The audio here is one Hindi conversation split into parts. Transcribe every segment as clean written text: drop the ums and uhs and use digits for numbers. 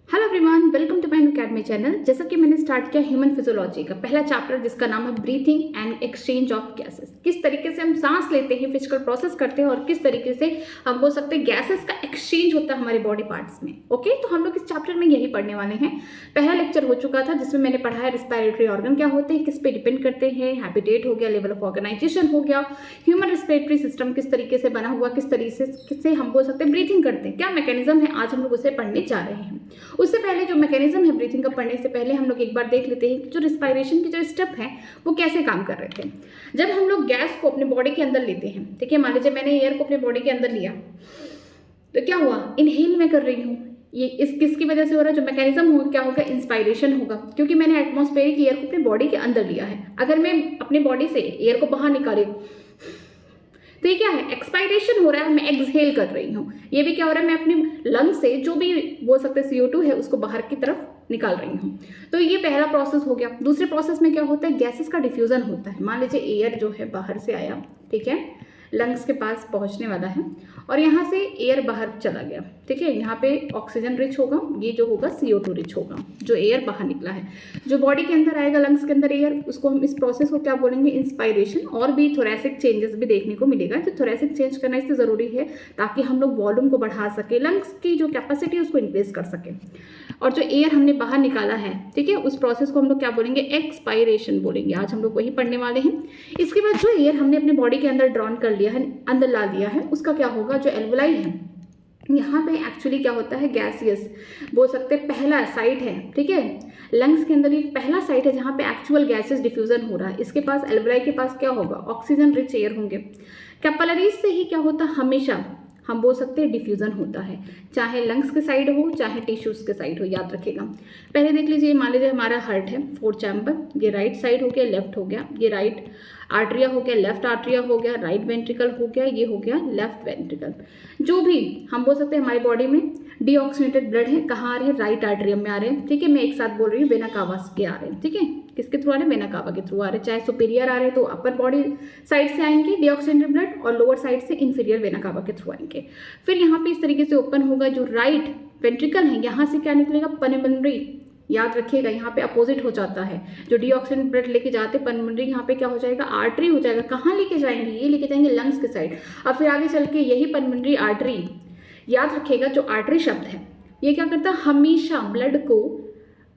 Hello everyone, welcome to my academy channel. जैसा कि मैंने स्टार्ट किया ह्यूमन फिजियोलॉजी का पहला चैप्टर जिसका नाम है breathing and exchange of gases. किस तरीके से हम सांस लेते हैं, फिजिकल प्रोसेस करते हैं और किस तरीके से हम बोल सकते हैं गैसेस का एक्सचेंज होता है हमारे बॉडी पार्ट्स में। ओके, तो हम लोग इस चैप्टर में यही पढ़ने वाले हैं। पहला लेक्चर हो चुका था जिसमें मैंने पढ़ा है रिस्पिरेटरी ऑर्गन क्या होते हैं, किस पे डिपेंड करते हैं, हैबिटेट हो गया, लेवल ऑफ ऑर्गेनाइजेशन हो गया, ह्यूमन रेस्पिरेटरी सिस्टम किस तरीके से बना हुआ, किस तरीके से हम बोल सकते हैं ब्रीथिंग करते हैं, क्या मैकेनिज्म है, आज हम लोग उसे पढ़ने जा रहे हैं। उससे पहले जो मैकेनिज्म है ब्रीथिंग का पढ़ने से पहले हम लोग एक बार देख लेते हैं कि जो रिस्पायरेशन की जो स्टेप है वो कैसे काम कर रहे थे। जब हम लोग गैस को अपने बॉडी के अंदर लेते हैं, ठीक है, मान लीजिए मैंने एयर को अपने बॉडी के अंदर लिया तो क्या हुआ, इनहेल मैं कर रही हूँ। ये इस किसकी वजह से हो रहा है, जो मैकेनिज्म होगा क्या होगा, इंस्पायरेशन होगा, क्योंकि मैंने एटमॉस्फेरिक एयर को अपने बॉडी के अंदर लिया है। अगर मैं अपने बॉडी से एयर को बाहर निकाली तो ये क्या है, एक्सपायरेशन हो रहा है, मैं एक्सहेल कर रही हूँ। ये भी क्या हो रहा है, मैं अपने लंग्स से जो भी बोल सकते हैं CO2 है उसको बाहर की तरफ निकाल रही हूँ। तो ये पहला प्रोसेस हो गया। दूसरे प्रोसेस में क्या होता है, गैसेस का डिफ्यूजन होता है। मान लीजिए एयर जो है बाहर से आया, ठीक है, लंग्स के पास पहुंचने वाला है और यहाँ से एयर बाहर चला गया, ठीक है, यहाँ पे ऑक्सीजन रिच होगा, ये जो होगा CO2 रिच होगा, जो एयर बाहर निकला है। जो बॉडी के अंदर आएगा लंग्स के अंदर एयर, उसको हम इस प्रोसेस को क्या बोलेंगे, इंस्पायरेशन। और भी थोरेसिक चेंजेस भी देखने को मिलेगा। जो थोरेसिक चेंज करना इससे ज़रूरी है ताकि हम लोग वॉल्यूम को बढ़ा सके, लंग्स की जो कैपेसिटी है उसको इंक्रीज कर सके। और जो एयर हमने बाहर निकाला है, ठीक है, उस प्रोसेस को हम लोग क्या बोलेंगे, एक्सपायरेशन बोलेंगे। आज हम लोग वही पढ़ने वाले हैं। इसके बाद जो एयर हमने अपने बॉडी के अंदर ड्रॉन कर लिया है, अंदर ला लिया है, उसका क्या होगा, जो एल्वोलाई है यहाँ पे एक्चुअली क्या होता है, गैसियस बोल सकते हैं पहला साइट है, ठीक है, लंग्स के अंदर एक पहला साइट है जहाँ पे एक्चुअल गैसेस डिफ्यूजन हो रहा है। इसके पास एल्वोलाई के पास क्या होगा, ऑक्सीजन रिच एयर होंगे। कैपिलरीज से ही क्या होता है, हमेशा हम बोल सकते हैं डिफ्यूजन होता है, चाहे लंग्स के साइड हो चाहे टिश्यूज के साइड हो, याद रखिएगा। पहले देख लीजिए, मान लीजिए हमारा हार्ट है, 4 चैम्बर, ये राइट साइड हो गया, लेफ्ट हो गया, ये राइट आर्ट्रिया हो गया, लेफ्ट आर्ट्रिया हो गया, राइट वेंट्रिकल हो गया, ये हो गया लेफ्ट वेंट्रिकल। जो भी हम बोल सकते हैं हमारी बॉडी में डीऑक्सीनेटेड ब्लड है, कहाँ आ रहे हैं, राइट आर्ट्रियम में आ रहे हैं, ठीक है, मैं एक साथ बोल रही हूँ, वेना कावा के आ रहे हैं, ठीक है, किसके थ्रू आ रहे हैं, वेना कावा के थ्रू आ रहे हैं। चाहे सुपीरियर आ रहे हैं तो अपर बॉडी साइड से आएंगे डीऑक्सीनेटेड ब्लड, और लोअर साइड से इंफीरियर वेना कावा के थ्रू आएंगे। फिर यहाँ पे इस तरीके से ओपन होगा, जो राइट वेंट्रिकल है यहाँ से क्या निकलेगा, पल्मोनरी, याद रखिएगा यहाँ पे अपोजिट हो जाता है। जो डीऑक्सीनेटेड ब्लड लेके जाते हैं पल्मोनरी, यहाँ पे क्या हो जाएगा, आर्टरी हो जाएगा। कहाँ लेके जाएंगे, ये लेके जाएंगे लंग्स के साइड। और फिर आगे चल के यही पल्मोनरी आर्टरी, याद रखिएगा जो आर्टरी शब्द है ये क्या करता है, हमेशा ब्लड को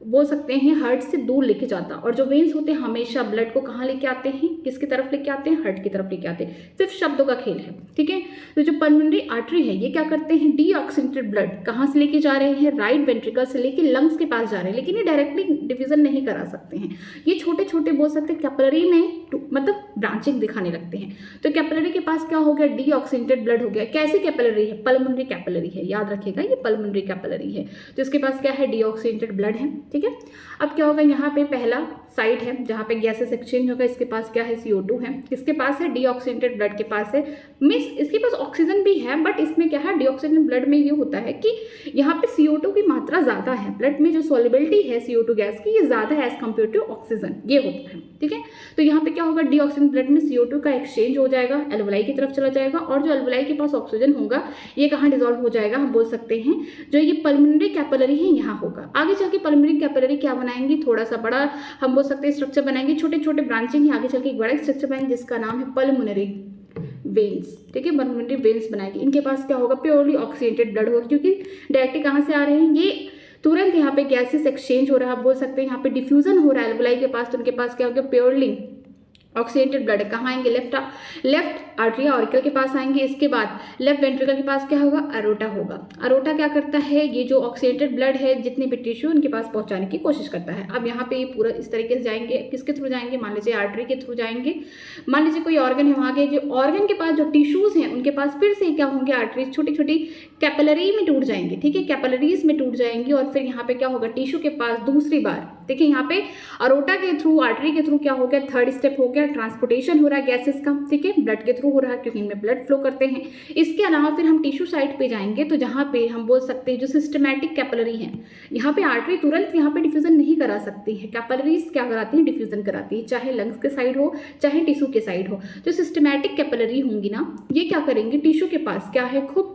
बोल सकते हैं हार्ट से दूर लेके जाता, और जो वेन्स होते हैं हमेशा ब्लड को कहाँ लेके आते हैं, किसकी तरफ लेके आते हैं, हार्ट की तरफ लेके आते हैं। सिर्फ शब्दों का खेल है, ठीक है। तो जो पल्मोनरी आर्टरी है ये क्या करते हैं, डीऑक्सीनेटेड ब्लड कहाँ से लेके जा रहे हैं, राइट वेंट्रिकल से लेके लंग्स के पास जा रहे हैं, लेकिन ये डायरेक्टली डिवीजन नहीं करा सकते हैं। ये छोटे छोटे बोल सकते हैं कैपिलरी में मतलब ब्रांचिंग दिखाने लगते हैं। तो कैपिलरी के पास क्या हो गया, डीऑक्सीनेटेड ब्लड हो गया। कैसी कैपिलरी है, पल्मोनरी कैपिलरी है, याद रखिएगा ये पल्मोनरी कैपिलरी है। तो इसके पास क्या है, डीऑक्सीनेटेड ब्लड है, ठीक है। अब क्या होगा, यहाँ पे पहला साइट है जहाँ पे गैसेस एक्सचेंज होगा। इसके पास क्या है, CO2 है, किसके पास है, डीऑक्सीनेटेड ब्लड के पास है। मीन्स इसके पास ऑक्सीजन भी है, बट इसमें क्या है, डीऑक्सीनेटेड ब्लड में ये होता है कि यहाँ पे CO2 की मात्रा ज़्यादा है, ब्लड में जो सॉल्युबिलिटी है CO2 गैस की ये ज़्यादा है एज कम्पेयर टू ऑक्सीजन, ये होता है, ठीक है। तो यहाँ पे क्या होगा, डीऑक्सीनेटेड ब्लड में CO2 का एक्सचेंज हो जाएगा, एल्वोलाई की तरफ चला जाएगा, और जो एल्वोलाई के पास ऑक्सीजन होगा ये कहाँ डिजोल्व हो जाएगा, हम बोल सकते हैं जो ये पल्मोनरी कैपिलरी है यहाँ होगा। आगे चल के पल्मोनरी कैपिलरी क्या बनाएंगे, थोड़ा सा बड़ा हम बोल सकते हैं स्ट्रक्चर बनाएंगे, छोटे छोटे ब्रांचिंग है, आगे चल के एक बड़ा स्ट्रक्चर बनाएंगे जिसका नाम है पल्मोनरी वेन्स, ठीक है, पल्मोनरी वेन्स बनाएंगे। इनके पास क्या होगा, प्योरली ऑक्सीनेटेड ब्लड होगा, क्योंकि डायरेक्टली कहाँ से आ रहे हैं, ये तुरंत यहाँ पे गैसेस एक्सचेंज हो रहा है, आप बोल सकते हैं यहाँ पे डिफ्यूजन हो रहा है एल्वोलाई के पास। तो उनके पास क्या हो गया, प्योरली ऑक्सीनेटेड ब्लड है। कहाँ आएंगे, लेफ्ट आर्टरिया ऑरिकल के पास आएंगे। इसके बाद लेफ्ट वेंट्रिकल के पास क्या होगा, अरोटा होगा। अरोटा क्या करता है, ये जो ऑक्सीनेटेड ब्लड है जितने भी टिश्यू उनके पास पहुंचाने की कोशिश करता है। अब यहाँ पे ये पूरा इस तरीके से जाएंगे, किसके थ्रू जाएंगे, मान लीजिए आर्टरी के थ्रू जाएंगे। मान लीजिए कोई ऑर्गन है, वहाँ के जो ऑर्गन के पास जो टिश्यूज हैं उनके पास फिर से क्या होंगे, आर्टरीज छोटी छोटी कैपिलरी में टूट जाएंगे, ठीक है, कैपिलरीज में टूट जाएंगी। और फिर यहाँ पे क्या होगा, टिश्यू के पास दूसरी बार, देखिए यहाँ पे अरोटा के थ्रू, आर्टरी के थ्रू क्या हो गया, थर्ड स्टेप हो गया, क्या ट्रांसपोर्टेशन हो रहा है गैसेस का, ठीक है, ब्लड के थ्रू हो रहा है क्योंकि इनमें ब्लड फ्लो करते हैं। इसके अलावा फिर हम टिश्यू साइड पे जाएंगे तो जहाँ पे हम बोल सकते हैं जो सिस्टमैटिक कैपिलरी है, यहाँ पे आर्टरी तुरंत यहाँ पे डिफ्यूजन नहीं करा सकती है, कैपिलरीज क्या कराती हैं, डिफ्यूजन कराती है, चाहे लंग्स के साइड हो चाहे टिश्यू के साइड हो। जो सिस्टमैटिक कैपिलरी होंगी ना, ये क्या करेंगे, टिश्यू के पास क्या है, खूब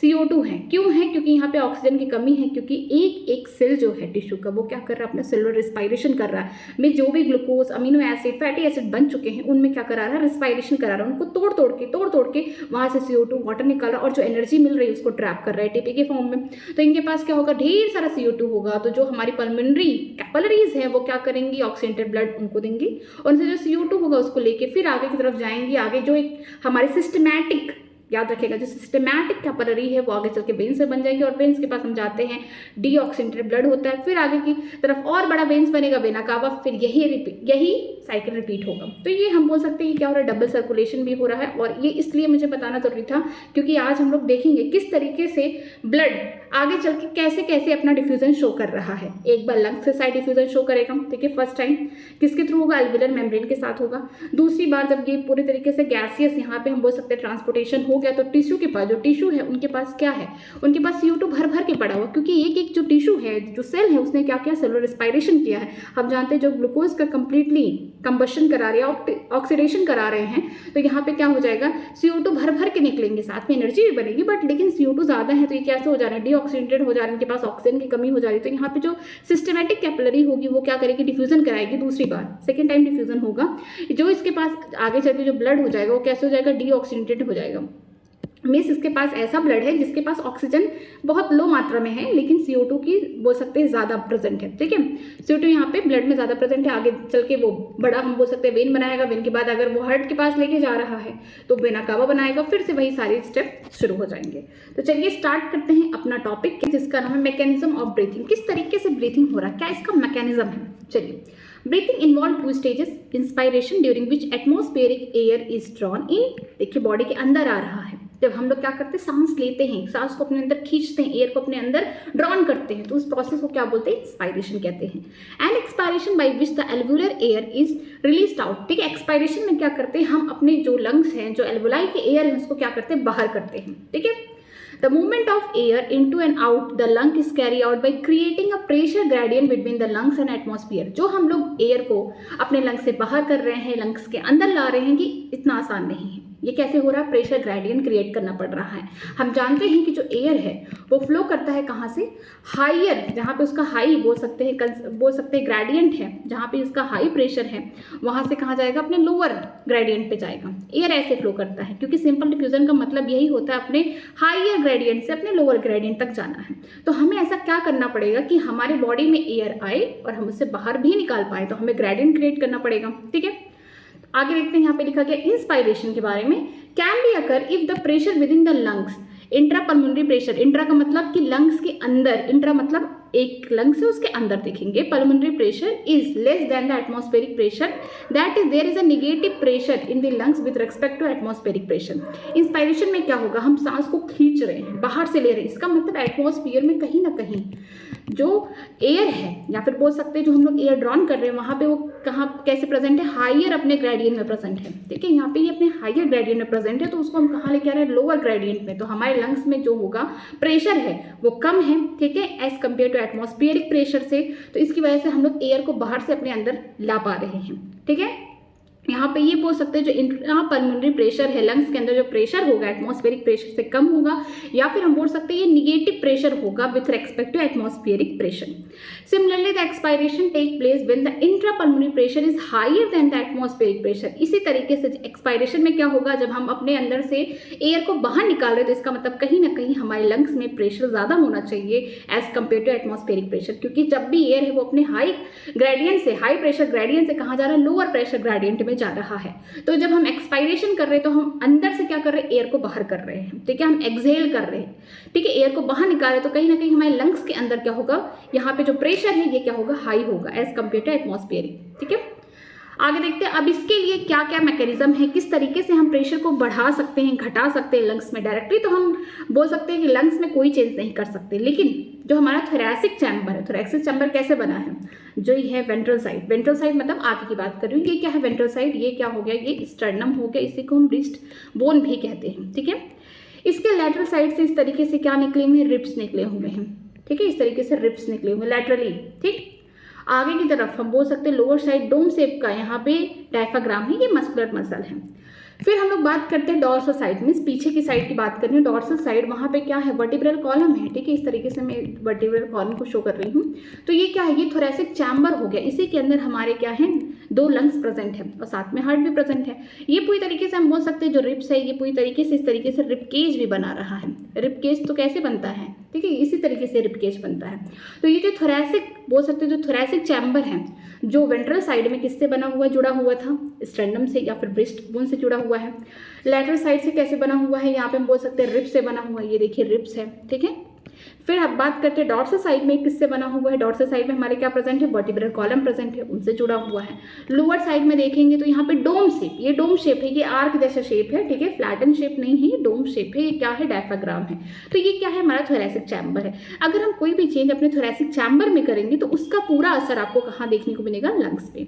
CO2 है। क्यों है, क्योंकि यहाँ पे ऑक्सीजन की कमी है, क्योंकि एक एक सेल जो है टिश्यू का वो क्या कर रहा है, अपना सेलुलर रिस्पायरेशन कर रहा है। में जो भी glucose, amino acid, fatty acid बन चुके हैं उनमें क्या करा रहा है, रिस्पायरेशन करा रहा है, उनको तोड़ तोड़ के वहाँ से CO2 वाटर निकाल रहा है और जो एनर्जी मिल रही है उसको ट्रैप कर रहा है ATP के फॉर्म में। तो इनके पास क्या होगा, ढेर सारा CO2 होगा, तो जो हमारी पल्मोनरी कैपिलरीज हैं वो क्या करेंगी, ऑक्सीडेंटेड ब्लड उनको देंगी और उनसे जो CO2 होगा उसको लेके फिर आगे की तरफ जाएंगी। आगे जो एक हमारे सिस्टमैटिक, याद रखेगा, जो सिस्टमैटिक कैपिलरी है वो आगे चल के वेन्स से बन जाएंगे और वेन्स के पास हम जाते हैं, डीऑक्सीडेंटेड ब्लड होता है। फिर आगे की तरफ और बड़ा वेन्स बनेगा, वेना कावा, फिर यही साइकिल रिपीट होगा। तो ये हम बोल सकते हैं कि क्या हो रहा है, डबल सर्कुलेशन भी हो रहा है। और ये इसलिए मुझे बताना जरूरी था क्योंकि आज हम लोग देखेंगे किस तरीके से ब्लड आगे चल के कैसे कैसे अपना डिफ्यूजन शो कर रहा है। एक बार लंग्स के साइड डिफ्यूजन शो करेगा, ठीक है, फर्स्ट टाइम किसके थ्रू होगा, एल्वियुलर मेम्ब्रेन के साथ होगा। दूसरी बार जब ये पूरी तरीके से गैसियस यहाँ पे हम बोल सकते हैं ट्रांसपोर्टेशन हो गया, तो टिश्यू के पास, जो टिश्यू है उनके पास क्या है, उनके पास CO2 भर भर के पड़ा हुआ, क्योंकि एक एक जो टिश्यू है, जो सेल है, उसने क्या किया, सेलुलर रिस्पायरेशन किया है। हम जानते हैं जो ग्लूकोज का कंप्लीटली कंबशन करा रहे हैं, ऑक्सीडेशन करा रहे हैं, तो यहाँ पे क्या हो जाएगा, CO2 भर भर के निकलेंगे, साथ में एनर्जी भी बनेगी, बट लेकिन CO2 ज़्यादा है तो ये कैसे हो जा रहा है, डीऑक्सीडेंटेड हो जा रहे हैं, इनके पास ऑक्सीजन की कमी हो जा रही है। तो यहाँ पे जो सिस्टमैटिक कैपिलरी होगी वो क्या करेगी, डिफ्यूजन कराएगी, दूसरी बार सेकेंड टाइम डिफ्यूजन होगा। जो इसके पास आगे चल के जो ब्लड हो जाएगा वो कैसे हो जाएगा, डीऑक्सीडेंटेड हो जाएगा। मीन्स इसके पास ऐसा ब्लड है जिसके पास ऑक्सीजन बहुत लो मात्रा में है लेकिन CO2 की बोल सकते हैं ज़्यादा प्रेजेंट है, ठीक है। CO2 यहाँ पे ब्लड में ज़्यादा प्रेजेंट है, आगे चल के वो बड़ा हम बोल सकते हैं वेन बनाएगा, वेन के बाद अगर वो हार्ट के पास लेके जा रहा है तो वेना कावा बनाएगा, फिर से वही सारे स्टेप शुरू हो जाएंगे। तो चलिए स्टार्ट करते हैं अपना टॉपिक जिसका नाम है मैकेनिज्म ऑफ ब्रीथिंग। किस तरीके से ब्रीथिंग हो रहा है, क्या इसका मैकेनिज्म है। चलिए, breathing involve 2 stages, inspiration during which atmospheric air is drawn in, देखिए बॉडी के अंदर आ रहा है। जब हम लोग क्या करते हैं, सांस लेते हैं, सांस को अपने अंदर खींचते हैं, एयर को अपने अंदर ड्रॉन करते हैं, तो उस प्रोसेस को क्या बोलते हैं, एक्सपायरेशन कहते हैं। And expiration by which the alveolar air is released out, ठीक है। एक्सपायरेशन में क्या करते हैं, हम अपने जो लंग्स हैं, जो एल्वुलाई के एयर है उसको क्या करते हैं, बाहर करते हैं, ठीक है। The movement of air into and out the lung is carried out by creating a pressure gradient between the lungs and atmosphere। जो हम लोग एयर को अपने लंग्स से बाहर कर रहे हैं, लंग्स के अंदर ला रहे हैं, कि इतना आसान नहीं है। ये कैसे हो रहा है, प्रेशर ग्रेडियंट क्रिएट करना पड़ रहा है। हम जानते हैं कि जो एयर है वो फ्लो करता है कहाँ से, हाइयर, जहाँ पे उसका हाई बोल सकते हैं ग्रेडियंट है, जहाँ पे उसका हाई प्रेशर है वहाँ से कहाँ जाएगा, अपने लोअर ग्रेडियंट पे जाएगा। एयर ऐसे फ्लो करता है क्योंकि सिंपल डिफ्यूजन का मतलब यही होता है अपने हाइयर ग्रेडियंट से अपने लोअर ग्रेडियंट तक जाना है। तो हमें ऐसा क्या करना पड़ेगा कि हमारे बॉडी में एयर आए और हम उससे बाहर भी निकाल पाए, तो हमें ग्रेडियंट क्रिएट करना पड़ेगा, ठीक है। आगे देखते हैं, यहाँ पे लिखा गया इंस्पायरेशन के बारे में, can be occur if the pressure with in the lungs, intra pulmonary pressure, intra का मतलब कि लंग्स के अंदर, इंट्रा मतलब एक लंग से उसके अंदर देखेंगे, pulmonary pressure is less than the atmospheric pressure, that is there is a negative pressure in the lungs with respect to atmospheric pressure. Inspiration में क्या होगा, हम सांस को खींच रहे हैं, बाहर से ले रहे हैं, इसका मतलब एटमॉस्फेयर में कहीं ना कहीं जो एयर है या फिर बोल सकते हैं जो हम लोग एयर ड्रॉन कर रहे हैं वहाँ पे वो कहाँ कैसे प्रेजेंट है, हाइयर अपने ग्रेडियंट में प्रेजेंट है, ठीक है। यहाँ पे ये अपने हाइयर ग्रेडियंट में प्रेजेंट है, तो उसको हम कहाँ लेके आ रहे हैं, लोअर ग्रेडियंट में। तो हमारे लंग्स में जो होगा प्रेशर है वो कम है, ठीक है, as compare to atmospheric pressure से। तो इसकी वजह से हम लोग एयर को बाहर से अपने अंदर ला पा रहे हैं, ठीक है। यहाँ पे ये बोल सकते हैं जो इंट्रा पल्मोनरी प्रेशर है, लंग्स के अंदर जो प्रेशर होगा एटमॉस्फेरिक प्रेशर से कम होगा, या फिर हम बोल सकते हैं ये निगेटिव प्रेशर होगा with respect to atmospheric pressure. Similarly the expiration take place when the intra pulmonary pressure is higher than the atmospheric pressure. इसी तरीके से एक्सपायरेशन में क्या होगा, जब हम अपने अंदर से एयर को बाहर निकाल रहे हैं तो इसका मतलब कहीं ना कहीं हमारे लंग्स में प्रेशर ज़्यादा होना चाहिए as compare to atmospheric pressure, क्योंकि जब भी एयर है वो अपने हाई ग्रेडियंट से, हाई प्रेशर ग्रेडियंट से कहाँ जा रहा है, लोअर प्रेशर ग्रेडियंट में जा रहा है। तो जब हम एक्सपायरेशन कर रहे हैं तो हम अंदर से क्या कर रहे हैं, एयर को बाहर कर रहे हैं, ठीक है, हम एक्सहेल कर रहे हैं, ठीक है, एयर को बाहर निकाल रहे हैं। तो कहीं ना कहीं हमारे लंग्स के अंदर क्या होगा, यहाँ पे जो प्रेशर है ये क्या होगा, हाई होगा एज कम्पेयर टू एटमॉस्फेरिक, ठीक है। आगे देखते हैं अब इसके लिए क्या क्या मैकेनिज्म है, किस तरीके से हम प्रेशर को बढ़ा सकते हैं, घटा सकते हैं लंग्स में। डायरेक्टली तो हम बोल सकते हैं कि लंग्स में कोई चेंज नहीं कर सकते, लेकिन जो हमारा थोरैसिक चैम्बर है, थोरैसिक चैम्बर कैसे बना है, जो ये है वेंट्रल साइड। वेंट्रल साइड मतलब आगे की बात कर रही हूँ। ये क्या है वेंट्रल साइड, ये क्या हो गया, ये स्टर्नम हो गया, इसी को हम रिस्ट बोन भी कहते हैं, ठीक है। इसके लैटरल साइड से इस तरीके से क्या निकले हुए हैं, रिब्स निकले हुए हैं, ठीक है, इस तरीके से रिब्स निकले हुए लैटरली, ठीक। आगे की तरफ हम बोल सकते हैं लोअर साइड डोम शेप का यहाँ पे डायफ्राम है, ये मस्कुलर मसल है। फिर हम लोग बात करते हैं डॉर्सल साइड, मीन्स पीछे की साइड की बात कर रही हूँ। डॉर्सल साइड वहाँ पे क्या है, वर्टिब्रल कॉलम है, ठीक है, इस तरीके से मैं वर्टिब्रल कॉलम को शो कर रही हूँ। तो ये क्या है, ये थोरैसिक चैम्बर हो गया, इसी के अंदर हमारे क्या है, 2 लंग्स प्रेजेंट है और साथ में हार्ट भी प्रेजेंट है। ये पूरी तरीके से हम बोल सकते हैं जो रिब्स है, ये पूरी तरीके से इस तरीके से रिब केज भी बना रहा है। रिब केज तो कैसे बनता है, ठीक है, इसी तरीके से रिब केज बनता है। तो ये जो थोरैसिक बोल सकते हैं, जो थोरैसिक चैम्बर है, जो वेंट्रल साइड में किससे बना हुआ, जुड़ा हुआ था, स्टर्नम से या फिर ब्रेस्ट बोन से जुड़ा हुआ है। लैटरल साइड से कैसे बना हुआ है, यहाँ पे हम बोल सकते हैं रिब्स से बना हुआ है, ये देखिए रिब्स है, ठीक है। फिर अब बात करते हैं डॉर्सल साइड में किससे बना हुआ है। डॉर्सल साइड में हमारे क्या प्रेजेंट है, वर्टिब्रल कॉलम प्रेजेंट है, उनसे जुड़ा हुआ है। लोअर साइड में देखेंगे तो यहाँ पे डोम शेप, ये डोम शेप है, ये आर्क जैसा शेप है, ठीक है, फ्लैटन शेप नहीं है, ये डोम शेप है। ये क्या है, डायफ्राम है। तो ये क्या है, हमारा थोरैसिक चैम्बर है। अगर हम कोई भी चेंज अपने थोरैसिक चैम्बर में करेंगे तो उसका पूरा असर आपको कहाँ देखने को मिलेगा, लंग्स पे।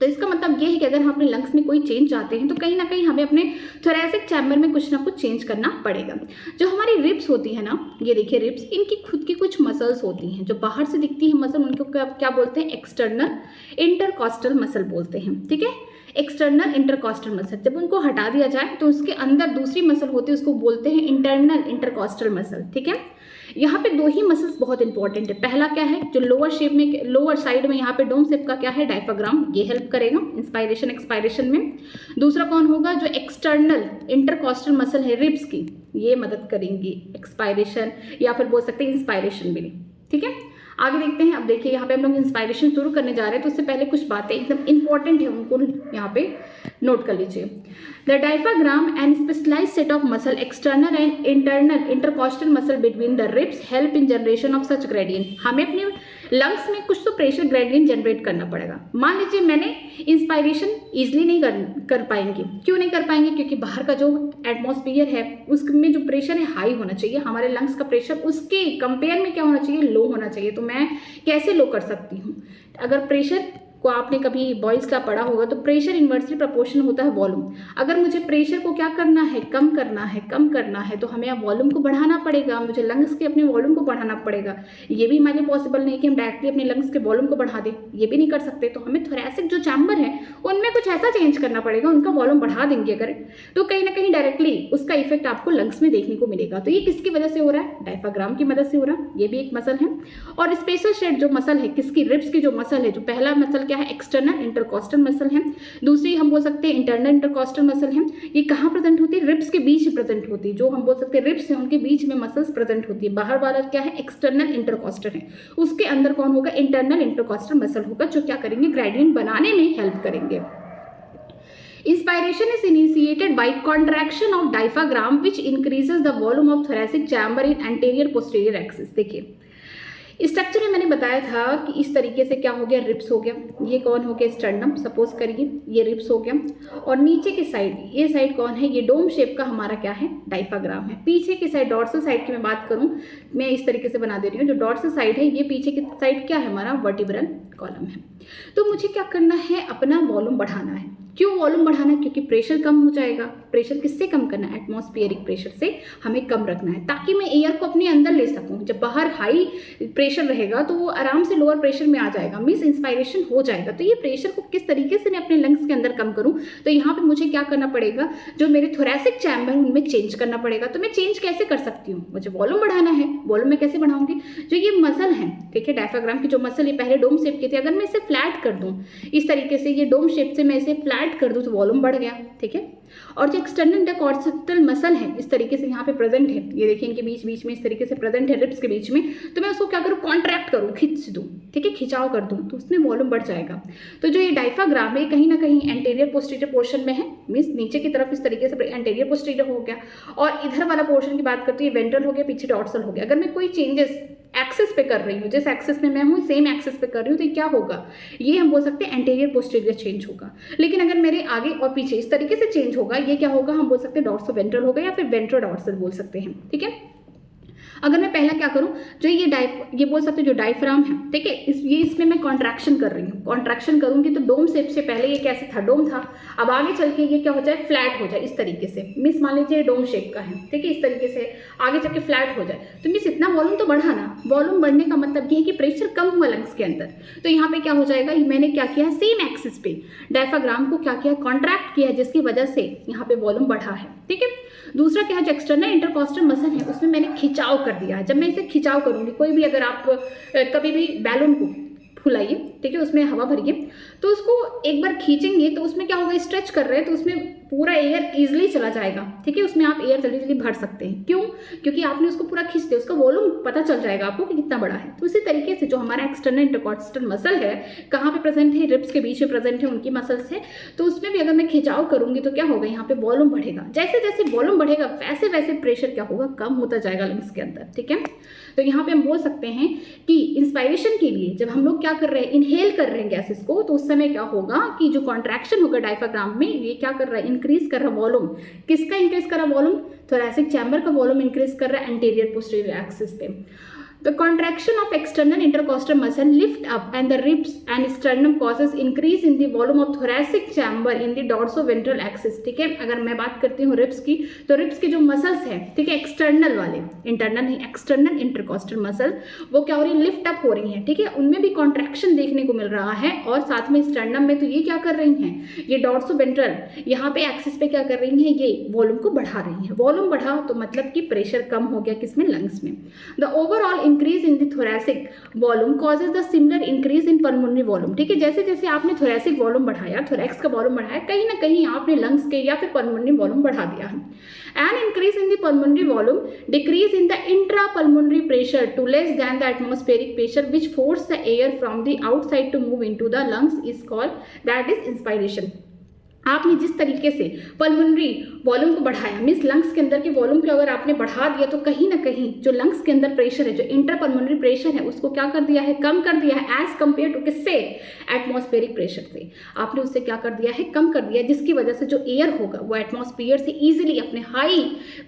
तो इसका मतलब ये है कि अगर हम अपने लंग्स में कोई चेंज चाहते हैं तो कहीं ना कहीं हमें अपने थोरैसिक चैम्बर में कुछ ना कुछ चेंज करना पड़ेगा। जो हमारी रिब्स होती है ना, ये देखिए रिब्स, इनकी खुद की कुछ मसल्स होती हैं जो बाहर से दिखती है मसल, उनको क्या बोलते हैं, एक्सटर्नल इंटरकॉस्टल मसल बोलते हैं, ठीक है। एक्सटर्नल इंटरकॉस्टल मसल, जब उनको हटा दिया जाए तो उसके अंदर दूसरी मसल होती है, उसको बोलते हैं इंटरनल इंटरकॉस्टल मसल, ठीक है। यहाँ पे 2 ही मसल्स बहुत इंपॉर्टेंट है। पहला क्या है, जो लोअर शेप में, लोअर साइड में यहाँ पे डोम शेप का क्या है, डायफ्राम, ये हेल्प करेगा इंस्पायरेशन एक्सपायरेशन में। दूसरा कौन होगा, जो एक्सटर्नल इंटरकॉस्टल मसल है रिब्स की, ये मदद करेंगी एक्सपायरेशन या फिर बोल सकते हैं इंस्पायरेशन में, ठीक है। आगे देखते हैं। अब देखिए यहाँ पे हम लोग इंस्पायरेशन शुरू करने जा रहे हैं, तो उससे पहले कुछ बातें एकदम इंपॉर्टेंट है, उनको यहाँ पे नोट कर लीजिए। The diaphragm and specialised set of muscle external and internal intercostal muscle between the ribs help in generation of such gradient. हमें अपने लंग्स में कुछ तो प्रेशर ग्रेडियंट जनरेट करना पड़ेगा। मान लीजिए मैंने इंस्पायरेशन ईजिली नहीं कर पाएंगे। क्यों नहीं कर पाएंगे, क्योंकि बाहर का जो एटमॉस्फेयर है उसमें जो प्रेशर है हाई होना चाहिए, हमारे लंग्स का प्रेशर उसके कंपेयर में क्या होना चाहिए, लो होना चाहिए। तो मैं कैसे लो कर सकती हूँ, अगर प्रेशर को आपने कभी बॉयल्स का पढ़ा होगा तो प्रेशर इन्वर्सली प्रोपोर्शनल होता है वॉल्यूम। अगर मुझे प्रेशर को क्या करना है, कम करना है तो हमें अब वॉल्यूम को बढ़ाना पड़ेगा, मुझे लंग्स के अपने वॉल्यूम को बढ़ाना पड़ेगा। ये भी हमारे लिए पॉसिबल नहीं कि हम डायरेक्टली अपने लंग्स के वॉल्यूम को बढ़ा दें, ये भी नहीं कर सकते। तो हमें थोरैसिक जो चैम्बर है उनमें कुछ ऐसा चेंज करना पड़ेगा, उनका वॉल्यूम बढ़ा देंगे अगर, तो कहीं ना कहीं डायरेक्टली उसका इफेक्ट आपको लंग्स में देखने को मिलेगा। तो ये किसकी वजह से हो रहा है, डायफ्राम की मदद से हो रहा है। ये भी एक मसल है। और स्पेशल शेड जो मसल है किसकी, रिब्स की जो मसल है, जो पहला मसल क्या है, एक्सटर्नल इंटरकॉस्टल मसल है। दूसरी हम बोल सकते हैं इंटरनल इंटरकॉस्टल मसल है। ये कहाँ प्रेजेंट होती है, रिब्स के बीच प्रेजेंट होती है। जो हम बोल सकते हैं रिब्स है उनके बीच में मसल्स प्रेजेंट होती है। बाहर वाला क्या है, एक्सटर्नल इंटरकॉस्टल है, उसके अंदर कौन होगा, इंटरनल इंटरकॉस्टल मसल होगा, जो क्या करेंगे, ग्रेडियंट बनाने में हेल्प करेंगे। Inspiration is initiated by contraction of diaphragm which increases the volume of thoracic chamber in anterior posterior axis। देखिए स्ट्रक्चर में मैंने बताया था कि इस तरीके से क्या हो गया, रिब्स हो गया, ये कौन हो गया, स्टर्नम, सपोज करिए ये रिब्स हो गया। और नीचे की साइड, ये साइड कौन है, ये डोम शेप का हमारा क्या है, डायफ्राम है। पीछे की साइड डॉर्सल साइड की मैं बात करूं, मैं इस तरीके से बना दे रही हूँ, जो डॉर्सल साइड है ये पीछे की साइड क्या है, हमारा वर्टिब्रल कॉलम है। तो मुझे क्या करना है, अपना वॉल्यूम बढ़ाना है। क्यों वॉल्यूम बढ़ाना है, क्योंकि प्रेशर कम हो जाएगा। प्रेशर किससे कम करना है, एटमॉस्फेरिक प्रेशर से हमें कम रखना है, ताकि मैं एयर को अपने अंदर ले सकूं। जब बाहर हाई प्रेशर रहेगा तो वो आराम से लोअर प्रेशर में आ जाएगा, मीन्स इंस्पायरेशन हो जाएगा। तो ये प्रेशर को किस तरीके से मैं अपने लंग्स के अंदर कम करूं, तो यहाँ पे मुझे क्या करना पड़ेगा, जो मेरे थोरैसिक चैम्बर है उनमें चेंज करना पड़ेगा। तो मैं चेंज कैसे कर सकती हूँ, मुझे वॉल्यूम बढ़ाना है। वॉल्यूम में कैसे बढ़ाऊंगी, जो ये मसल है, ठीक है, डायफ्राम की जो मसल है पहले डोम शेप की थी, अगर मैं इसे फ्लैट कर दूँ इस तरीके से, ये डोम शेप से मैं इसे फ्लैट कर दूँ तो वॉल्यूम बढ़ गया, ठीक है। और जो एक्सटर्नल इंटरकॉस्टल मसल है इस तरीके से यहाँ पे प्रेजेंट है, ये देखिए इनके बीच बीच में इस तरीके से प्रेजेंट है, रिब्स के बीच में, तो मैं उसको क्या करूँ, कॉन्ट्रैक्ट करूँ, खींच दूँ, ठीक है, खिंचाव कर दूँ, तो उसमें वॉल्यूम बढ़ जाएगा। तो जो ये डायफ्राम है कहीं ना कहीं एंटीरियर पोस्टीरियर पोर्शन में है, मीन्स नीचे की तरफ इस तरीके से एंटीरियर पोस्टीरियर हो गया, और इधर वाला पोर्शन की बात करते हैं वेंट्रल हो गया, पीछे डॉर्सल हो गया। अगर मैं कोई चेंजेस एक्सिस पे कर रही हूँ, जिस एक्सिस में मैं हूँ सेम एक्सिस पे कर रही हूँ, तो क्या होगा, ये हम बोल सकते हैं एंटीरियर पोस्टीरियर चेंज होगा। लेकिन अगर मेरे आगे और पीछे इस तरीके से चेंज होगा, ये क्या होगा, हम बोल सकते हैं डॉर्सो वेंट्रल होगा या फिर वेंट्रो डॉर्सल बोल सकते हैं। ठीक है, अगर मैं पहला क्या करूं, जो ये बोल सकते हैं जो डायफ्राम है, ठीक है, इसमें मैं कॉन्ट्रैक्शन कर रही हूँ। कॉन्ट्रैक्शन करूंगी तो डोम शेप से पहले ये कैसे था, डोम था, अब आगे चल के ये क्या हो जाए, फ्लैट हो जाए इस तरीके से। मिस मान लीजिए डोम शेप का है, ठीक है, इस तरीके से आगे चल के फ्लैट हो जाए, तो मिस इतना वॉल्यूम तो बढ़ा ना। वॉल्यूम बढ़ने का मतलब ये है कि प्रेशर कम हुआ लंग्स के अंदर, तो यहाँ पे क्या हो जाएगा, मैंने क्या किया, सेम एक्सिस पे डायफ्राम को क्या किया, कॉन्ट्रैक्ट किया, जिसकी वजह से यहाँ पे वॉल्यूम बढ़ा है। ठीक है, दूसरा क्या है, जो एक्सटर्नल इंटरकॉस्टल मसल है उसमें मैंने खिंचाव कर दिया है। जब मैं इसे खिंचाव करूंगी, कोई भी अगर आप कभी भी बैलून को फुलाइए, ठीक है, उसमें हवा भरिए, तो उसको एक बार खींचेंगे तो उसमें क्या होगा, स्ट्रेच कर रहे हैं तो उसमें पूरा एयर इजीली चला जाएगा। ठीक है, उसमें आप एयर जल्दी जल्दी भर सकते हैं। क्यों, क्योंकि आपने उसको पूरा खींच दिया, उसका वॉल्यूम पता चल जाएगा आपको कि कितना बड़ा है। तो इसी तरीके से जो हमारा एक्सटर्नल इंटरकॉस्टल मसल है, कहाँ पे प्रेजेंट है, रिब्स के बीच में प्रेजेंट है, उनकी मसल्स है, तो उसमें भी अगर मैं खिंचाव करूंगी तो क्या होगा, यहाँ पे वॉल्यूम बढ़ेगा। जैसे जैसे वॉल्यूम बढ़ेगा वैसे वैसे प्रेशर क्या होगा, कम होता जाएगा लंग्स के अंदर। ठीक है, तो यहाँ पे हम बोल सकते हैं कि इंस्पायरेशन के लिए जब हम लोग क्या कर रहे हैं, इनहेल कर रहे हैं गैसेस को, तो उस समय क्या होगा कि जो कॉन्ट्रैक्शन होगा डायफ्राम में, ये क्या कर रहा है, इंक्रीज कर रहा है वॉल्यूम। किसका इंक्रीज कर रहा है वॉल्यूम, थोरैसिक चैम्बर का वॉल्यूम इंक्रीज कर रहा है एंटीरियर पोस्टीरियर एक्सिस पे। The contraction of external intercostal muscle lift up and the ribs and sternum causes increase in the volume of thoracic chamber in the dorsoventral axis। ठीक है, अगर मैं बात करती हूँ रिब्स की, तो रिब्स के जो मसल्स हैं, ठीक है, एक्सटर्नल वाले, इंटरनल नहीं, एक्सटर्नल इंटरकॉस्टल मसल, वो क्या हो रही है, लिफ्ट अप हो रही हैं। ठीक है, उनमें भी कॉन्ट्रैक्शन देखने को मिल रहा है, और साथ में स्टर्नम में तो ये क्या कर रही हैं, ये डॉर्सोवेंट्रल यहाँ पे एक्सिस पे क्या कर रही हैं, ये वॉल्यूम को बढ़ा रही हैं। वॉल्यूम बढ़ा तो मतलब कि प्रेशर कम हो गया किसमें, लंग्स में। The overall increase in the thoracic volume causes the similar increase in pulmonary volume. ठीक है, जैसे जैसे आपने थोरैसिक वॉल्यूम बढ़ाया, थोरैक्स का वॉल्यूम बढ़ाया, कहीं ना कहीं आपने लंग्स के या फिर पल्मोनरी वॉल्यूम बढ़ा दिया है। An increase in the pulmonary volume decrease in the intra pulmonary pressure to less than the atmospheric pressure which force the air from the outside to move into the lungs is called, that is inspiration. आपने जिस तरीके से पल्मोनरी वॉल्यूम को बढ़ाया, मीन्स लंग्स के अंदर के वॉल्यूम को अगर आपने बढ़ा दिया, तो कहीं ना कहीं जो लंग्स के अंदर प्रेशर है, जो इंटर पल्मोनरी प्रेशर है, उसको क्या कर दिया है, कम कर दिया है, एज कंपेयर टू किससे, एटमॉस्फेरिक प्रेशर से। आपने उससे क्या कर दिया है, कम कर दिया, जिसकी वजह से जो एयर होगा वो एटमॉस्फेयर से ईजिली अपने हाई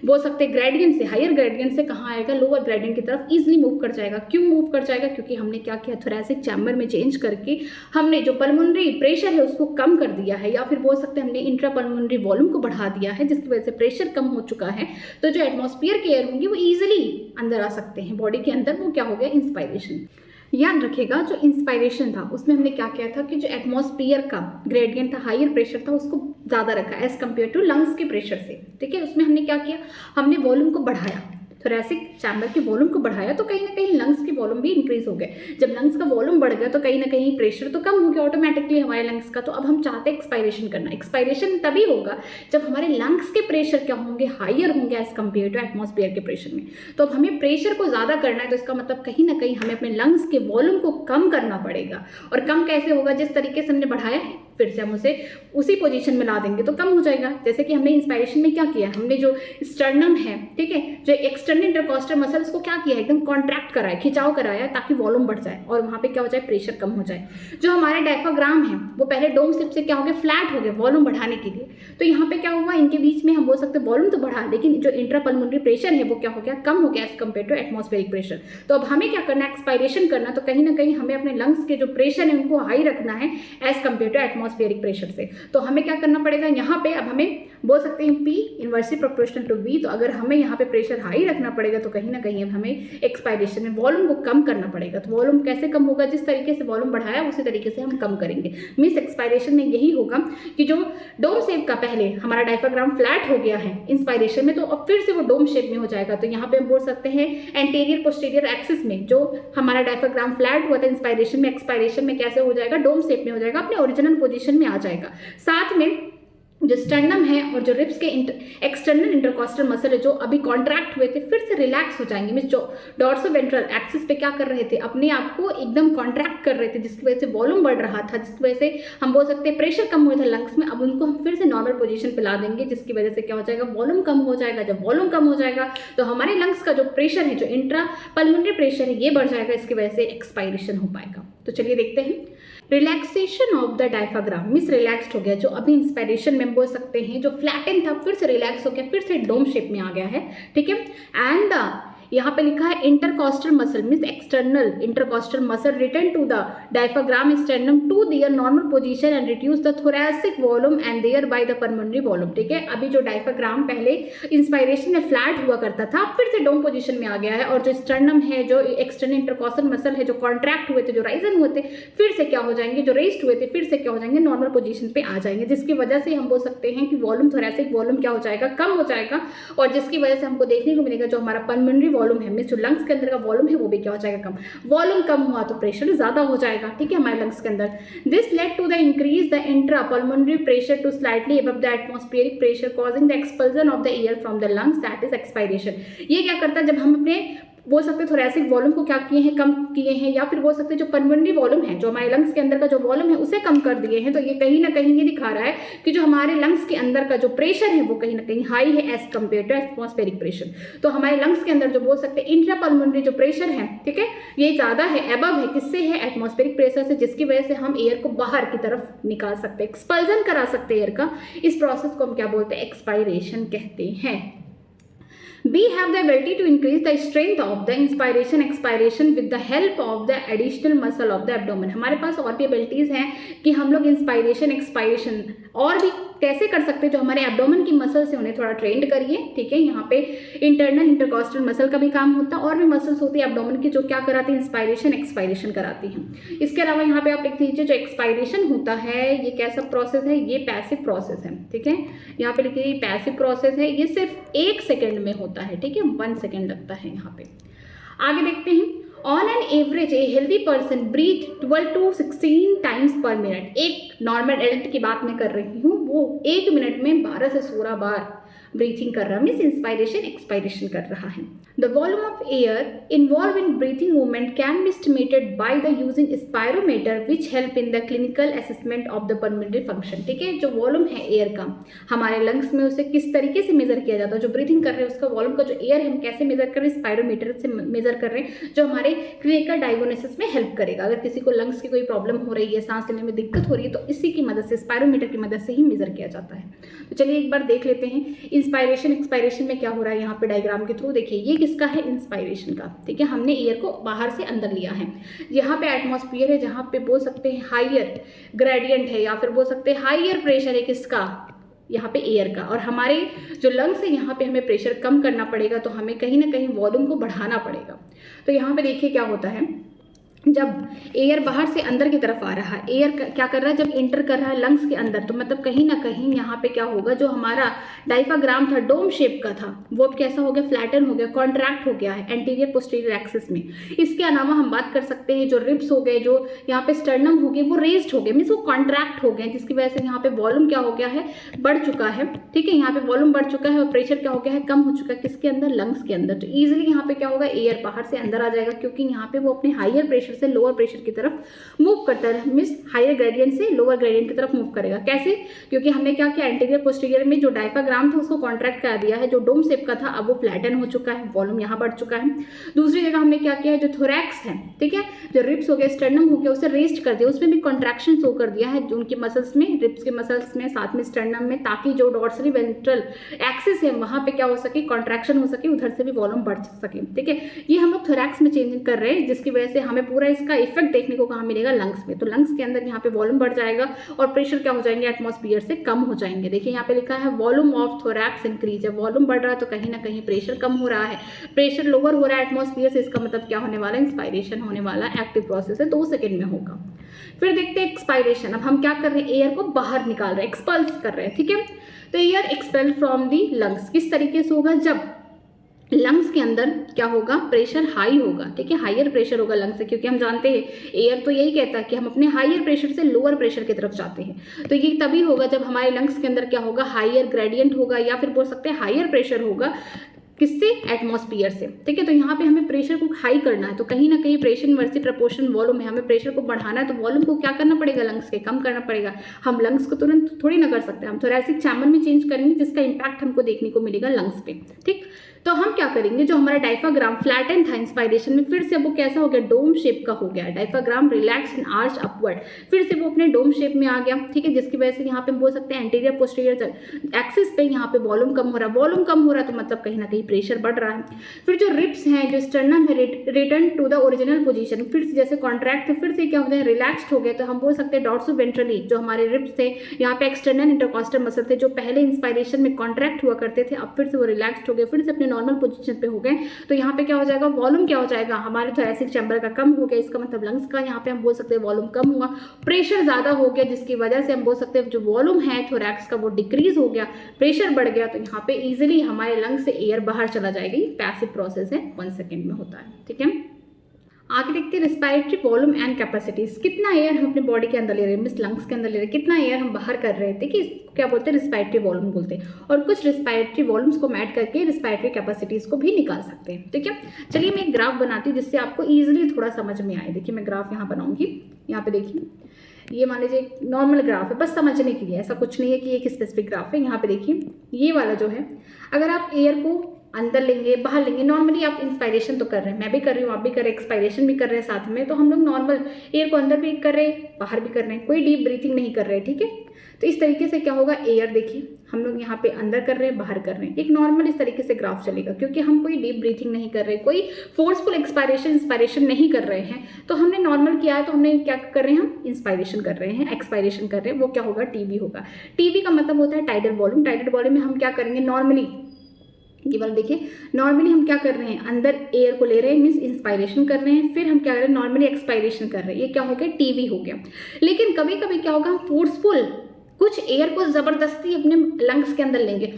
बोल सकते हैं ग्रेडियंट से, हायर ग्रेडियंट से कहाँ आएगा, लोअर ग्रेडियंट की तरफ ईजिली मूव कर जाएगा। क्यों मूव कर जाएगा, क्योंकि हमने क्या किया, थोरैसिक चैम्बर में चेंज करके हमने जो पल्मोनरी प्रेशर है उसको कम कर दिया है, या फिर बोल सकते हैं हमने इंट्रा पल्मोनरी वॉल्यूम को बढ़ा दिया है, जिसकी वजह से प्रेशर कम हो चुका है। तो जो एटमॉस्फेयर के एयर होंगे वो ईजिली अंदर आ सकते हैं बॉडी के अंदर। वो क्या हो गया, इंस्पायरेशन। याद रखेगा, जो इंस्पायरेशन था उसमें हमने क्या किया था कि जो एटमॉस्फेयर का ग्रेडियंट था, हायर प्रेशर था, उसको ज़्यादा रखा एज कम्पेयर टू लंग्स के प्रेशर से। ठीक है, उसमें हमने क्या किया, हमने वॉल्यूम को बढ़ाया, थोरैसिक चैम्बर के वॉल्यूम को बढ़ाया, तो कहीं ना कहीं लंग्स के वॉल्यूम भी इंक्रीज हो गए। जब लंग्स का वॉल्यूम बढ़ गया तो कहीं ना कहीं प्रेशर तो कम हो गया ऑटोमेटिकली हमारे लंग्स का। तो अब हम चाहते हैं एक्सपायरेशन करना। एक्सपायरेशन तभी होगा जब हमारे लंग्स के प्रेशर क्या होंगे, हायर होंगे एज कम्पेयर टू एटमॉस्फेयर के प्रेशर में। तो अब हमें प्रेशर को ज़्यादा करना है, तो इसका मतलब कहीं ना कहीं हमें अपने लंग्स के वॉल्यूम को कम करना पड़ेगा। और कम कैसे होगा, जिस तरीके से हमने बढ़ाया है फिर से हम उसे उसी पोजीशन में ला देंगे तो कम हो जाएगा। जैसे कि हमने इंस्पायरेशन में क्या किया, हमने जो स्टर्नम है, ठीक है, जो एक्सटर्नल इंटरकॉस्टल मसल, उसको क्या किया, एकदम कॉन्ट्रैक्ट कराया, खिंचाव कराया, ताकि वॉल्यूम बढ़ जाए और वहाँ पे क्या हो जाए, प्रेशर कम हो जाए। जो हमारे डायफ्राम है वो पहले डोम शेप से क्या हो गया, फ्लैट हो गया वॉल्यूम बढ़ाने के लिए। तो यहाँ पे क्या हुआ, इनके बीच में हम बोल सकते हैं वॉल्यूम तो बढ़ा, लेकिन जो इंट्रा पल्मोनरी प्रेशर है वो क्या हो गया, कम हो गया as compare to atmospheric pressure. तो अब हमें क्या करना है, एक्सपायरेशन करना, तो कहीं ना कहीं हमें अपने लंग्स के जो प्रेशर है उनको हाई रखना है as compare to atmospheric pressure से। तो हमें क्या करना पड़ेगा, यहाँ पे अब हमें बोल सकते हैं P inversely proportional to V। तो अगर हमें यहाँ पे प्रेशर हाई रखना पड़ेगा तो कहीं ना कहीं अब हमें एक्सपायरेशन में वॉल्यूम को कम करना पड़ेगा। तो वॉल्यूम कैसे कम होगा, जिस तरीके से वॉल्यूम बढ़ाया उसी तरीके से हम कम करेंगे। मीन्स एक्सपायरेशन में यही होगा कि जो डोम शेप का पहले हमारा डायफ्राम फ्लैट हो गया है इंस्पायरेशन में, तो अब फिर से वो डोम शेप में हो जाएगा। तो यहाँ पे हम बोल सकते हैं एंटीरियर पोस्टीरियर एक्सिस में जो हमारा डायफ्राम फ्लैट हुआ था इंस्पायरेशन में, एक्सपायरेशन में कैसे हो जाएगा, डोम शेप में हो जाएगा, अपने ओरिजिनल पोजीशन में आ जाएगा। साथ में जो स्टर्नम है और जो रिब्स के एक्सटर्नल इंटरकॉस्टल मसल है जो अभी कॉन्ट्रैक्ट हुए थे फिर से रिलैक्स हो जाएंगे। मींस जो डॉर्सोवेंट्रल एक्सिस पे क्या कर रहे थे, अपने आप को एकदम कॉन्ट्रैक्ट कर रहे थे, जिसकी वजह से वॉल्यूम बढ़ रहा था, जिसकी वजह से हम बोल सकते हैं प्रेशर कम हुआ था लंग्स में। अब उनको हम फिर से नॉर्मल पोजीशन पे ला देंगे, जिसकी वजह से क्या हो जाएगा, वॉल्यूम कम हो जाएगा। जब वॉल्यूम कम हो जाएगा तो हमारे लंग्स का जो प्रेशर है, जो इंट्रा पल्मोनरी प्रेशर है, ये बढ़ जाएगा। इसकी वजह से एक्सपायरेशन हो पाएगा। तो चलिए देखते हैं। Relaxation of the diaphragm means relaxed हो गया, जो अभी इंस्पायरेशन में बोल सकते हैं जो फ्लैटन था फिर से रिलैक्स हो गया, फिर से डोम शेप में आ गया है। ठीक है। एंड यहाँ पे लिखा है intercostal muscle means external intercostal muscle return to the diaphragm sternum to their normal position and reduce the thoracic volume and thereby the pulmonary volume. ठीक है। अभी जो डायफ्राग्राम पहले इंस्पायरेशन में फ्लैट हुआ करता था फिर से डोम पोजीशन में आ गया है, और जो स्टर्नम है, जो एक्सटर्नल इंटरकॉस्टल मसल है, जो कॉन्ट्रैक्ट हुए थे, जो राइजन हुए थे, फिर से क्या हो जाएंगे, जो रेस्ट हुए थे फिर से क्या हो जाएंगे, नॉर्मल पोजीशन पे आ जाएंगे, जिसकी वजह से हम बोल सकते हैं कि वॉल्यूम, थोरैसिक वॉल्यूम क्या हो जाएगा, कम हो जाएगा। और जिसकी वजह से हमको देखने को मिलेगा जो हमारा पल्मोनरी वॉल्यूम है, मींस जो लंग्स के अंदर का वॉल्यूम है वो भी क्या हो जाएगा, कम। वॉल्यूम कम हुआ तो प्रेशर ज्यादा हो जाएगा। ठीक है, हमारे लंग्स के अंदर। This lead to the increase the intra pulmonary pressure to slightly above the atmospheric pressure causing the expulsion of the air from the lungs, that is expiration. ये क्या करता है, जब हम अपने बोल सकते हैं थोरैसिक वॉल्यूम को क्या किए हैं, कम किए हैं, या फिर बोल सकते हैं जो पल्मोनरी वॉल्यूम है, जो हमारे लंग्स के अंदर का जो वॉल्यूम है उसे कम कर दिए हैं, तो ये कहीं ना कहीं ये दिखा रहा है कि जो हमारे लंग्स के अंदर का जो प्रेशर है वो कहीं ना कहीं हाई है as compare to atmospheric pressure. तो हमारे लंग्स के अंदर जो बोल सकते हैं इंट्रा पल्मोनरी जो प्रेशर है, ठीक है, ये ज्यादा है, एबव है, किससे है, एटमॉस्फेरिक प्रेशर से, जिसकी वजह से हम एयर को बाहर की तरफ निकाल सकते हैं, एक्सपल्जन करा सकते हैं एयर का। इस प्रोसेस को हम क्या बोलते हैं, एक्सपायरेशन कहते हैं। We have the ability to increase the strength of the inspiration expiration with the help of the additional muscle of the abdomen। हमारे पास और भी एबिलिटीज हैं कि हम लोग इंस्पायरेशन एक्सपायरेशन और भी कैसे कर सकते हैं, जो हमारे एब्डोमेन की मसल से उन्हें थोड़ा ट्रेंड करिए। ठीक है, यहाँ पे इंटरनल इंटरकॉस्टल मसल का भी काम होता है, और भी मसल्स होती है एब्डोमेन की जो क्या कराती है, इंस्पायरेशन एक्सपायरेशन कराती हैं। इसके अलावा यहाँ पे आप लिख दीजिए जो एक्सपायरेशन होता है ये कैसा प्रोसेस है, ये पैसिव प्रोसेस है। ठीक है, यहाँ पे लिखिए पैसिव प्रोसेस है, ये सिर्फ 1 सेकेंड में होता है। ठीक है, 1 सेकेंड लगता है यहाँ पे। आगे देखते हैं। On an average a healthy person breathe 12 to 16 times per minute. एक नॉर्मल एडल्ट की बात मैं कर रही हूँ, वो 1 मिनट में 12 से 16 बार ब्रीथिंग कर रहा है, मीन्स इंस्पायरेशन एक्सपायरेशन कर रहा है। The volume of air involve in breathing movement can be estimated by the using spirometer which help in the clinical assessment of the pulmonary function. ठीक है, जो वॉल्यूम है एयर का हमारे लंग्स में, उसे किस तरीके से मेजर किया जाता है, जो ब्रीथिंग कर रहे हैं उसका वॉल्यूम का जो एयर है हम कैसे मेजर कर रहे हैं, स्पायरोमीटर से मेजर कर रहे हैं, जो हमारे क्लिनिकल डायग्नोसिस में हेल्प करेगा। अगर किसी को लंग्स की कोई प्रॉब्लम हो रही है, सांस लेने में दिक्कत हो रही है, तो इसी की मदद से, स्पायरोमीटर की मदद से ही मेजर किया जाता है। तो चलिए एक बार देख लेते हैं इंस्पायरेशन एक्सपायरेशन में क्या हो रहा है। यहाँ पे डायग्राम के थ्रू देखिए, ये किसका है, इंस्पायरेशन का। ठीक है, हमने एयर को बाहर से अंदर लिया है। यहाँ पे एटमॉस्फेयर है, जहाँ पे बोल सकते हैं हाइयर ग्रेडियंट है, या फिर बोल सकते हैं हाइयर प्रेशर है, किसका, यहाँ पे एयर का। और हमारे जो लंग्स है यहाँ पे हमें प्रेशर कम करना पड़ेगा, तो हमें कहीं ना कहीं वॉल्यूम को बढ़ाना पड़ेगा। तो यहाँ पे देखिए क्या होता है, जब एयर बाहर से अंदर की तरफ आ रहा है, एयर क्या कर रहा है, जब एंटर कर रहा है लंग्स के अंदर, तो मतलब कहीं ना कहीं यहाँ पे क्या होगा, जो हमारा डायफ्राग्राम था, डोम शेप का था, वो अब कैसा हो गया, फ्लैटन हो गया, कॉन्ट्रैक्ट हो गया है एंटीरियर पोस्टीरियर एक्सिस में। इसके अलावा हम बात कर सकते हैं जो रिब्स हो गए, जो यहाँ पे स्टर्नम हो गए, वो रेज्ड हो गए, मीन्स वो कॉन्ट्रैक्ट हो गए, जिसकी वजह से यहाँ पे वॉल्यूम क्या हो गया है, बढ़ चुका है। ठीक है, यहाँ पे वॉल्यूम बढ़ चुका है और प्रेशर क्या हो गया है, कम हो चुका है, किसके अंदर, लंग्स के अंदर। तो ईजिली यहाँ पे क्या होगा, एयर बाहर से अंदर आ जाएगा, क्योंकि यहाँ पे वो अपने हाइयर प्रेशर से लोअर प्रेशर की तरफ मूव करता है, मींस हायर ग्रेडियंट से लोअर ग्रेडियंट की तरफ मूव करेगा। कैसे, क्योंकि हमने क्या किया, एंटीरियर पोस्टीरियर में जो डायफ्राग्राम था उसको कॉन्ट्रैक्ट करा दिया है, जो डोम शेप का था अब वो फ्लैटन हो चुका है, वॉल्यूम यहाँ बढ़ चुका है। दूसरी जगह हमने क्या किया है, जो थोरैक्स है, ठीक है, जो रिब्स हो गया, स्टर्नम हो गया, उसे रेस्ट कर दिया, उसमें भी कॉन्ट्रैक्शन शो कर दिया है, जो उनके मसल्स में, रिब्स के मसल्स में, साथ में स्टर्नम में, ताकि जो डॉर्सली वेंट्रल एक्सिस है वहां पे क्या हो सके, कॉन्ट्रैक्शन हो सके, उधर से भी वॉल्यूम बढ़ सके। ठीक है, ये हम लोग थोरैक्स में चेंज कर रहे हैं, जिसकी वजह से हमें पूरा इसका इफेक्ट देखने को कहाँ मिलेगा, लंग्स में। तो लंग्स के अंदर यहाँ पे वॉल्यूम बढ़ जाएगा और प्रेशर क्या हो जाएंगे, एटमॉस्फेयर से कम हो जाएंगे। देखिए यहाँ पे लिखा है वॉल्यूम ऑफ थोरैक्स इंक्रीज है, वॉल्यूम बढ़ रहा है तो कहीं ना कहीं प्रेशर कम हो रहा है, प्रेशर लोअर हो रहा है एटमॉस्फेयर से, इसका मतलब क्या होने वाला है, इंस्पायरेशन होने वाला, एक्टिव प्रोसेस है, 2 सेकेंड में होगा। फिर देखते हैं एक्सपायरेशन। अब हम क्या कर रहे हैं, एयर को बाहर निकाल रहे हैं, एक्सपल्स कर रहे हैं। ठीक है, तो air expel from the lungs किस तरीके से होगा, जब लंग्स के अंदर क्या होगा, प्रेशर हाई होगा, ठीक है, हायर प्रेशर होगा लंग्स से, क्योंकि हम जानते हैं एयर तो यही कहता है कि हम अपने हायर प्रेशर से लोअर प्रेशर की तरफ जाते हैं। तो ये तभी होगा जब हमारे लंग्स के अंदर क्या होगा, हायर ग्रेडियंट होगा, या फिर बोल सकते हैं हायर प्रेशर होगा, किससे, एटमॉस्फेयर से, ठीक है। तो यहाँ पे हमें प्रेशर को हाई करना है, तो कहीं ना कहीं प्रेशर इनवर्सली प्रोपोर्शन वॉल्यूम है, हमें प्रेशर को बढ़ाना है, तो वॉल्यूम को क्या करना पड़ेगा, लंग्स के कम करना पड़ेगा। हम लंग्स को तुरंत थोड़ी ना कर सकते हैं, हम थोरेसिक चैम्बर में चेंज करेंगे जिसका इंपैक्ट हमको देखने को मिलेगा लंग्स पे, ठीक। तो हम क्या करेंगे, जो हमारा डायफ्राग्राम फ्लैटन था इंस्पायरेशन में, फिर से वो कैसा हो गया, डोम शेप का हो गया, diaphragm relax and arch upward, फिर से वो अपने डोम शेप में आ गया, ठीक है, जिसकी वजह से यहाँ पे हम बोल सकते हैं एंटीरियर पोस्टीरियर एक्सिस पे यहाँ पे वॉल्यूम कम हो रहा है, वॉल्यूम कम हो रहा है तो मतलब कहीं ना कहीं प्रेशर बढ़ रहा है। फिर जो रिब्स हैं, जो स्टर्नम है, return to the original position, फिर से जैसे कॉन्ट्रैक्ट थे फिर से क्या होते हैं, रिलैक्स्ड हो गए, तो हम बोल सकते हैं डॉर्सोवेंट्रली जो हमारे रिब्स थे, यहाँ पे एक्सटर्नल इंटरकॉस्टल मसल थे जो पहले इंस्पायरेशन में कॉन्ट्रैक्ट हुआ करते थे, अब फिर से वो रिलैक्स्ड हो गए, फिर से अपने नॉर्मल पोजीशन पे हो गए। तो यहाँ पे क्या हो जाएगा, वॉल्यूम क्या हो जाएगा, हमारे थोरेसिक चैम्बर का कम हो गया, इसका मतलब लंग्स का यहाँ पे हम बोल सकते हैं वॉल्यूम कम हुआ, प्रेशर ज्यादा हो गया, जिसकी वजह से हम बोल सकते हैं जो वॉल्यूम है थोरैक्स का वो डिक्रीज हो गया, प्रेशर बढ़ गया, तो यहाँ पे इजीली हमारे लंग्स से एयर बाहर चला जाएगा। पैसिव प्रोसेस है, 1 सेकेंड में होता है, ठीक है। आगे देखते हैं रिस्पायरेटरी वॉल्यूम एंड कैपेसिटीज, कितना एयर हम अपने बॉडी के अंदर ले रहे हैं, मींस लंग्स के अंदर ले रहे हैं, कितना एयर हम बाहर कर रहे थे, कि क्या बोलते हैं, रिस्पायरेटरी वॉल्यूम बोलते हैं। और कुछ रिस्पायरेटरी वॉल्यूम्स को मैट करके रिस्पायरेटरी कैपेसिटीज को भी निकाल सकते हैं, ठीक है। चलिए मैं एक ग्राफ बनाती हूँ जिससे आपको ईजिली थोड़ा समझ में आए। देखिए मैं ग्राफ यहाँ बनाऊंगी, यहाँ पे देखिए, ये मान लीजिए एक नॉर्मल ग्राफ है, बस समझने के लिए, ऐसा कुछ नहीं है कि एक स्पेसिफिक ग्राफ है। यहाँ पे देखिए ये वाला जो है, अगर आप एयर को अंदर लेंगे बाहर लेंगे, नॉर्मली आप इंस्पायरेशन तो कर रहे हैं, मैं भी कर रही हूँ, आप भी कर रहे हैं, एक्सपायरेशन भी कर रहे हैं साथ में, तो हम लोग नॉर्मल एयर को अंदर भी कर रहे हैं बाहर भी कर रहे हैं, कोई डीप ब्रीथिंग नहीं कर रहे हैं, ठीक है। तो इस तरीके से क्या होगा, एयर देखिए हम लोग यहाँ पे अंदर कर रहे हैं बाहर कर रहे हैं, एक नॉर्मल इस तरीके से ग्राफ चलेगा, क्योंकि हम कोई डीप ब्रीथिंग नहीं कर रहे, कोई फोर्सफुल इंस्पायरेशन नहीं कर रहे हैं, तो हमने नॉर्मल किया है, तो हमने क्या कर रहे हैं, हम इंस्पायरेशन कर रहे हैं, एक्सपायरेशन कर रहे हैं, वो क्या होगा, टीवी होगा। टीवी का मतलब होता है टाइडल वॉल्यूम, टाइडल वॉल्यूम में हम क्या करेंगे, नॉर्मली केवल देखिए, नॉर्मली हम क्या कर रहे हैं, अंदर एयर को ले रहे हैं, मींस इंस्पायरेशन कर रहे हैं, फिर हम क्या कर रहे हैं, नॉर्मली एक्सपायरेशन कर रहे हैं, ये क्या हो गया, टीवी हो गया। लेकिन कभी कभी क्या होगा, हम फोर्सफुल कुछ एयर को जबरदस्ती अपने लंग्स के अंदर लेंगे,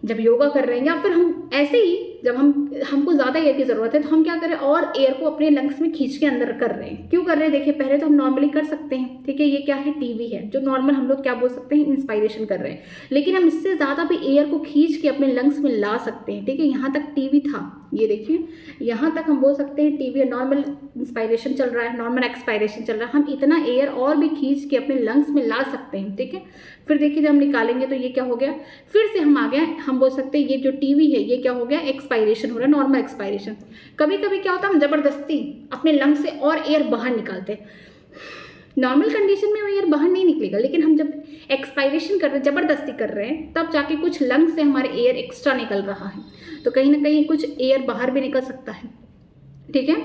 जब योगा कर रहे हैं, या फिर हम ऐसे ही जब हमको ज़्यादा एयर की ज़रूरत है तो हम क्या करें, और एयर को अपने लंग्स में खींच के अंदर कर रहे हैं। क्यों कर रहे हैं, देखिए पहले तो हम नॉर्मली कर सकते हैं, ठीक है, ये क्या है, टीवी है, जो नॉर्मल हम लोग क्या बोल सकते हैं, इंस्पायरेशन कर रहे हैं, लेकिन हम इससे ज़्यादा भी एयर को खींच के अपने लंग्स में ला सकते हैं, ठीक है। यहाँ तक टीवी था, ये देखिए यहाँ तक हम बोल सकते हैं टीवी, नॉर्मल इंस्पायरेशन चल रहा है, नॉर्मल एक्सपायरेशन चल रहा है, हम इतना एयर और भी खींच के अपने लंग्स में ला सकते हैं, ठीक है। फिर देखिए जब हम निकालेंगे तो ये क्या हो गया, फिर से हम आ गए, हम बोल सकते हैं ये जो टीवी है ये क्या हो गया, एक्सपायरेशन हो रहा है, नॉर्मल एक्सपायरेशन। कभी कभी क्या होता है, हम जबरदस्ती अपने लंग्स से और एयर बाहर निकालते हैं, नॉर्मल कंडीशन में वो एयर बाहर नहीं निकलेगा, लेकिन हम जब एक्सपायरेशन कर रहे हैं, जबरदस्ती कर रहे हैं, तब जाके कुछ लंग्स से हमारे एयर एक्स्ट्रा निकल रहा है, तो कहीं ना कहीं कुछ एयर बाहर भी निकल सकता है, ठीक है।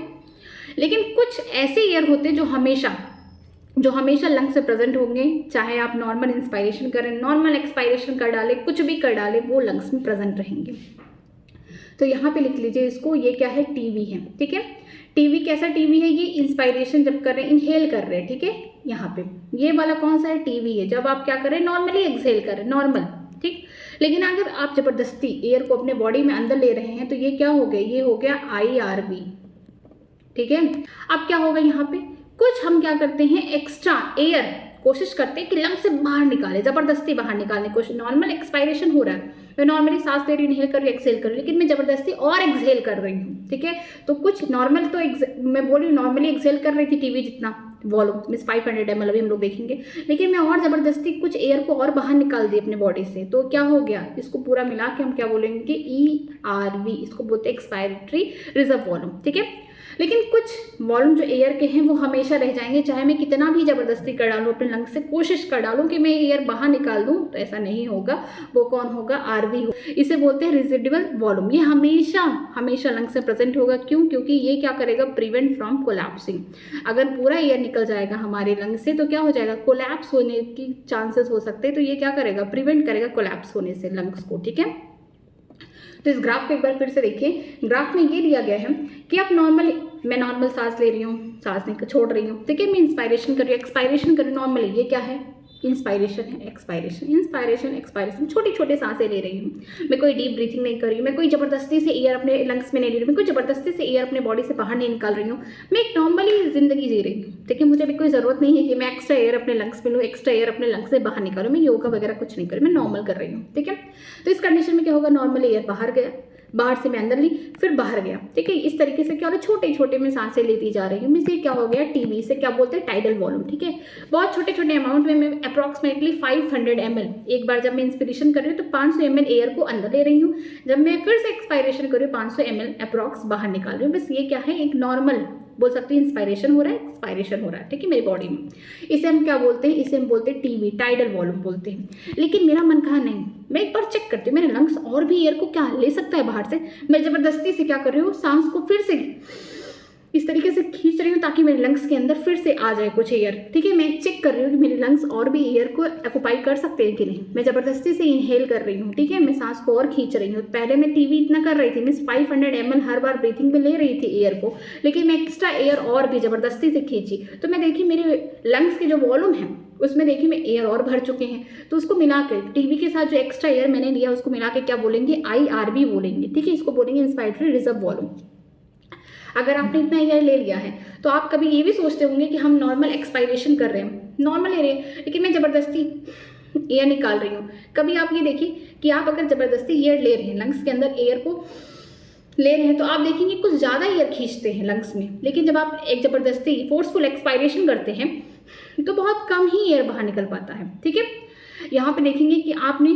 लेकिन कुछ ऐसे एयर होते हैं जो हमेशा लंग्स से प्रेजेंट होंगे, चाहे आप नॉर्मल इंस्पायरेशन करें, नॉर्मल एक्सपायरेशन कर डालें, कुछ भी कर डालें, वो लंग्स में प्रेजेंट रहेंगे। तो यहाँ पे लिख लीजिए इसको, ये क्या है, टीवी है, ठीक है। टीवी कैसा टीवी है, ये इंस्पायरेशन जब कर रहे हैं, इनहेल कर रहे हैं, ठीक है, यहाँ पे ये वाला कौन सा है, टीवी है, जब आप क्या करें, नॉर्मली एक्सहेल करें, नॉर्मल, ठीक। लेकिन अगर आप जबरदस्ती एयर को अपने बॉडी में अंदर ले रहे हैं तो ये क्या हो गया, ये हो गया IRV, ठीक है। अब क्या होगा, यहाँ पे कुछ हम क्या करते हैं, एक्स्ट्रा एयर कोशिश करते हैं कि लंग से बाहर निकाले, जबरदस्ती बाहर निकालने की कोशिश, नॉर्मल एक्सपायरेशन हो रहा है, मैं नॉर्मली सांस ले रही हूँ, इनहेल कर रही हूँ, एक्सहेल कर रही हूँ, लेकिन मैं जबरदस्ती और एक्सहेल कर रही हूँ, ठीक है। तो कुछ नॉर्मल तो मैं बोल रही हूँ नॉर्मली एक्सहेल कर रही थी टीवी जितना वॉल्यूम, मीन्स 500 ml अभी हम लोग देखेंगे, लेकिन मैं और जबरदस्ती कुछ एयर को और बाहर निकाल दी अपने बॉडी से, तो क्या हो गया, इसको पूरा मिला के हम क्या बोलेंगे, ERV, इसको बोलते हैं एक्सपायरेटरी रिजर्व वॉल्यूम, ठीक है। लेकिन कुछ वॉल्यूम जो एयर के हैं वो हमेशा रह जाएंगे, चाहे मैं कितना भी जबरदस्ती कर डालूँ अपने लंग्स से, कोशिश कर डालूँ कि मैं एयर बाहर निकाल दूँ, तो ऐसा नहीं होगा, वो कौन होगा, RV हो, इसे बोलते हैं रेजिडुअल वॉल्यूम। ये हमेशा लंग्स से प्रेजेंट होगा, क्यों, क्योंकि ये क्या करेगा, प्रिवेंट फ्रॉम कोलैप्सिंग। अगर पूरा एयर निकल जाएगा हमारे लंग्स से तो क्या हो जाएगा, कोलैप्स होने की चांसेस हो सकते हैं, तो ये क्या करेगा, प्रिवेंट करेगा कोलैप्स होने से लंग्स को, ठीक है। तो इस ग्राफ को एक बार फिर से देखिए, ग्राफ में ये दिया गया है कि आप मैं नॉर्मल सांस ले रही हूँ, सांस नहीं छोड़ रही हूँ, ठीक है, मैं इंस्पायरेशन कर रही हूँ, एक्सपायरेशन कर रही हूँ, नॉर्मली ये क्या है, इंस्पायरेशन है, एक्सपायरेशन, इंस्पायरेशन, एक्सपायरेशन, छोटी छोटी सांसें ले रही हूँ। मैं कोई डीप ब्रीथिंग नहीं कर रही हूँ, मैं कोई ज़बरदस्ती से एयर अपने लंग्स में नहीं ले रही हूँ, मैं कोई ज़बरदस्ती से एयर अपने बॉडी से बाहर नहीं निकाल रही हूँ। मैं एक नॉर्मली ज़िंदगी जी रही हूँ। ठीक है, मुझे अभी कोई ज़रूरत नहीं है कि मैं एक्स्ट्रा एयर अपने लंग्स में लूँ, एक्स्ट्रा एयर अपने लंग्स से बाहर निकालूँ। मैं योगा वगैरह कुछ नहीं कर रही, मैं नॉर्मल कर रही हूँ। ठीक है, तो इस कंडीशन में क्या होगा, नॉर्मल एयर बाहर गया, बाहर से मैं अंदर ली, फिर बाहर गया। ठीक है, इस तरीके से क्या हो रहा है, छोटे छोटे में सांसें लेती जा रही हूँ। इससे क्या हो गया, टीबी से क्या बोलते हैं, टाइडल वॉल्यूम। ठीक है, बहुत छोटे छोटे अमाउंट में मैं अप्रॉक्सीमेटली 500 ml एक बार जब मैं इंस्पिरेशन कर रही हूँ तो 500 ml एयर को अंदर ले रही हूँ। जब मैं फिर से एक्सपायरेशन कर रही हूँ 500 ml अप्रॉक्स बाहर निकाल रही हूँ। बस ये क्या है, एक नॉर्मल बोल सकते हैं, इंस्पायरेशन हो रहा है, एक्सपायरेशन हो रहा है। ठीक है, मेरी बॉडी में। इसे हम क्या बोलते हैं, इसे हम बोलते हैं टीबी, टाइडल वॉल्यूम बोलते हैं। लेकिन मेरा मन कहा नहीं, मैं एक बार चेक करती हूँ मेरे लंग्स और भी एयर को क्या ले सकता है बाहर से। मैं जबरदस्ती से क्या कर रही हूँ, सांस को फिर से इस तरीके से खींच रही हूँ ताकि मेरे लंग्स के अंदर फिर से आ जाए कुछ एयर। ठीक है, मैं चेक कर रही हूँ कि मेरे लंग्स और भी एयर को ऑक्युपाई कर सकते हैं कि नहीं। मैं जबरदस्ती से इनहेल कर रही हूँ। ठीक है, मैं सांस को और खींच रही हूँ। पहले मैं टीबी इतना कर रही थी, मैं 500 ml हर बार ब्रीथिंग में ले रही थी एयर को, लेकिन मैं एक्स्ट्रा एयर और भी जबरदस्ती से खींची तो मैं देखी मेरे लंग्स के जो वॉल्यूम है उसमें देखिए मैं एयर और भर चुके हैं। तो उसको मिला के टीबी के साथ जो एक्स्ट्रा एयर मैंने लिया उसको मिला के क्या बोलेंगे, IRV बोलेंगे। ठीक है, इसको बोलेंगे इंस्पायरेटरी रिजर्व वॉल्यूम। अगर आपने इतना एयर ले लिया है तो आप कभी ये भी सोचते होंगे कि हम नॉर्मल एक्सपायरेशन कर रहे हैं, नॉर्मल ले रहे हैं, लेकिन मैं ज़बरदस्ती एयर निकाल रही हूँ। कभी आप ये देखिए कि आप अगर ज़बरदस्ती एयर ले रहे हैं, लंग्स के अंदर एयर को ले रहे हैं, तो आप देखेंगे कुछ ज़्यादा एयर खींचते हैं लंग्स में। लेकिन जब आप एक ज़बरदस्ती फोर्सफुल एक्सपायरेशन करते हैं तो बहुत कम ही एयर बाहर निकल पाता है। ठीक है, यहाँ पे देखेंगे कि आपने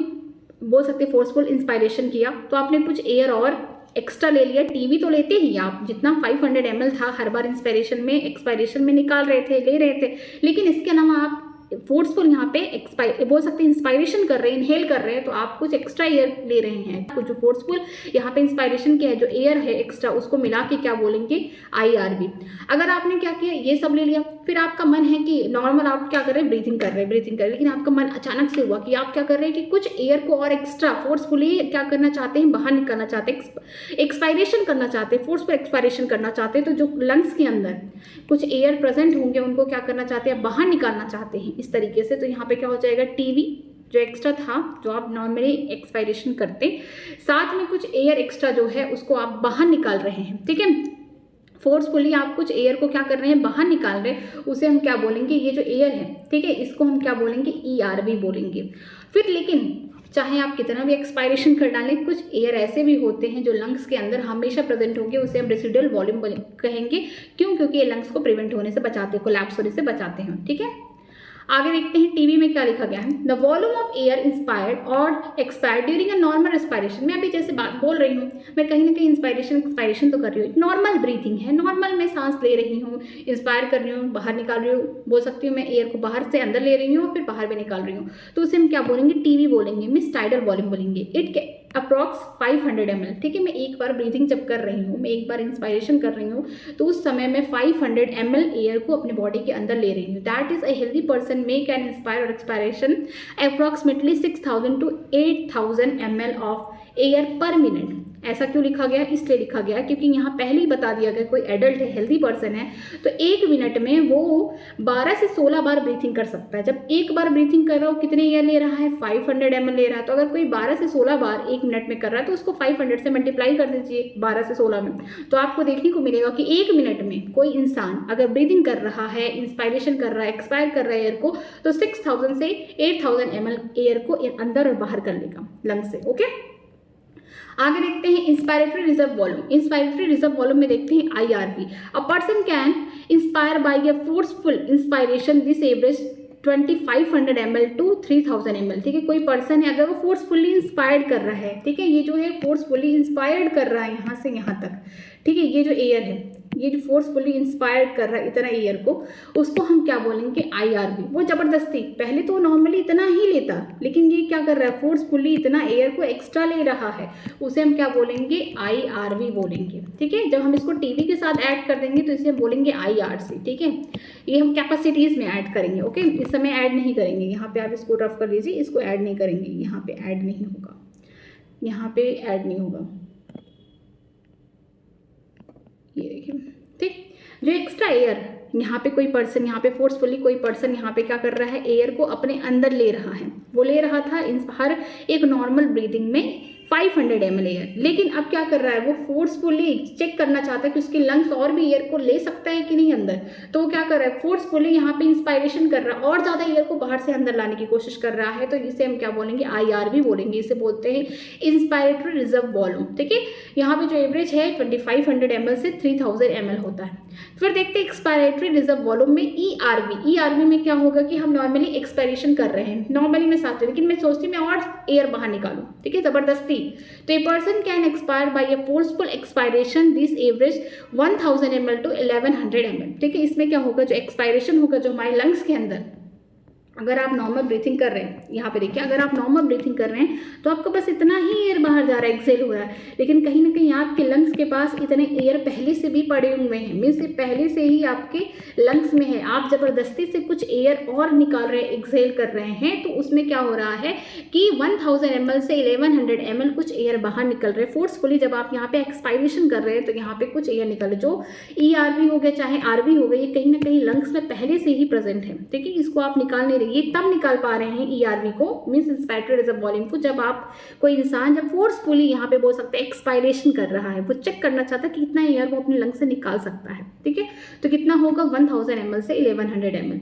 बोल सकते फोर्सफुल इंस्पायरेशन किया तो आपने कुछ एयर और एक्स्ट्रा ले लिया। टीवी तो लेते ही आप जितना 500 ml था हर बार इंस्पायरेशन में एक्सपायरेशन में निकाल रहे थे, ले रहे थे, लेकिन इसके अलावा आप फोर्सफुल यहाँ पे बोल सकते हैं इंस्पायरेशन कर रहे हैं, इनहेल कर रहे हैं, तो आप कुछ एक्स्ट्रा एयर ले रहे हैं। कुछ जो फोर्सफुल यहाँ पे इंस्पायरेशन किया है, जो एयर है एक्स्ट्रा, उसको मिला के क्या बोलेंगे, IRV। अगर आपने क्या किया, ये सब ले लिया, फिर आपका मन है कि नॉर्मल आप क्या कर रहे हैं, ब्रीथिंग कर रहे हैं, लेकिन आपका मन अचानक से हुआ कि आप क्या कर रहे हैं कि कुछ एयर को और एक्स्ट्रा फोर्सफुली क्या करना चाहते हैं, बाहर निकालना चाहते हैं, एक्सपायरेशन करना चाहते हैं, फोर्सफुल एक्सपायरेशन करना चाहते हैं। तो जो लंग्स के अंदर कुछ एयर प्रेजेंट होंगे उनको क्या करना चाहते हैं, बाहर निकालना चाहते हैं इस तरीके से। तो यहाँ पे क्या हो जाएगा, टीवी जो एक्स्ट्रा था, जो आप नॉर्मली एक्सपायरेशन करते, साथ में कुछ एयर एक्स्ट्रा जो है उसको आप बाहर निकाल रहे हैं। ठीक है, फोर्सफुली आप कुछ एयर को क्या कर रहे हैं, बाहर निकाल रहे हैं, उसे हम क्या बोलेंगे, ये जो एयर है, ठीक है, इसको हम क्या बोलेंगे, ERV बोलेंगे। फिर लेकिन चाहे आप कितना भी एक्सपायरेशन कर डालें, कुछ एयर ऐसे भी होते हैं जो लंग्स के अंदर हमेशा प्रेजेंट होंगे, उसे हम रेसिडुअल वॉल्यूम कहेंगे। क्यों, क्योंकि ये लंग्स को प्रिवेंट होने से बचाते हैं, कोलैप्स होने से बचाते हैं। ठीक है, आगे देखते हैं टीवी में क्या लिखा गया है, the volume of air inspired और expired during a normal respiration. मैं अभी जैसे बात बोल रही हूँ, मैं कहीं ना कहीं इंस्पायरेशन एक्सपायरेशन तो कर रही हूँ, नॉर्मल ब्रीथिंग है, नॉर्मल मैं सांस ले रही हूँ, इंस्पायर कर रही हूँ, बाहर निकाल रही हूँ, बोल सकती हूँ मैं एयर को बाहर से अंदर ले रही हूँ और फिर बाहर भी निकाल रही हूँ, तो उसे हम क्या बोलेंगे, टीवी बोलेंगे, मिस टाइडल वॉल्यूम बोलेंगे। It approx 500 ml। ठीक है, मैं एक बार ब्रीथिंग जब कर रही हूँ, मैं एक बार इंस्पायरेशन कर रही हूँ, तो उस समय मैं 500 ml एयर को अपने बॉडी के अंदर ले रही हूँ। That is a healthy person may can inspire और expiration approximately 6000 to 8000 ml of air per minute. ऐसा क्यों लिखा गया, इसलिए लिखा गया क्योंकि यहाँ पहले ही बता दिया गया, कोई एडल्ट है, हेल्दी पर्सन है, तो एक मिनट में वो 12 से 16 बार ब्रीथिंग कर सकता है। जब एक बार ब्रीथिंग कर रहा हो, कितने एयर ले रहा है, 500 ml ले रहा है। तो अगर कोई 12 से 16 बार एक मिनट में कर रहा है तो उसको 500 से मल्टीप्लाई कर दीजिए 12 से 16 में, तो आपको देखने को मिलेगा कि एक मिनट में कोई इंसान अगर ब्रीथिंग कर रहा है, इंस्पायरेशन कर रहा है, एक्सपायर कर रहा है एयर को, तो 6000 से 8000 ml एयर को अंदर और बाहर कर लेगा लंग्स से। ओके, आगे देखते हैं inspiratory reserve volume. Inspiratory reserve volume में देखते हैं IRV। A person can inspire by a forceful inspiration this average 2500 ml to 3000 ml। ठीक है, कोई पर्सन है अगर वो फोर्सफुली इंस्पायर्ड कर रहा है, ठीक है, ये जो है फोर्सफुली इंस्पायर्ड कर रहा है यहाँ से यहाँ तक, ठीक है, ये जो एयर है, ये जो फोर्सफुली इंस्पायर्ड कर रहा है इतना एयर को, उसको हम क्या बोलेंगे, IRV। वो जबरदस्ती, पहले तो नॉर्मली इतना ही लेता, लेकिन ये क्या कर रहा है, फोर्सफुली इतना एयर को एक्स्ट्रा ले रहा है, उसे हम क्या बोलेंगे, IRV बोलेंगे। ठीक है, जब हम इसको टीवी के साथ ऐड कर देंगे तो इसे हम बोलेंगे IRC। ठीक है, ये हम कैपेसिटीज में ऐड करेंगे। ओके, इस समय ऐड नहीं करेंगे, यहाँ पे आप इसको रफ कर लीजिए, इसको ऐड नहीं करेंगे, यहाँ पे ऐड नहीं होगा, यहाँ पे ऐड नहीं होगा, ये देखिए। ठीक, जो एक्स्ट्रा एयर यहाँ पे कोई पर्सन, यहाँ पे फोर्सफुली कोई पर्सन यहाँ पे क्या कर रहा है, एयर को अपने अंदर ले रहा है। वो ले रहा था हर एक नॉर्मल ब्रीदिंग में 500 ml एयर, लेकिन अब क्या कर रहा है, वो फोर्सफुली चेक करना चाहता है कि उसकी लंग्स और भी एयर को ले सकता है कि नहीं अंदर। तो वो क्या कर रहा है, फोर्सफुली यहाँ पे इंस्पायरेशन कर रहा है और ज़्यादा एयर को बाहर से अंदर लाने की कोशिश कर रहा है। तो इसे हम क्या बोलेंगे, IRV बोलेंगे। इसे बोलते हैं इंस्पायरेटरी रिजर्व वॉल्यूम। ठीक है, यहाँ पे जो एवरेज है 2500 ml से 3000 ml होता है। फिर देखते हैं एक्सपायरेटरी रिजर्व वॉल्यूम में ERV में क्या होगा कि हम नॉर्मली एक्सपायरेशन कर रहे हैं, नॉर्मली मैं साथ, लेकिन मैं सोचती हूँ मैं और एयर बाहर निकालूं, ठीक है, जबरदस्ती। तो a person can expire by a forceful expiration this average 1000 ml to 1100 ml। ठीक है, इसमें क्या होगा, जो एक्सपायरेशन होगा जो हमारे लंग्स के अंदर, अगर आप नॉर्मल ब्रीथिंग कर रहे हैं, यहाँ पे देखिए, अगर आप नॉर्मल ब्रीथिंग कर रहे हैं तो आपको बस इतना ही एयर बाहर जा रहा है, एक्सेल हो रहा है, लेकिन कहीं ना कहीं आपके लंग्स के पास इतने एयर पहले से भी पड़े हुए हैं, मीन्स ये पहले से ही आपके लंग्स में है। आप जबरदस्ती से कुछ एयर और निकाल रहे हैं, एक्सेल कर रहे हैं, तो उसमें क्या हो रहा है कि 1000 ml से 1100 ml कुछ एयर बाहर निकल रहे हैं फोर्सफुली। जब आप यहाँ पे एक्सपायरेशन कर रहे हैं तो यहाँ पे कुछ एयर निकल रहे, जो ERV हो गया चाहे RV हो गया, ये कहीं ना कहीं लंग्स में पहले से ही प्रेजेंट है। ठीक है, इसको आप निकाल नहीं रहे, ये तब निकाल पा रहे हैं ERV को, मीन्स इंस्पायरेटरी रिजर्व वॉल्यूम को, जब आप कोई इंसान जब फोर्सफुली यहाँ पे बोल सकते हैं एक्सपायरेशन कर रहा है, वो चेक करना चाहता है कि कितना एयर वो अपने लंग से निकाल सकता है। ठीक है, तो कितना होगा 1000 ml से 1100 ml।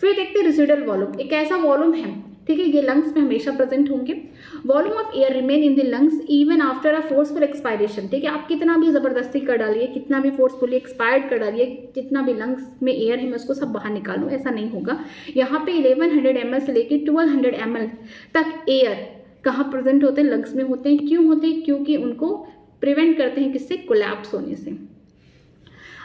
फिर देखते हैं रेसिडुअल वॉल्यूम। एक ऐसा वॉल्यूम है, ठीक है, ये लंग्स में हमेशा प्रेजेंट होंगे। Volume of air remain in the lungs even after a forceful expiration. ठीक है, आप कितना भी जबरदस्ती कर डालिए, कितना भी फोर्सफुली एक्सपायर्ड कर डालिए, जितना भी लंग्स में एयर है मैं उसको सब बाहर निकालूं, ऐसा नहीं होगा। यहाँ पे 1100 ml से लेकर 1200 ml तक एयर कहाँ प्रेजेंट होते हैं, लंग्स में होते हैं। क्यों होते हैं, क्योंकि उनको प्रिवेंट करते हैं किससे, कोलैप्स होने से।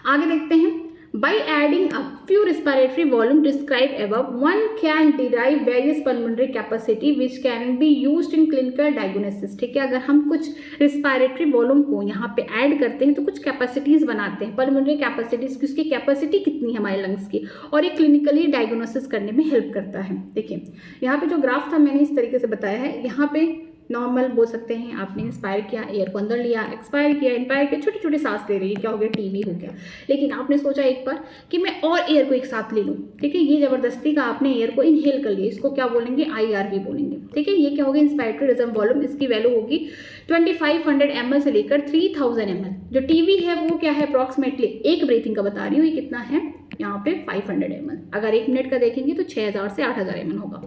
आगे देखते हैं, by adding a few respiratory volume described above, one can derive various pulmonary capacity which can be used in clinical diagnosis। ठीक है, अगर हम कुछ रिस्पायरेटरी वॉल्यूम को यहाँ पे ऐड करते हैं तो कुछ कैपेसिटीज बनाते हैं, पल्मोनरी कैपेसिटीज, उसकी कैपेसिटी कितनी है हमारे लंग्स की, और ये क्लिनिकली डायग्नोसिस करने में हेल्प करता है। देखिए, यहाँ पे जो ग्राफ था मैंने इस तरीके से बताया है, यहाँ पे नॉर्मल बोल सकते हैं, आपने इंस्पायर किया, एयर को अंदर लिया, एक्सपायर किया, इंपायर किया, छोटी छोटी सांस ले रही है, क्या हो गया, टीबी हो गया। लेकिन आपने सोचा एक बार कि मैं और एयर को एक साथ ले लूँ, ठीक है, ये जबरदस्ती का आपने एयर को इनहेल कर लिया, इसको क्या बोलेंगे, IRV बोलेंगे। ठीक है, ये क्या होगा, इंस्पायरेटरी रिजर्व वॉल्यूम, इसकी वैल्यू होगी 2500 ml से लेकर 3000 ml। जो टीवी है वो क्या है, अप्रॉक्सीमेटली एक ब्रीथिंग का बता रही हूँ, ये कितना है यहाँ पे 500 ml। अगर 1 मिनट का देखेंगे तो 6000 से 8000 ml होगा।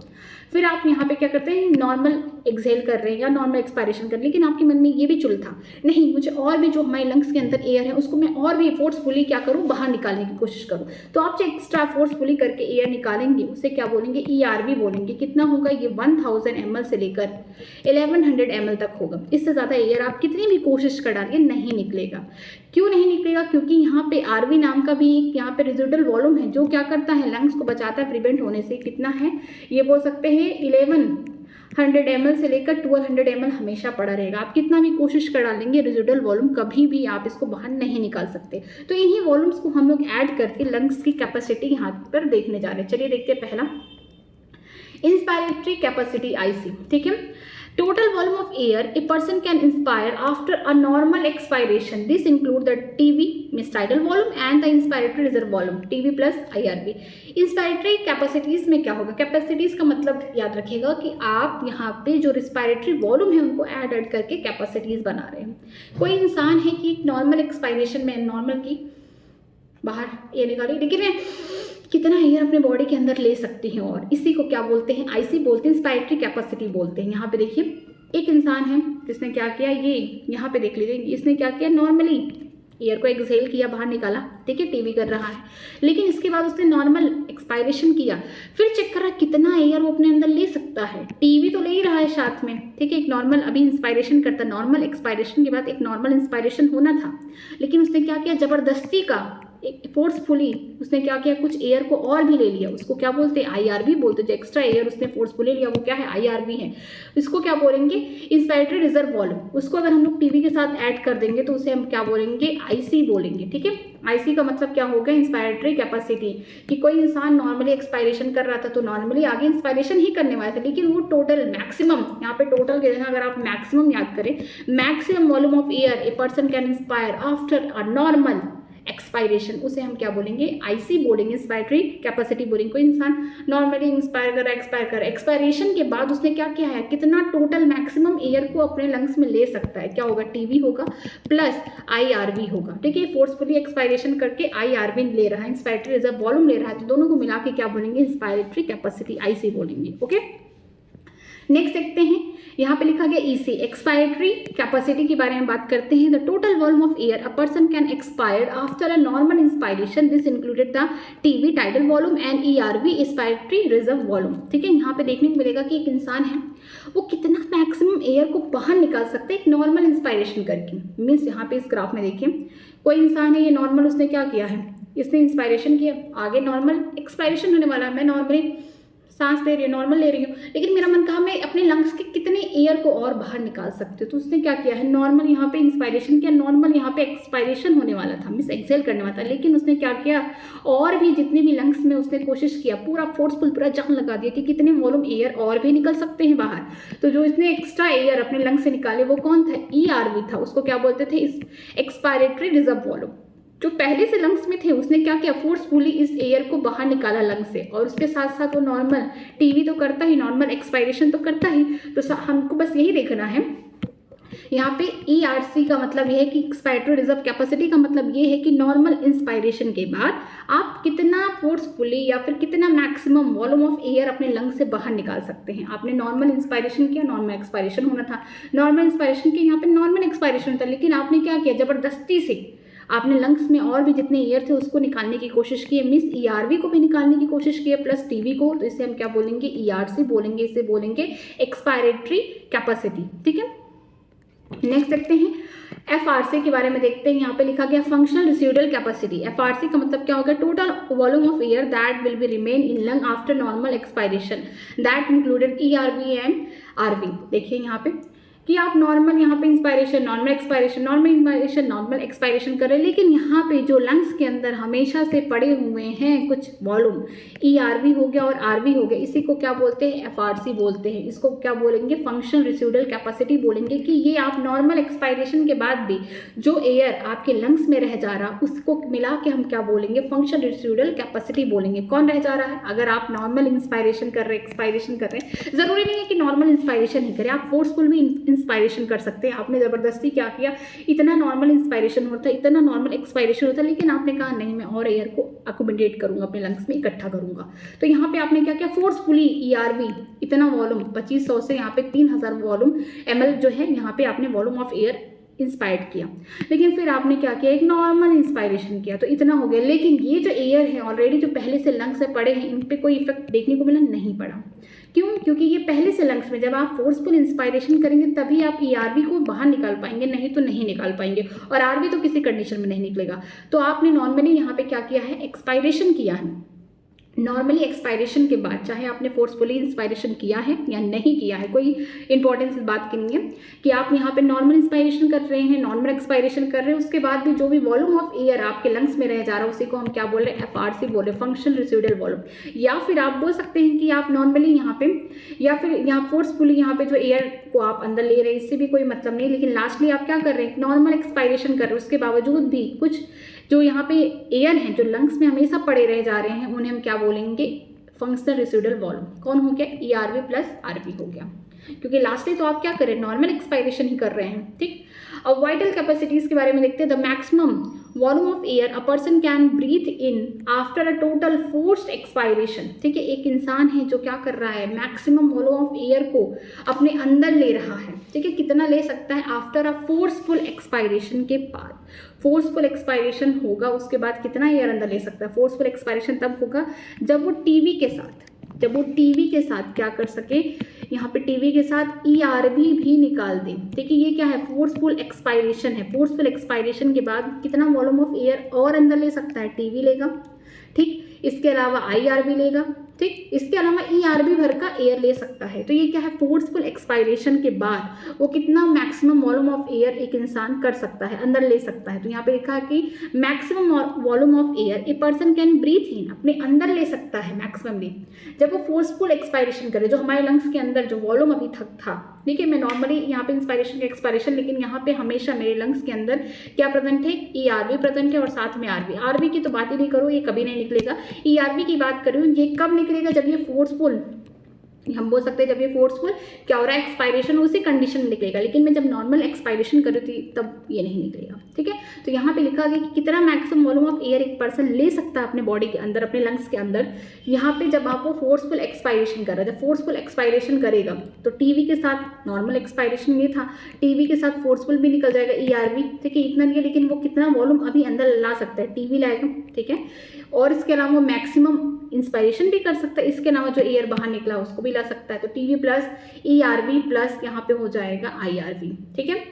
फिर आप यहाँ पे क्या करते हैं, नॉर्मल एक्सहेल कर रहे हैं या नॉर्मल एक्सपायरेशन कर, लेकिन आपके मन में ये भी चुल था, नहीं मुझे और भी जो हमारे लंग्स के अंदर एयर है उसको मैं और भी फोर्सफुली क्या करूँ, बाहर निकालने की कोशिश करूँ। तो आप जो एक्स्ट्रा फोर्सफुली करके एयर निकालेंगे उसे क्या बोलेंगे, ERV बोलेंगे। कितना होगा, ये 1000 ml से लेकर 1100 ml तक होगा। इससे ज़्यादा एयर आप कितनी भी कोशिश कर डालिए नहीं निकलेगा। क्यों नहीं निकलेगा, क्योंकि यहाँ पे RV नाम का भी एक यहाँ पे रेसिडुअल वॉल्यूम है जो क्या करता है, लंग्स को बचाता है प्रिवेंट होने से। कितना है, ये बोल सकते हैं 1100 ml से लेकर 1200 ml हमेशा पड़ा रहेगा। आप कितना भी कोशिश कर डालेंगे रेसिडुअल वॉल्यूम, कभी भी आप इसको बाहर नहीं निकाल सकते। तो इन्हीं वॉल्यूम्स को हम लोग ऐड करके लंग्स की कैपेसिटी यहाँ पर देखने जा रहे हैं। चलिए देखते हैं, पहला इंस्पायरेटरी कैपेसिटी IC। ठीक है, total volume of air a person can inspire after a normal expiration. This include the TB, means tidal volume, and the inspiratory reserve volume, TB plus IRV. Inspiratory capacities में क्या होगा, कैपेसिटीज का मतलब याद रखिएगा कि आप यहाँ पे जो रिस्पायरेटरी वॉल्यूम है उनको ऐड करके कैपेसिटीज बना रहे हैं। कोई इंसान है कि नॉर्मल एक्सपायरेशन में नॉर्मल की बाहर एयर निकाली, लेकिन मैं कितना एयर अपने बॉडी के अंदर ले सकती हैं, और इसी को क्या बोलते हैं, IC बोलते हैं, इंस्पायरेटरी कैपेसिटी बोलते हैं। यहाँ पे देखिए, एक इंसान है जिसने क्या किया, ये यहाँ पे देख लीजिए, इसने क्या किया, नॉर्मली एयर को एक्सहेल किया, बाहर निकाला, ठीक है, टीवी कर रहा है, लेकिन इसके बाद उसने नॉर्मल एक्सपायरेशन किया, फिर चेक करा कितना एयर वो अपने अंदर ले सकता है। टीवी तो ले ही रहा है साथ में, ठीक है, एक नॉर्मल अभी इंस्पायरेशन करता, नॉर्मल एक्सपायरेशन के बाद एक नॉर्मल इंस्पायरेशन होना था, लेकिन उसने क्या किया, जबरदस्ती का फोर्सफुली उसने क्या किया, कुछ एयर को और भी ले लिया, उसको क्या बोलते हैं, IRV बोलते हैं। जो एक्स्ट्रा एयर उसने फोर्सफुली लिया वो क्या है, IRV है। इसको क्या बोलेंगे, इंस्पायरेटरी रिजर्व वॉल्यूम। उसको अगर हम लोग टीवी के साथ ऐड कर देंगे तो उसे हम क्या बोलेंगे, IC बोलेंगे। ठीक है, IC का मतलब क्या होगा, इंस्पायरेटरी कैपेसिटी, कि कोई इंसान नॉर्मली एक्सपायरेशन कर रहा था तो नॉर्मली आगे इंस्पायरेशन ही करने वाले थे, लेकिन वो टोटल मैक्सिमम, यहाँ पे टोटल के अगर आप मैक्सिमम याद करें, maximum volume of air a person can inspire after a normal expiration, उसे हम क्या बोलेंगे, आईसी बोलेंगे, इंस्पायरेटरी कैपेसिटी बोलेंगे। कोई इंसान नॉर्मली इंस्पायर कर रहा है, एक्सपायर कर रहा है, एक्सपायरेशन के बाद उसने क्या किया है, कितना टोटल मैक्सिमम एयर को अपने लंग्स में ले सकता है, क्या होगा, टीवी होगा प्लस आईआरवी होगा। ठीक है, फोर्सफुली एक्सपायरेशन करके आईआरवी ले रहा है, इंस्पायरेटरी रिजर्व वॉल्यूम ले रहा है, तो दोनों को मिला के क्या बोलेंगे, इंस्पायरेटरी कैपेसिटी, आईसी बोलेंगे। ओके, नेक्स्ट देखते हैं, यहाँ पे लिखा गया ईसी, एक्सपायरेटरी कैपेसिटी के बारे में बात करते हैं। The total volume of air a person can expire after a normal inspiration, this included the TV tidal volume and ERV inspiratory reserve volume. ठीक है, यहाँ पे देखने को मिलेगा कि एक इंसान है वो कितना मैक्सिमम एयर को बाहर निकाल सकता है एक नॉर्मल इंस्पायरेशन करके। मीन्स यहाँ पे इस ग्राफ में देखिए, कोई इंसान है, ये नॉर्मल उसने क्या किया है, इसने इंस्पायरेशन किया, आगे नॉर्मल एक्सपायरेशन होने वाला है, मैं नॉर्मली सांस ले रही हूँ, नॉर्मल ले रही हूँ, लेकिन मेरा मन कहा मैं अपने लंग्स के कितने एयर को और बाहर निकाल सकती हूँ, तो उसने क्या किया है, नॉर्मल यहाँ पे इंस्पायरेशन किया, नॉर्मल यहाँ पे एक्सपायरेशन होने वाला था, मीन्स एक्सेल करने वाला था, लेकिन उसने क्या किया, और भी जितने भी लंग्स में उसने कोशिश किया, पूरा फोर्सफुल पूरा जान लगा दिया कि कितने वॉल्यूम एयर और भी निकल सकते हैं बाहर। तो जो इसने एक्स्ट्रा एयर अपने लंग्स से निकाले वो कौन था, ईआरवी था, उसको क्या बोलते थे, इस एक्सपायरेटरी रिजर्व वॉल्यूम। जो पहले से लंग्स में थे उसने क्या किया, फोर्सफुली इस एयर को बाहर निकाला लंग्स से, और उसके साथ साथ वो नॉर्मल टीवी तो करता ही, नॉर्मल एक्सपायरेशन तो करता ही। तो हमको बस यही देखना है, यहाँ पे ईआरसी का मतलब यह है कि एक्सपायरेटरी रिजर्व कैपेसिटी का मतलब ये है कि नॉर्मल इंस्पायरेशन के बाद आप कितना फोर्सफुली या फिर कितना मैक्सिमम वॉल्यूम ऑफ एयर अपने लंग से बाहर निकाल सकते हैं। आपने नॉर्मल इंस्पायरेशन किया, नॉर्मल एक्सपायरेशन होना था, नॉर्मल इंस्पायरेशन किया, यहाँ पे नॉर्मल एक्सपायरेशन था, लेकिन आपने क्या किया, जबरदस्ती से आपने लंग्स में और भी जितने एयर थे उसको निकालने की कोशिश की है, मीन्स ईआरवी को भी निकालने की कोशिश की है प्लस टीवी को, तो इसे हम क्या बोलेंगे, ईआरसी बोलेंगे, इसे बोलेंगे एक्सपायरेटरी कैपेसिटी। ठीक है, नेक्स्ट देखते हैं, एफआरसी के बारे में देखते हैं। यहाँ पे लिखा गया फंक्शनल रिसीडुअल कैपेसिटी। एफआरसी का मतलब क्या होगा, total volume of air that will be remain in lung after normal expiration that included ERV and RV. देखिए यहाँ पे कि आप नॉर्मल यहाँ पे inspiration, normal expiration, normal inspiration, normal expiration कर रहे हैं, लेकिन यहाँ पे जो लंग्स के अंदर हमेशा से पड़े हुए हैं कुछ वॉल्यूम, ईआरवी हो गया और आरवी हो गया, इसी को क्या बोलते हैं, एफआरसी बोलते हैं। इसको क्या बोलेंगे, फंक्शनल रिसीडुअल कैपेसिटी बोलेंगे, कि ये आप नॉर्मल एक्सपायरेशन के बाद भी जो एयर आपके लंग्स में रह जा रहा उसको मिला के हम क्या बोलेंगे, फंक्शनल रिसीडुअल कैपेसिटी बोलेंगे। कौन रह जा रहा है, अगर आप नॉर्मल इंस्पायरेशन कर रहे हैं, एक्सपायरेशन कर रहे हैं, जरूरी नहीं है कि नॉर्मल इंस्पायरेशन ही करें, आप फोर्सफुल भी इंस्पायरेशन कर सकते हैं। आपने जबरदस्ती क्या किया, इतना नॉर्मल इंस्पायरेशन होता है, इतना नॉर्मल एक्सपायरेशन होता है, लेकिन आपने कहा नहीं मैं और एयर को अकोमोडेट करूंगा, अपने लंग्स में इकट्ठा करूंगा, तो यहाँ पे आपने क्या किया, फोर्सफुली ईआरवी इतना वॉल्यूम 2500 से यहाँ पे 3000 वॉल्यूम ml जो है यहाँ पे आपने वॉल्यूम ऑफ एयर इंस्पायर्ड किया, लेकिन फिर आपने क्या किया, एक नॉर्मल इंस्पायरेशन किया, तो इतना हो गया। लेकिन ये जो एयर है ऑलरेडी जो पहले से लंग्स से पड़े हैं, इन पे कोई इफेक्ट देखने को मिला नहीं पड़ा। क्यों, क्योंकि ये पहले से लंग्स में, जब आप फोर्सफुल इंस्पायरेशन करेंगे तभी आप ईआरवी को बाहर निकाल पाएंगे, नहीं तो नहीं निकाल पाएंगे, और आरवी तो किसी कंडीशन में नहीं निकलेगा। तो आपने नॉर्मली यहाँ पे क्या किया है, एक्सपायरेशन किया है। नॉर्मली एक्सपायरेशन के बाद चाहे आपने फोर्सफुली इंस्पायरेशन किया है या नहीं किया है, कोई इंपॉर्टेंस इस बात की नहीं है कि आप यहाँ पे नॉर्मल इंस्पायरेशन कर रहे हैं, नॉर्मल एक्सपायरेशन कर रहे हैं, उसके बाद भी जो भी वॉल्यूम ऑफ एयर आपके लंग्स में रह जा रहा है उसी को हम क्या बोल रहे हैं, एफआरसी बोल रहे हैं, फंक्शनल रिसीडुअल वॉल्यूम। या फिर आप बोल सकते हैं कि आप नॉर्मली यहाँ पे या फिर यहाँ फोर्सफुली यहाँ पे जो एयर को आप अंदर ले रहे हैं इससे भी कोई मतलब नहीं, लेकिन लास्टली आप क्या कर रहे हैं, नॉर्मल एक्सपायरेशन कर रहे हैं, उसके बावजूद भी कुछ जो यहाँ पे एयर हैं जो लंग्स में हमेशा पड़े रह जा रहे हैं उन्हें हम क्या बोलेंगे, फंक्शनल रिसीडुअल वॉल्यूम। कौन हो गया, ईआरवी प्लस आरवी हो गया, क्योंकि लास्टली तो आप क्या कर रहे हैं, नॉर्मल एक्सपायरेशन ही कर रहे हैं। ठीक, अब वाइटल कैपेसिटीज के बारे में देखते हैं। The maximum volume of air a person can breathe in after a total forced expiration. ठीक है, एक इंसान है जो क्या कर रहा है, मैक्सिमम वॉल्यूम ऑफ एयर को अपने अंदर ले रहा है। ठीक है, कितना ले सकता है, आफ्टर अ फोर्सफुल एक्सपायरेशन के बाद, फोर्सफुल एक्सपायरेशन होगा उसके बाद कितना एयर अंदर ले सकता है। फोर्सफुल एक्सपायरेशन तब होगा जब वो टीवी के साथ क्या कर सके, यहाँ पे टीवी के साथ ईआरवी भी निकाल दे। देखिए ये क्या है, फोर्सफुल एक्सपायरेशन है। फोर्सफुल एक्सपायरेशन के बाद कितना वॉल्यूम ऑफ एयर और अंदर ले सकता है, टीवी लेगा। ठीक, इसके अलावा IRV लेगा, ठीक। इसके अलावा ERV भर का एयर ले सकता है। तो ये क्या है, फोर्सफुल एक्सपायरेशन के बाद वो कितना मैक्सिमम वॉल्यूम ऑफ एयर एक इंसान कर सकता है, अंदर ले सकता है। तो यहाँ पे लिखा है कि maximum volume of air a person can breathe in, अपने अंदर ले सकता है मैक्सिममली जब वो फोर्सफुल एक्सपायरेशन करे। जो हमारे लंग्स के अंदर जो वॉल्यूम अभी तक था, ठीक है, मैं नॉर्मली यहाँ पे इंस्पायरेशन का एक्सपायरेशन, लेकिन यहाँ पे हमेशा मेरे लंग्स के अंदर क्या प्रेजेंट है, ERV प्रेजेंट है और साथ में RV की तो बात ही नहीं करो, ये कभी नहीं निकलेगा। ERV की बात करूँ, ये कब निकलेगा, जब ये फोर्सफुल, हम बोल सकते हैं जब ये फोर्सफुल क्या हो रहा है, एक्सपायरेशन उसी कंडीशन में निकलेगा। लेकिन मैं जब नॉर्मल एक्सपायरेशन करूँ थी तब ये नहीं निकलेगा, ठीक है। तो यहाँ पे लिखा गया कि कितना मैक्सिमम वॉल्यूम ऑफ एयर एक पर्सन ले सकता है अपने बॉडी के अंदर, अपने लंग्स के अंदर। यहाँ पे जब आप वो फोर्सफुल एक्सपायरेशन कर रहे हैं, जब फोर्सफुल एक्सपायरेशन करेगा तो टीवी के साथ नॉर्मल एक्सपायरेशन ये था, टीवी के साथ फोर्सफुल भी निकल जाएगा ERV, ठीक है, इतना नहीं है, लेकिन वो कितना वॉल्यूम अभी अंदर ला सकता है, टीवी लाएगा, ठीक है। और इसके अलावा वो मैक्सिमम इंस्पायरेशन भी कर सकता है, इसके अलावा जो एयर बाहर निकला उसको भी ला सकता है। तो टीवी प्लस ERV प्लस यहाँ पे हो जाएगा IRV, ठीक है।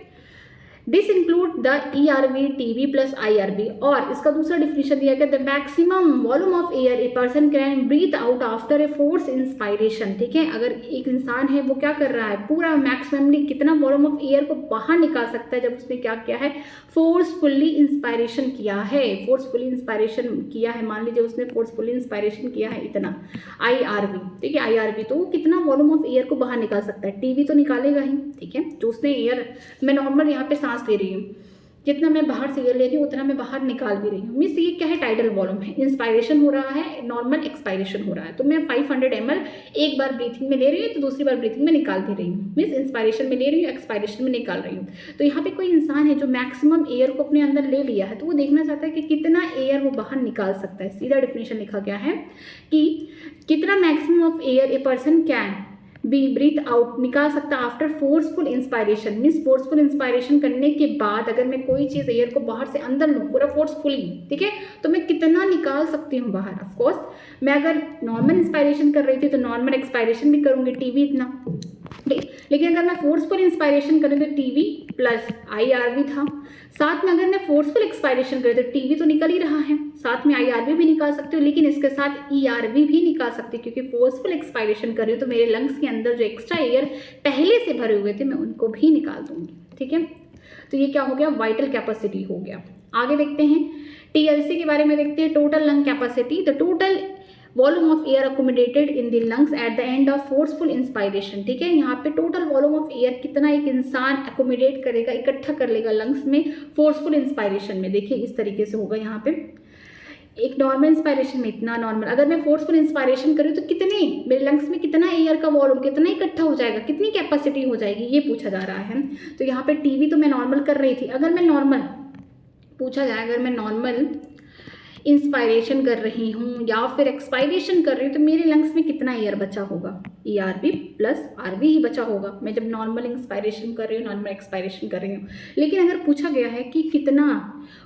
This include the ERV, TV plus IRV। और इसका दूसरा डिफिनेशन दिया गया, the maximum volume of air a person can breathe out after a force inspiration, ठीक है। अगर एक इंसान है वो क्या कर रहा है, पूरा मैक्सिममली कितना वॉल्यूम ऑफ एयर को बाहर निकाल सकता है जब उसने क्या किया है, फोर्सफुली इंस्पायरेशन किया है, फोर्सफुली इंस्पायरेशन किया है। मान लीजिए उसने फोर्सफुली इंस्पायरेशन किया है इतना, IRV, ठीक है, IRV, तो वो कितना वॉल्यूम ऑफ एयर को बाहर निकाल सकता है, टीवी तो निकालेगा ही, ठीक है। जो उसने एयर, मैं नॉर्मल यहाँ पे सांस ले रही हूँ, जितना मैं बाहर से एयर ले रही हूँ उतना मैं बाहर निकाल भी रही हूँ, मीन्स ये क्या है, टाइडल वॉल्यूम है, इंस्पायरेशन हो रहा है, नॉर्मल एक्सपायरेशन हो रहा है। तो मैं 500 ml एक बार ब्रीथिंग में ले रही हूँ तो दूसरी बार ब्रीथिंग में निकाल भी रही हूँ, मीन्स इंस्पायरेशन में ले रही हूँ, एक्सपायरेशन में निकाल रही हूँ। तो यहाँ पे कोई इंसान है जो मैक्सिमम एयर को अपने अंदर ले लिया है, तो वो देखना चाहता है कि कितना एयर वो बाहर निकाल सकता है। सीधा डिफिनेशन लिखा गया है कि कितना maximum of air a person can be breathe out, निकाल सकता after forceful inspiration, means forceful inspiration करने के बाद अगर मैं कोई चीज़ एयर को बाहर से अंदर लूँ पूरा फोर्सफुली, ठीक है, तो मैं कितना निकाल सकती हूँ बाहर। ऑफकोर्स मैं अगर नॉर्मल इंस्पायरेशन कर रही थी तो नॉर्मल एक्सपायरेशन भी करूँगी, टीवी इतना, लेकिन अगर मैं फोर्सफुल इंस्पायरेशन करूँ तो टीवी प्लस IRV था। साथ में अगर मैं फोर्सफुल एक्सपायरेशन करूँ तो टीवी तो निकल ही रहा है, साथ में IRV भी निकाल सकती हूँ, लेकिन इसके साथ ERV भी निकाल सकती हूँ, क्योंकि फोर्सफुल एक्सपायरेशन कर रही हूँ तो मेरे लंग्स के अंदर जो एक्स्ट्रा एयर पहले से भरे हुए थे मैं उनको भी निकाल दूंगी, ठीक है। तो ये क्या हो गया, वाइटल कैपेसिटी हो गया। आगे देखते हैं TLC के बारे में, देखते हैं total lung capacity, the total volume of air accommodated in the lungs at the end of forceful inspiration, ठीक है। यहाँ पे टोटल वॉल्यूम ऑफ एयर कितना एक इंसान अकोमोडेट करेगा, इकट्ठा कर लेगा लंग्स में फोर्सफुल इंस्पायरेशन में। देखिए इस तरीके से होगा, यहाँ पे एक नॉर्मल इंस्पायरेशन में इतना नॉर्मल, अगर मैं फोर्सफुल इंस्पायरेशन करूँ तो कितने मेरे लंग्स में कितना एयर का वॉल्यूम कितना इकट्ठा हो जाएगा, कितनी कैपेसिटी हो जाएगी, ये पूछा जा रहा है। तो यहाँ पे टीवी तो मैं नॉर्मल कर रही थी, अगर मैं नॉर्मल पूछा जाए, अगर मैं नॉर्मल इंस्पायरेशन कर रही हूँ या फिर एक्सपायरेशन कर रही हूँ तो मेरे लंग्स में कितना एयर बचा होगा, ERV प्लस RV ही बचा होगा। मैं जब नॉर्मल इंस्पायरेशन कर रही हूँ, नॉर्मल एक्सपायरेशन कर रही हूँ। लेकिन अगर पूछा गया है कि कितना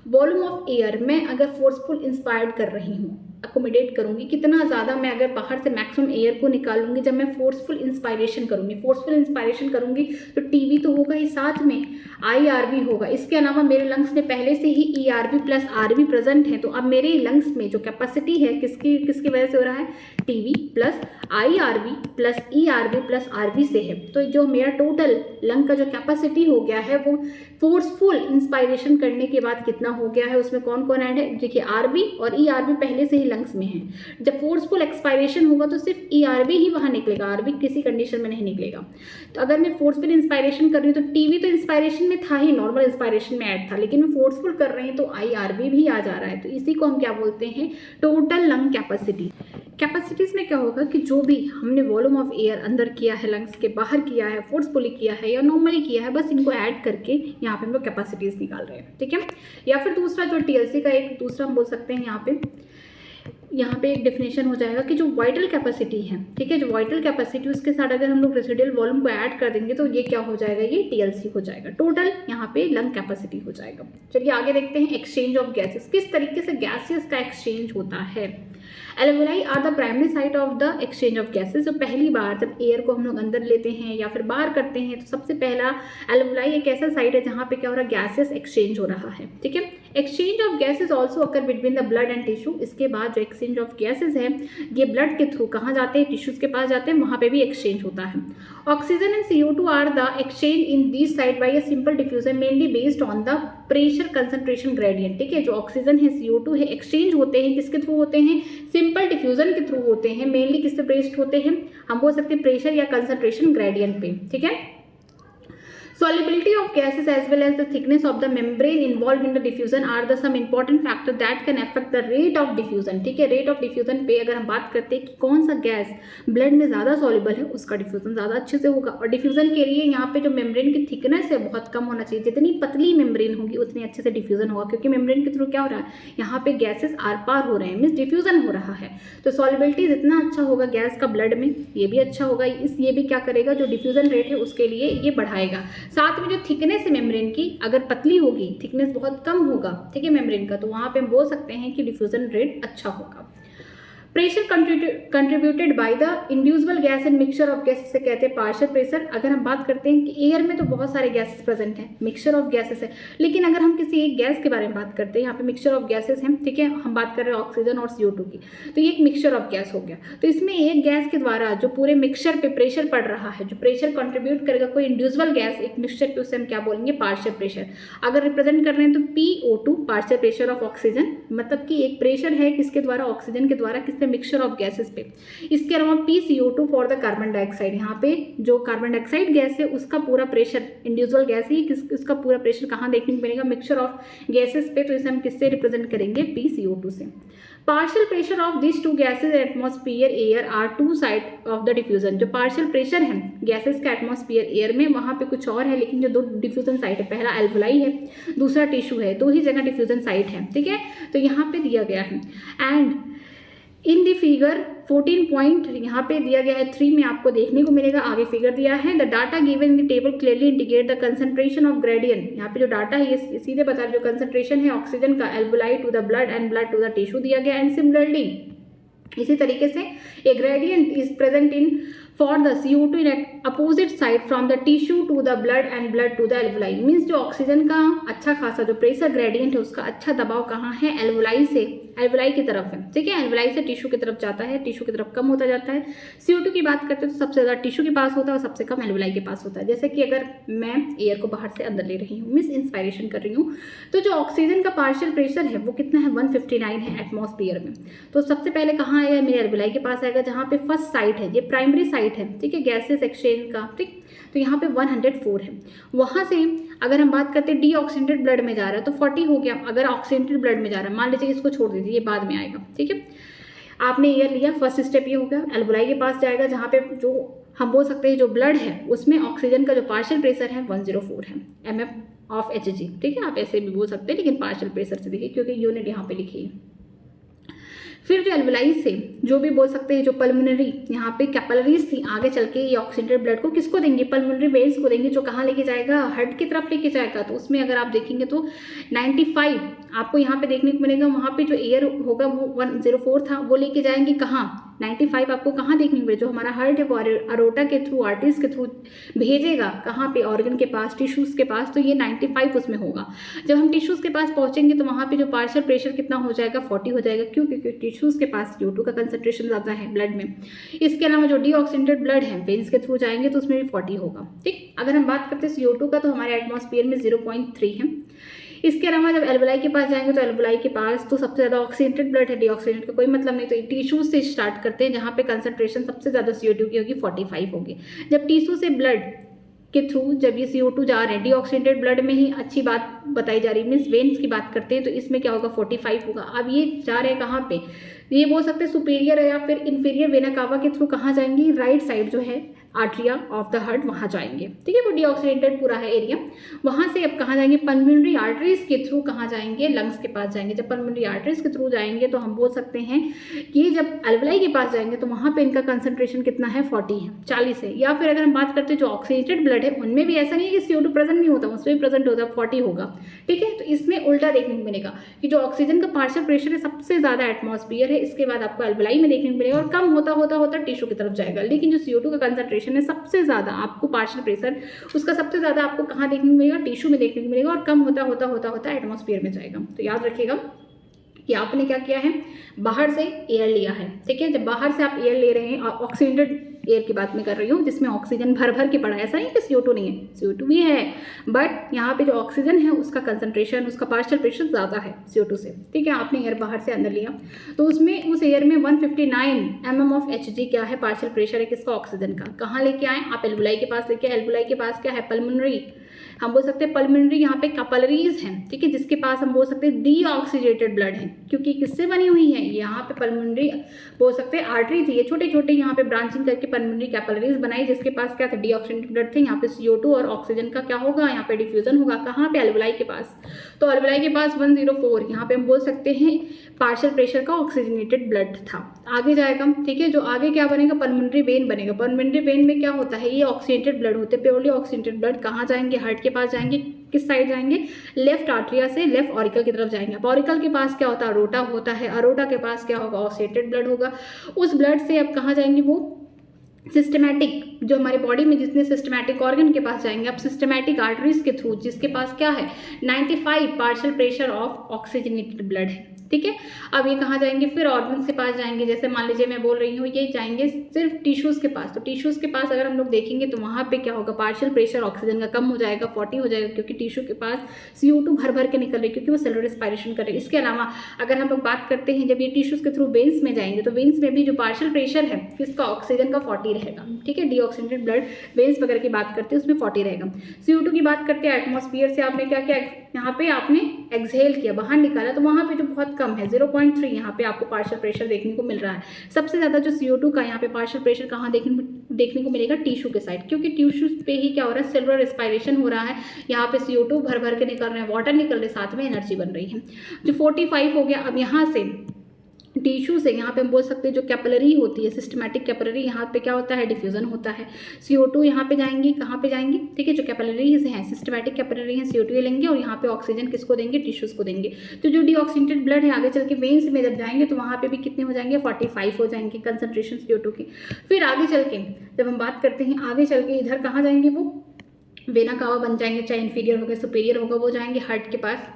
वॉल्यूम ऑफ एयर मैं अगर फोर्सफुल इंस्पायर्ड कर रही हूँ, अकोमोडेट करूँगी, कितना ज़्यादा मैं अगर बाहर से मैक्सिमम एयर को निकालूंगी जब मैं फोर्सफुल इंस्पायरेशन करूँगी। फोर्सफुल इंस्पायरेशन करूँगी तो टीवी तो होगा ही, साथ में IRV होगा। इसके अलावा मेरे लंग्स में पहले से ही ERV प्लस RV प्रेजेंट है, तो अब मेरे लंग्स में जो कैपेसिटी है किसकी वजह से हो रहा है, TV plus IRV plus ERV plus RV से है। तो जो मेरा टोटल लंग का जो कैपेसिटी हो गया है वो फोर्सफुल इंस्पायरेशन करने के बाद कितना हो गया है, उसमें कौन कौन ऐड है, देखिए RV और ERV पहले से ही लंग्स में है। जब फोर्सफुल एक्सपायरेशन होगा तो सिर्फ ERV ही बाहर निकलेगा, RV किसी कंडीशन में नहीं निकलेगा। तो अगर मैं फोर्सफुल इंस्पायरेशन कर रही हूँ तो टीवी तो इंस्पायरेशन में था ही, नॉर्मल इंस्पायरेशन में ऐड था, लेकिन मैं फोर्सफुल कर रही हूँ तो IRV भी आ जा रहा है। तो इसी को हम क्या बोलते हैं, टोटल लंग कैपेसिटी। कैपेसिटीज में क्या होगा कि जो भी हमने वॉल्यूम ऑफ एयर अंदर किया है, लंग्स के बाहर किया है, फोर्सफुली किया है या नॉर्मली किया है, बस इनको ऐड करके यहाँ पे हम लोग कैपेसिटीज निकाल रहे हैं, ठीक है। या फिर दूसरा जो TLC का एक दूसरा हम बोल सकते हैं, यहाँ पे एक डेफिनेशन हो जाएगा कि जो वाइटल कैपेसिटी है, ठीक है, जो वाइटल कैपेसिटी उसके साथ अगर हम लोग रेसिडुअल वॉल्यूम को ऐड कर देंगे तो ये क्या हो जाएगा, ये TLC हो जाएगा, टोटल यहाँ पे लंग कैपेसिटी हो जाएगा। चलिए आगे देखते हैं एक्सचेंज ऑफ गैसेस, किस तरीके से गैसेस का एक्सचेंज होता है। Alveoli are the primary site of the exchange of gases. जो पहली बार जब एयर को हम लोग अंदर लेते हैं या फिर बाहर करते हैं तो सबसे पहला एल्वेलाई एक ऐसा साइट है जहाँ पे क्या हो रहा है, गैसेस एक्सचेंज हो रहा है, ठीक है। Exchange of gases also occur between the blood and tissue. इसके बाद जो एक्सचेंज ऑफ गैसेज है ये ब्लड के थ्रू कहाँ जाते हैं, टिश्यूज के पास जाते हैं, वहाँ पे भी एक्सचेंज होता है। Oxygen and CO2 are the exchange in this side by a simple diffusion mainly based on the pressure concentration gradient. ठीक है, जो ऑक्सीजन है CO2 है एक्सचेंज होते हैं किसके थ्रू होते हैं, सिंपल डिफ्यूजन के थ्रू होते हैं। मेनली किस पे बेस्ड होते हैं, हम बोल सकते हैं प्रेशर या कंसंट्रेशन ग्रेडियंट पे। ठीक है, solubility of gases as well as the thickness of the membrane involved in the diffusion are the some important factor that can affect the rate of diffusion। ठीक है, रेट ऑफ डिफ्यूजन पे अगर हम बात करते हैं कि कौन सा गैस ब्लड में ज़्यादा सॉल्युबल है उसका डिफ्यूजन ज़्यादा अच्छे से होगा। और डिफ्यूजन के लिए यहाँ पे जो मेम्ब्रेन की थिकनेस है बहुत कम होना चाहिए, जितनी पतली मेम्ब्रेन होगी उतनी अच्छे से डिफ्यूजन होगा, क्योंकि मेम्ब्रेन के थ्रू क्या हो रहा है, यहाँ पे गैसेस आर पार हो रहे हैं, मीन्स डिफ्यूजन हो रहा है। तो सॉल्युबिलिटी जितना अच्छा होगा गैस का ब्लड में ये भी अच्छा होगा, ये भी क्या करेगा, जो डिफ्यूजन रेट है उसके लिए ये बढ़ाएगा। साथ में जो थिकनेस है मेम्ब्रेन की अगर पतली होगी, थिकनेस बहुत कम होगा, ठीक है मेम्ब्रेन का, तो वहाँ पे हम बोल सकते हैं कि डिफ्यूजन रेट अच्छा होगा। Pressure contributed by the inducible gas and mixture of gases से कहते हैं पार्शियल प्रेशर। अगर हम बात करते हैं कि एयर में तो बहुत सारे गैसेस प्रेजेंट हैं, मिक्सचर ऑफ गैसेस है, लेकिन अगर हम किसी एक गैस के बारे में बात करते हैं, यहाँ पे मिक्सचर ऑफ गैसेस हैं, ठीक है, हम बात कर रहे हैं ऑक्सीजन और CO2 की, तो ये एक मिक्सचर ऑफ गैस हो गया। तो इसमें एक गैस के द्वारा जो पूरे मिक्सचर पे प्रेशर पड़ रहा है, जो प्रेशर कंट्रीब्यूट करेगा कोई इंड्यूसिबल गैस एक मिक्सचर पे, उससे हम क्या बोलेंगे, पार्शियल प्रेशर। अगर रिप्रेजेंट कर रहे हैं तो PO2 partial pressure of oxygen, मतलब कि एक प्रेशर है किसके द्वारा, ऑक्सीजन के द्वारा, किसपे, मिक्सचर ऑफ गैसेस पे। इसके अलावा PCO2 for the carbon dioxide, यहाँ पे जो कार्बन डाइऑक्साइड गैस है उसका पूरा प्रेशर, इंडिविजुअल गैस है उसका पूरा प्रेशर कहाँ देखने को मिलेगा, मिक्सचर ऑफ गैसेस पे, तो इसे हम किससे रिप्रेजेंट करेंगे, PCO2 से। Partial pressure of this two gases atmosphere air are two side of the diffusion. जो पार्शियल प्रेशर है गैसेस का एटमॉस्फेयर एयर में, वहाँ पे कुछ और है, लेकिन जो दो डिफ्यूजन साइट है, पहला एल्वुलाई है, दूसरा टिश्यू है, दो ही जगह डिफ्यूजन साइट है, ठीक है, तो यहाँ पे दिया गया है। And in the figure 14 point यहाँ पे दिया गया है 3 में आपको देखने को मिलेगा, आगे फिगर दिया है। The data given in the table clearly indicate the concentration of gradient. यहाँ पे जो डाटा है ये सीधे बता रहे, जो कंसंट्रेशन है ऑक्सीजन का alveoli to the blood and blood to the tissue दिया गया। एंड सिमिलरली इसी तरीके से a gradient is present in for the CO2 in opposite side from the tissue to the blood and blood to the alveoli. Means जो ऑक्सीजन का अच्छा खासा जो प्रेशर ग्रेडियंट है उसका अच्छा दबाव कहाँ है, एल्वुलाई से, एल्वुलाई की तरफ है, ठीक है, एल्वुलाई से टिश्यू की तरफ जाता है, टिश्यू की तरफ कम होता जाता है। CO2 की बात करते हैं तो सबसे ज़्यादा टिश्यू के पास होता है और सबसे कम एल्वुलाई के पास होता है। जैसे कि अगर मैं एयर को बाहर से अंदर ले रही हूँ, मीन्स इंस्पायरेशन कर रही हूँ, तो जो ऑक्सीजन का पार्शियल प्रेशर है वो कितना है, 159 है एटमॉस्फेयर में। तो सबसे पहले कहाँ आएगा, मेरे एल्वुलाई के पास आएगा, जहाँ पे फर्स्ट साइट है, ये प्राइमरी साइट है, ठीक है, गैसेस एक्सचेंज का, ठीक, तो यहाँ पे 104 है। वहाँ से अगर हम बात करते हैं डीऑक्सीनेटेड ब्लड में जा रहा है तो 40 हो गया। अगर ऑक्सीनेटेड ब्लड में जा रहा है, मान लीजिए इसको छोड़ दीजिए, ये बाद में आएगा, ठीक है, आपने एयर लिया, फर्स्ट स्टेप ये हो गया, एल्वुलाई के पास जाएगा, जहाँ पे जो हम बोल सकते हैं जो ब्लड है उसमें ऑक्सीजन का जो पार्शियल प्रेशर है 104 है mm ऑफ Hg, ठीक है, आप ऐसे भी बोल सकते हैं, लेकिन पार्शियल प्रेशर से देखिए क्योंकि यूनिट यहाँ पे लिखी है। फिर जो एल्वुलाई से जो भी बोल सकते हैं, जो पल्मोनरी यहाँ पे कैपिलरीज थी, आगे चल के ये ऑक्सीनेटेड ब्लड को किसको देंगे, पल्मोनरी वेन्स को देंगे, जो कहाँ लेके जाएगा, हार्ट की तरफ लेके जाएगा। तो उसमें अगर आप देखेंगे तो 95 आपको यहाँ पे देखने को मिलेगा। वहाँ पे जो एयर होगा वो 104 था, वो लेके जाएंगे कहाँ, 95 आपको कहाँ देखने को मिलेगा, जो हमारा हार्ट है वो अरोटा के थ्रू, आर्टरीज के थ्रू भेजेगा कहाँ पे, ऑर्गन के पास, टिश्यूज़ के पास, तो ये 95 उसमें होगा। जब हम टिश्यूज़ के पास पहुँचेंगे तो वहाँ पे जो पार्शियल प्रेशर कितना हो जाएगा, 40 हो जाएगा। क्यों, क्योंकि टिश्यूज़ के पास CO2 का कंसंट्रेशन ज़्यादा है ब्लड में। इसके अलावा जो डीऑक्सीनेटेड ब्लड है वेन्स के थ्रू जाएंगे तो उसमें भी 40 होगा, ठीक। अगर हम बात करते हैं CO2 का तो हमारे एटमॉस्फेयर में 0.3 है। इसके अलावा जब एल्वुलाई के पास जाएंगे तो एल्वुलाई के पास तो सबसे ज़्यादा ऑक्सीनेटेड ब्लड है, डीऑक्सीनेट का कोई मतलब नहीं, तो टिश्यूज से स्टार्ट करते हैं जहाँ पे कंसंट्रेशन सबसे ज़्यादा CO2 की होगी, 45 होगी। जब टिश्यू से ब्लड के थ्रू जब ये CO2 जा रहे हैं, डीऑक्सीनेटेड ब्लड में ही अच्छी बात बताई जा रही है, मीन्स वेन्स की बात करते हैं, तो इसमें क्या होगा, 45 होगा। अब ये जा रहे हैं कहाँ पे, ये बोल सकते हैं सुपीरियर या फिर इन्फीरियर वेना कावा के थ्रू कहाँ जाएंगे, राइट साइड जो है आर्टरिया ऑफ द हार्ट, वहाँ जाएंगे, ठीक है, वो डीऑक्सीनेटेड पूरा है एरिया। वहाँ से अब कहाँ जाएंगे, पल्मोनरी आर्टरीज के थ्रू कहाँ जाएंगे, लंग्स के पास जाएंगे। जब पल्मोनरी आर्टरीज के थ्रू जाएंगे तो हम बोल सकते हैं कि जब एल्वुलाई के पास जाएंगे तो वहाँ पे इनका कंसंट्रेशन कितना है, 40 है, 40 है। या फिर अगर हम बात करते हैं जो ऑक्सीनेटेड ब्लड है उनमें भी ऐसा नहीं है कि CO2 प्रेजेंट नहीं होता, उसमें भी प्रेजेंट होता है, 40 होगा, ठीक है। तो इसमें उल्टा देखने को मिलेगा कि जो ऑक्सीजन का पार्शियल प्रेशर है सबसे ज़्यादा एटमॉस्फेयर है, इसके बाद आपको एल्वुलाई में देखने को मिलेगा और कम होता होता होता टिश्यू की तरफ जाएगा। लेकिन जो CO2 का कंसंट्रेशन कंसंट्रेशन है सबसे ज़्यादा आपको पार्शियल प्रेशर उसका सबसे ज़्यादा आपको कहाँ देखने को मिलेगा, टिश्यू में देखने को मिलेगा, और कम होता होता होता होता एटमॉस्फेयर में जाएगा। तो याद रखिएगा कि आपने क्या किया है, बाहर से एयर लिया है, ठीक है। जब बाहर से आप एयर ले रहे हैं, और ऑक्सीजनेटेड एयर की बात मैं कर रही हूँ जिसमें ऑक्सीजन भर भर के पड़ा है, ऐसा नहीं कि CO2 नहीं है, CO2 भी है, बट यहाँ पे जो ऑक्सीजन है उसका कंसंट्रेशन, उसका पार्शियल प्रेशर ज़्यादा है CO2 से, ठीक है। आपने एयर बाहर से अंदर लिया, तो उसमें उस एयर में 159 mm ऑफ Hg क्या है, पार्शियल प्रेशर है किसका, ऑक्सीजन का। कहाँ लेके आए आप, एल्वुलाई के पास लेके आए। एल्वुलाई के पास क्या है, पल्मोनरी, हम बोल सकते हैं पल्मोनरी, यहाँ पे कैपिलरीज हैं, ठीक है, जिसके पास हम बोल सकते हैं डीऑक्सीजेटेड ब्लड है, क्योंकि किससे बनी हुई है, यहाँ पे पल्मोनरी बोल सकते हैं आर्टरी थी, ये छोटे छोटे यहाँ पे ब्रांचिंग करके पल्मोनरी कैपिलरीज बनाई, जिसके पास क्या था, डीऑक्सीजेटेड ब्लड थे। यहाँ पे CO2 और ऑक्सीजन का क्या होगा, यहाँ पे डिफ्यूजन होगा, कहाँ पे, एल्वुलाई के पास। तो एल्वुलाई के पास 104, यहाँ पे हम बोल सकते हैं पार्शियल प्रेशर का ऑक्सीजनेटेड ब्लड था। आगे जाएगा, ठीक है, जो आगे क्या बनेगा, पल्मोनरी वेन बनेगा। पल्मोनरी वेन में क्या होता है, ये ऑक्सीजनेटेड ब्लड होते हैं, प्योरली ऑक्सीजनेटेड ब्लड। कहाँ जाएंगे, हार्ट के पास जाएंगे, किस साइड जाएंगे, लेफ्ट आर्टरिया से लेफ्ट ऑरिकल की तरफ जाएंगे। ऑरिकल के पास क्या होता है, अरोटा होता है, अरोटा के पास क्या होगा, ऑक्सीजनेटेड ब्लड होगा। उस ब्लड से अब कहाँ जाएंगे, वो सिस्टमैटिक, जो हमारे बॉडी में जितने सिस्टमैटिक ऑर्गन के पास जाएंगे, अब सिस्टमैटिक आर्टरीज के थ्रू, जिसके पास क्या है, 95 partial pressure of oxygenated blood है, ठीक है। अब ये कहाँ जाएंगे, फिर ऑर्गन्स के पास जाएंगे। जैसे मान लीजिए मैं बोल रही हूँ, ये जाएंगे सिर्फ टिश्यूज़ के पास, तो टिश्यूज़ के पास अगर हम लोग देखेंगे तो वहाँ पे क्या होगा, पार्शियल प्रेशर ऑक्सीजन का कम हो जाएगा, 40 हो जाएगा, क्योंकि टिश्यू के पास CO2 भर भर के निकल रही है, क्योंकि वो सेलुलर रेस्पिरेशन कर रहे हैं। इसके अलावा अगर हम लोग बात करते हैं, जब ये टिश्यूज़ के थ्रू वेन्स में जाएंगे, तो वेन्स में भी जो पार्शियल प्रेशर है किसका, ऑक्सीजन का 40 रहेगा, ठीक है। डीऑक्सीजनेटेड ब्लड वेन्स वगैरह की बात करते हैं, उसमें 40 रहेगा। CO2 की बात करते हैं, एटमॉस्फेयर से आपने क्या किया, यहाँ पे आपने एक्सहेल किया, बाहर निकाला, तो वहाँ पे जो बहुत कम है 0.3 यहाँ पे आपको पार्शियल प्रेशर देखने को मिल रहा है। सबसे ज़्यादा जो CO2 का यहाँ पे पार्शियल प्रेशर कहाँ देखने को मिलेगा, टिश्यू के साइड, क्योंकि टिश्यू पे ही क्या हो रहा है, सेलुलर रेस्पिरेशन हो रहा है। यहाँ पे CO2 भर भर के निकल रहे हैं, वाटर निकल रहे, साथ में एनर्जी बन रही है। जो 45 हो गया, अब यहाँ से टिश्यू से यहाँ पे हम बोल सकते हैं जो कैपिलरी होती है, सिस्टमैटिक कैपिलरी, यहाँ पे क्या होता है, डिफ्यूजन होता है। CO2 यहाँ पे जाएंगी, कहाँ पे जाएंगी, ठीक है, जो कैपिलरीज हैं, सिस्टमैटिक कैपिलरी हैं, CO2 लेंगे, और यहाँ पे ऑक्सीजन किसको देंगे, टिश्यूज को देंगे। तो जो डीऑक्सीजनेटेड ब्लड है आगे चल के वेन्स में जब जाएंगे तो वहाँ पे भी कितने हो जाएंगे, 45 हो जाएंगे कंसंट्रेशन CO2 की। फिर आगे चल के जब हम बात करते हैं, आगे चल के इधर कहाँ जाएंगे, वो वेना कावा बन जाएंगे, चाहे इन्फीरियर होगा सुपीरियर होगा, वो जाएंगे हार्ट के पास।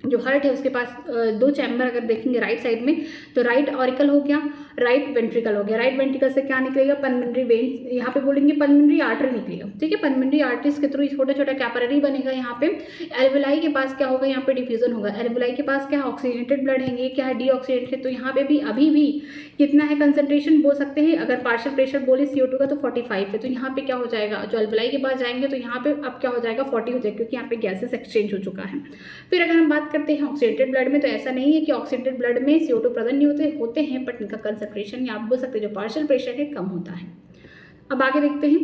जो हार्ट है उसके पास 2 चैम्बर अगर देखेंगे राइट साइड में, तो राइट ऑरिकल हो गया, राइट वेंट्रिकल हो गया। राइट वेंट्रिकल से क्या निकलेगा, पल्मोनरी वेन, यहाँ पे बोलेंगे पल्मोनरी आर्टरी निकलेगा, ठीक है। पल्मोनरी आर्टरीज के थ्रू छोटा छोटा कैपिलरी बनेगा। यहाँ पे एल्वुलाई के पास क्या होगा, यहाँ पे डिफ्यूजन होगा। एल्वुलाई के पास क्या है, ऑक्सीजनेटेड ब्लड है, ये क्या है, डीऑक्सीजनेटेड। तो यहाँ पे भी अभी भी कितना है कंसंट्रेशन, बोल सकते हैं अगर पार्शियल प्रेशर बोले CO2 का तो 45 है, तो यहाँ पे क्या हो जाएगा, जो एल्वुलाई के पास जाएंगे तो यहाँ पे अब क्या हो जाएगा, 40 हो जाएगा, क्योंकि यहाँ पे गैसेस एक्सचेंज हो चुका है। फिर अगर हम बात करते हैं ऑक्सीजनेटेड ब्लड में, तो ऐसा नहीं है कि ऑक्सीजनेटेड ब्लड में CO2 प्रेजेंट नहीं होते हैं, बट इनका कंसंट्रेशन या आप बोल सकते हैं जो पार्शियल प्रेशर है कम होता है। अब आगे देखते हैं,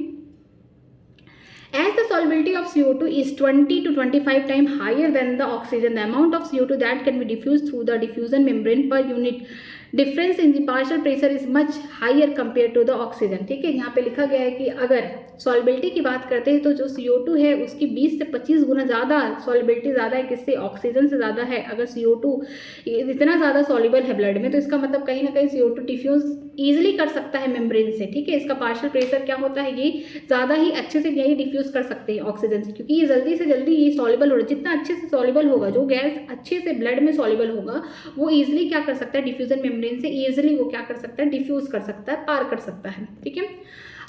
as the solubility of CO2 is 20 to 25 times higher than the oxygen, the amount of CO2 that can be diffused through the diffusion membrane per unit difference in the partial pressure is much higher compare to the oxygen, ठीक है। यहाँ पे लिखा गया है कि अगर सॉल्युबिलिटी की बात करते हैं तो जो CO2 है उसकी 20 से 25 गुना ज़्यादा सॉल्युबिलिटी ज़्यादा है, किससे, ऑक्सीजन से ज़्यादा है। अगर CO2 इतना ज़्यादा सॉल्युबल है ब्लड में, तो इसका मतलब कहीं ना कहीं CO2 डिफ्यूज ईजिली कर सकता है मेम्ब्रेन से, ठीक है। इसका पार्शियल प्रेशर क्या होता है, ये ज़्यादा ही अच्छे से यही डिफ्यूज कर सकते हैं ऑक्सीजन से, क्योंकि ये जल्दी से जल्दी ये सॉल्युबल हो रहा है। जितना अच्छे से सॉल्युबल होगा, जो गैस अच्छे से ब्लड में सॉल्युबल होगा, वो ईजिली क्या कर सकता है, डिफ्यूजन मेम्ब्रेन से ईजिली वो क्या कर सकता है, डिफ्यूज कर सकता है, पार कर सकता है, ठीक है।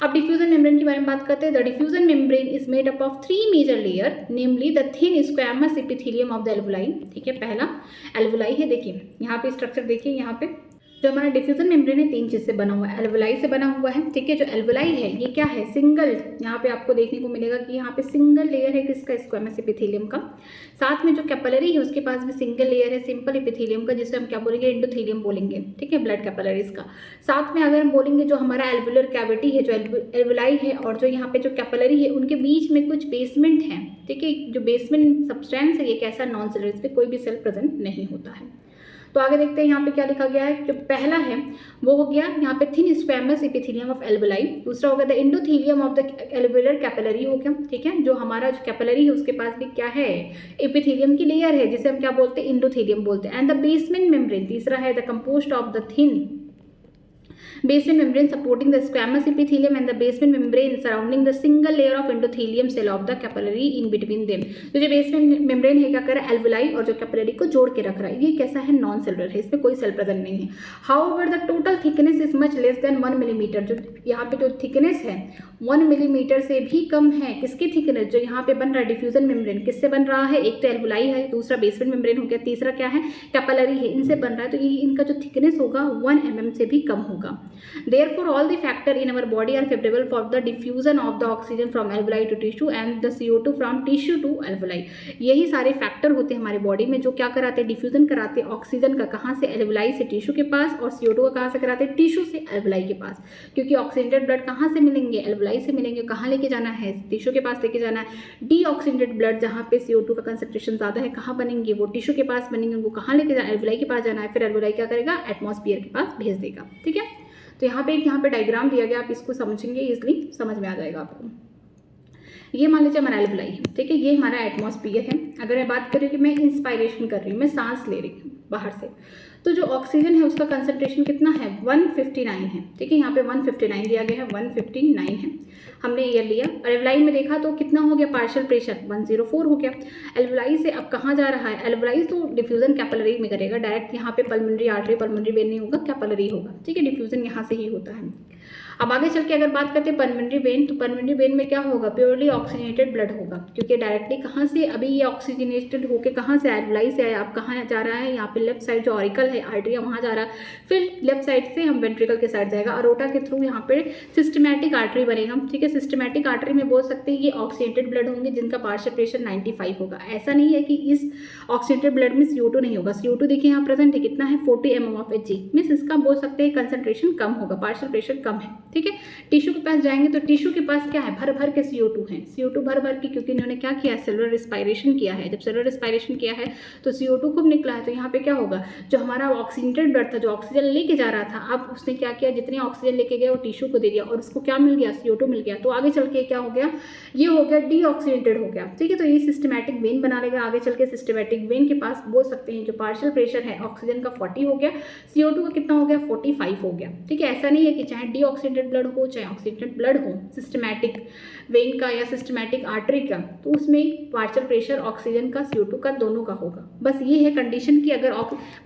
अब डिफ्यूजन मेम्ब्रेन के बारे में बात करते हैं। The diffusion membrane is made up of 3 major layer, namely the thin squamous epithelium of the alveoli, ठीक है। पहला एल्वुलाई है, देखिए यहाँ पे स्ट्रक्चर देखिए, यहाँ पे जो हमारा डिफ्यूजन मेम्ब्रेन है 3 चीज़ से बना हुआ है, एल्वुलाई से बना हुआ है, ठीक है। जो एल्वुलाई है ये क्या है, सिंगल, यहाँ पे आपको देखने को मिलेगा कि यहाँ पे सिंगल लेयर है किसका, स्क्वैमस एपिथेलियम का। साथ में जो कैपिलरी है उसके पास भी सिंगल लेयर है सिंपल एपिथेलियम का, जिसे हम क्या बोलेंगे, एंडोथेलियम बोलेंगे, ठीक है, ब्लड कैपिलरीज का। साथ में अगर हम बोलेंगे जो हमारा एल्वुलर कैविटी है, जो एल्वुलाई है और जो यहाँ पे जो कैपिलरी है, उनके बीच में कुछ बेसमेंट है, ठीक है। जो बेसमेंट सब्सटेंस है ये कैसा, नॉन सेलुलर, इस पर कोई भी सेल प्रेजेंट नहीं होता है। तो आगे देखते हैं यहाँ पे क्या लिखा गया है। जो पहला है वो हो गया यहाँ पे thin squamous epithelium of alveoli, दूसरा हो गया the endothelium of the alveolar capillary हो गया, ठीक है। जो हमारा जो कैपिलरी है उसके पास भी क्या है, एपिथेलियम की लेयर है, जिसे हम क्या बोलते हैं, एंडोथेलियम बोलते हैं। एंड द बेसमेंट मेम्ब्रेन तीसरा है the composed of the thin basement membrane supporting the squamous epithelium and the basement membrane surrounding the single layer of endothelium cell of the capillary in between them. तो जो बेसमेंट मेम्ब्रेन है क्या कर रहा है, एल्वुलाई और जो कैपिलरी को जोड़ के रख रहा है। ये कैसा है, नॉन सेलुलर है, इसमें कोई सेल प्रेजेंट नहीं है। However the total thickness is much less than 1 millimetre. जो यहाँ पे जो थिकनेस है 1 मिलीमीटर से भी कम है। किसकी थिकनेस, जो यहाँ पे बन रहा है डिफ्यूजन मेम्ब्रेन, किससे बन रहा है, एक तो एल्वुलाई है, दूसरा बेसमेंट मेम्ब्रेन हो गया, तीसरा क्या है, कैपिलरी है, इनसे बन रहा है। तो ये इनका जो थिकनेस होगा 1 mm से भी कम होगा। Therefore, all the factor in our body are favorable for the diffusion of the oxygen from alveoli to tissue and the CO2 from tissue to alveoli। यही सारे फैक्टर होते हैं हमारे बॉडी में जो क्या कराते हैं, डिफ्यूजन कराते हैं ऑक्सीजन का, कहाँ से, एल्वुलाई से टिश्यू के पास, और CO2 का कहाँ से कराते हैं, टिश्यू से एल्वुलाई के पास। क्योंकि ऑक्सीजनेटेड ब्लड कहाँ से मिलेंगे, एल्वुलाई से मिलेंगे। कहाँ लेके जाना है, टिश्यू के पास लेके जाना है। डीऑक्सीजनेटेड ब्लड जहाँ पे CO2 का कंसंट्रेशन ज़्यादा है, कहाँ बनेंगे, वो टिश्यू के पास बनेंगे। उनको कहाँ लेके जाना, एल्वुलाई के पास जाना है। फिर एल्वुलाई क्या करेगा, एटमॉस्फेयर के पास भेज देगा। ठीक है, तो यहाँ पे डायग्राम दिया गया, आप इसको समझेंगे, इजली समझ में आ जाएगा आपको। ये मान लीजिए हमारा एल्वुलाई है, ठीक है, ये हमारा एटमॉस्फेयर है। अगर मैं बात करूँ कि मैं इंस्पायरेशन कर रही हूँ, मैं सांस ले रही हूँ बाहर से, तो जो ऑक्सीजन है उसका कंसंट्रेशन कितना है, 159 है। ठीक है, यहाँ पे 159 दिया गया है, 159 है। हमने एयर लिया और एल्वुलाई में देखा तो कितना हो गया, पार्शियल प्रेशर 104 हो गया। एल्वुलाई से अब कहाँ जा रहा है, एल्वुलाई तो डिफ्यूजन कैपिलरी में करेगा डायरेक्ट, यहाँ पे पल्मोनरी आर्टरी, पल्मोनरी वेन नहीं होगा, कैपिलरी होगा। ठीक है, डिफ्यूजन यहाँ से ही होता है। अब आगे चल के अगर बात करते हैं पल्मोनरी वेन, तो पल्मोनरी वेन में क्या होगा, प्योरली ऑक्सीजनेटेड ब्लड होगा, क्योंकि डायरेक्टली कहाँ से, अभी ये ऑक्सीजनेटेड होकर कहाँ से, एल्वुलाई से आया, अब कहाँ जा रहा है, यहाँ पे लेफ्ट साइड जो ऑरिकल है, आर्टरिया, वहाँ जा रहा है। फिर लेफ्ट साइड से हम वेंट्रिकल के साइड जाएगा, अरोटा के थ्रू यहाँ पे सिस्टमैटिक आर्टरी बनेगा। ठीक है, सिस्टमैटिक आर्टरी में बोल सकते हैं ये ऑक्सीजनेटेड ब्लड होंगे जिनका पार्शियल प्रेशर 95 होगा। ऐसा नहीं है कि इस ऑक्सीजनेटेड ब्लड में CO2 नहीं होगा। CO2 देखिए यहाँ प्रेजेंट है, कितना है, 40 mm of Hg, मीन्स इसका बोल सकते हैं कंसंट्रेशन कम होगा, पार्शियल प्रेशर कम है। ठीक है, टिश्यू के पास जाएंगे तो टिश्यू के पास क्या है, भर भर के CO2 है। CO2 भर भर के, क्योंकि इन्होंने क्या किया, सेलुलर रिस्पायरेशन किया है। जब सेलुलर रिस्पायरेशन किया है तो CO2 खूब निकला है। तो यहाँ पे क्या होगा, जो हमारा ऑक्सीजनेटेड ब्लड था, जो ऑक्सीजन लेके जा रहा था, अब उसने क्या किया, जितनी ऑक्सीजन लेके गया वो टिश्यू को दे दिया और उसको क्या मिल गया, CO2 मिल गया। तो आगे चल के क्या हो गया, ये हो गया डीऑक्सीजनेटेड हो गया। ठीक है, तो ये सिस्टमैटिक वेन बना लेगा। आगे चल के सिस्टमैटिक वेन के पास बोल सकते हैं जो पार्शियल प्रेशर है ऑक्सीजन का 40 हो गया, CO2 का कितना हो गया, 45 हो गया। ठीक है, ऐसा नहीं है कि चाहे डीऑक्सीजनेटेड ब्लड हो चाहे ऑक्सीजनेटेड ब्लड हो, सिस्टमैटिक वेन का या सिस्टमैटिक आर्टरी का, तो उसमें पार्शियल प्रेशर ऑक्सीजन का, CO2 का, दोनों का होगा। बस ये है कंडीशन की। अगर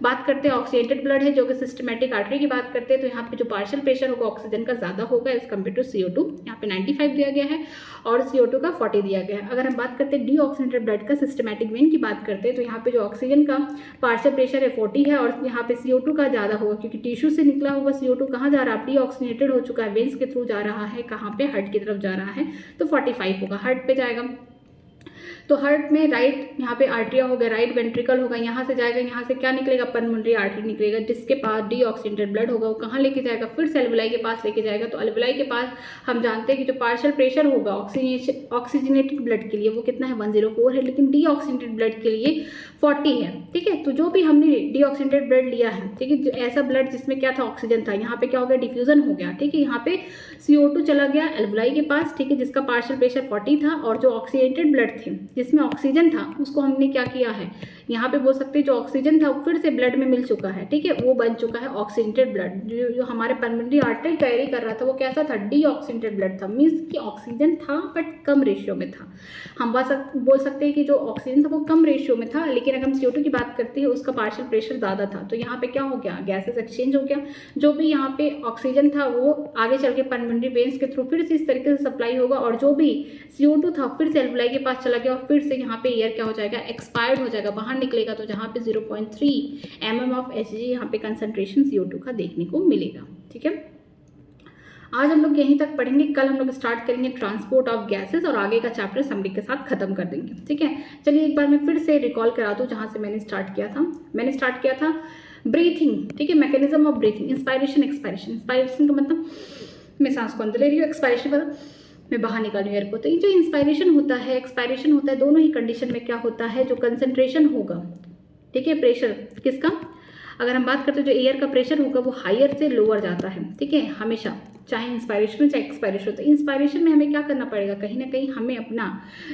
बात करते हैं ऑक्सीजनेटेड ब्लड है जो कि सिस्टमैटिक आर्टरी की बात करते हैं, तो यहाँ पे जो पार्शियल प्रेशर होगा ऑक्सीजन का ज़्यादा होगा एज कम्पेयर टू CO2। यहाँ पे 95 दिया गया है और CO2 का 40 दिया गया है। अगर हम बात करते हैं डीऑक्सीजनेटेड ब्लड का, सिस्टमैटिक वेन की बात करते हैं, तो यहाँ पे जो ऑक्सीजन का पार्शियल प्रेशर है 40 है और यहाँ पे CO2 का ज़्यादा होगा, क्योंकि टिश्यू से निकला हुआ CO2 कहाँ जा रहा है, डीऑक्सीजनेटेड हो चुका है, वेन्स के थ्रू जा रहा है, कहाँ पे, हार्ट की तरफ जा रहा है, तो 45 होगा, हार्ट पे जाएगा। तो हार्ट में राइट, यहाँ पे आर्टरिया हो गया, राइट वेंट्रिकल होगा, यहाँ से जाएगा, यहाँ से क्या निकलेगा, पल्मोनरी आर्टरी निकलेगा, जिसके पास डीऑक्सीजनेटेड ब्लड होगा वो कहाँ लेके जाएगा, फिर से एल्वुलाई के पास लेके जाएगा। तो एल्वुलाई के पास हम जानते हैं कि जो पार्शियल प्रेशर होगा ऑक्सीजनेटेड ब्लड के लिए वो कितना है, 104 है, लेकिन डीऑक्सीजनेटेड ब्लड के लिए 40 है। ठीक है, तो जो भी हमने डीऑक्सीजनेटेड ब्लड लिया है, ठीक है, ऐसा ब्लड जिसमें क्या था, ऑक्सीजन था, यहाँ पे क्या हो गया, डिफ्यूजन हो गया। ठीक है, यहाँ पे CO2 चला गया एल्वुलाई के पास, ठीक है, जिसका पार्शियल प्रेशर 40 था, और जो ऑक्सीजनेटेड ब्लड थे जिसमें ऑक्सीजन था उसको हमने क्या किया है, यहाँ पे बोल सकते हैं जो ऑक्सीजन था फिर से ब्लड में मिल चुका है। ठीक है, वो बन चुका है ऑक्सीजनेटेड ब्लड। जो हमारे पल्मोनरी आर्टरी कैरी कर रहा था वो कैसा था, डीऑक्सीजनेटेड ब्लड था, मीन्स कि ऑक्सीजन था बट कम रेशियो में था। हम बोल सकते हैं कि जो ऑक्सीजन था वो कम रेशियो में था, लेकिन अगर हम CO2 की बात करते हैं उसका पार्शियल प्रेशर ज़्यादा था। तो यहाँ पे क्या हो गया, गैसेस एक्सचेंज हो गया, जो भी यहाँ पे ऑक्सीजन था वो आगे चल के पल्मोनरी वेन्स के थ्रू फिर से इस तरीके से सप्लाई होगा, और जो भी CO2 था फिर से एल्वुलाई के पास चला गया और फिर से यहाँ पे एयर क्या हो जाएगा, एक्सपायर्ड हो जाएगा, बाहर निकलेगा। तो जहाँ पे 0.3 mm of Hg यहाँ पे कंसंट्रेशन CO2 का देखने को मिलेगा। ठीक है, आज हम लोग यहीं तक पढ़ेंगे, कल हम लोग स्टार्ट करेंगे ट्रांसपोर्ट ऑफ गैसेस और आगे का चैप्टर समरी के साथ खत्म कर देंगे। ठीक है, चलिए एक बार मैं फिर से रिकॉल करा दूँ जहाँ से मैंने स्टार्ट किया था। मैंने स्टार्ट किया था ब्रीथिंग, ठीक है, mechanism of breathing, inspiration expiration. Inspiration का मतलब मैं सांस को अंदर ले रही हूँ, एक्सपायरेशन मतलब मैं बाहर निकाल रही हूँ एयर को। तो ये जो इंस्पायरेशन होता है, एक्सपायरेशन होता है, दोनों ही कंडीशन में क्या होता है, जो कंसंट्रेशन होगा, ठीक है, प्रेशर किसका, अगर हम बात करते हैं जो एयर का प्रेशर होगा वो हायर से लोअर जाता है। ठीक है, हमेशा चाहे इंस्पायरेशन हो चाहे एक्सपायरेशन हो। तो इंस्पायरेशन में हमें क्या करना पड़ेगा, कहीं ना कहीं हमें अपना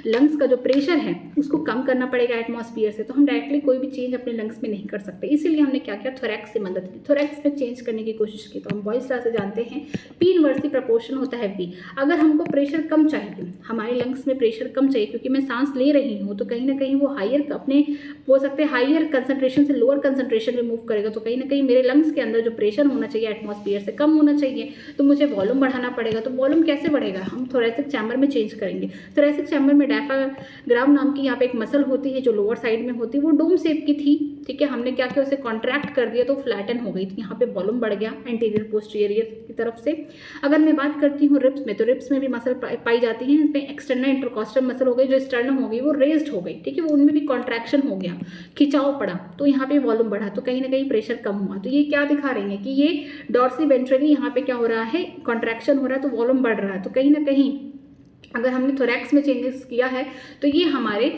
लंग्स का जो प्रेशर है उसको कम करना पड़ेगा एटमॉस्फेयर से। तो हम डायरेक्टली कोई भी चेंज अपने लंग्स में नहीं कर सकते, इसीलिए हमने क्या किया, थोरैक्स से मदद ली, थोरैक्स में चेंज करने की कोशिश की। तो हम बॉयज लॉ से जानते हैं पी इनवर्सली प्रोपोर्शन होता है वी। अगर हमको प्रेशर कम चाहिए, हमारे लंग्स में प्रेशर कम चाहिए क्योंकि मैं सांस ले रही हूँ, तो कहीं ना कहीं वो हायर अपने बोल सकते हैं हायर कंसंट्रेशन से लोअर कंसंट्रेशन में मूव करेगा। तो कहीं ना कहीं मेरे लंग्स के अंदर जो प्रेशर होना चाहिए एटमॉस्फेयर से कम होना चाहिए, तो मुझे वॉल्यूम बढ़ाना पड़ेगा। तो वॉल्यूम कैसे बढ़ेगा, हम थोरैसिक चैम्बर में चेंज करेंगे। थोरैसिक चैम्बर में डायफ्राम नाम की यहाँ पे एक मसल होती है जो लोअर साइड में होती है, वो डोम शेप की थी, ठीक है। हमने क्या किया, उसे कॉन्ट्रैक्ट कर दिया तो फ्लैटन हो गई, तो यहाँ पे वॉल्यूम बढ़ गया एंटीरियर पोस्टीरियर की तरफ से। अगर मैं बात करती हूँ रिब्स में, तो रिब्स में भी मसल पाई जाती है, इसमें एक्सटर्नल इंटरकॉस्टल मसल हो गई, जो स्टर्नम हो गई वो रेज्ड हो गई, ठीक है, वो उनमें भी कॉन्ट्रैक्शन हो गया, खिंचाव पड़ा, तो यहाँ पे वॉल्यूम बढ़ा, तो कहीं ना कहीं प्रेशर कम हुआ। तो ये क्या दिखा रही है कि ये डॉर्सी वेंट्रली यहाँ पे क्या हो रहा है, कॉन्ट्रैक्शन हो रहा है, तो वॉल्यूम बढ़ रहा है। तो कहीं ना कहीं अगर हमने थोरैक्स में चेंजेस किया है तो ये हमारे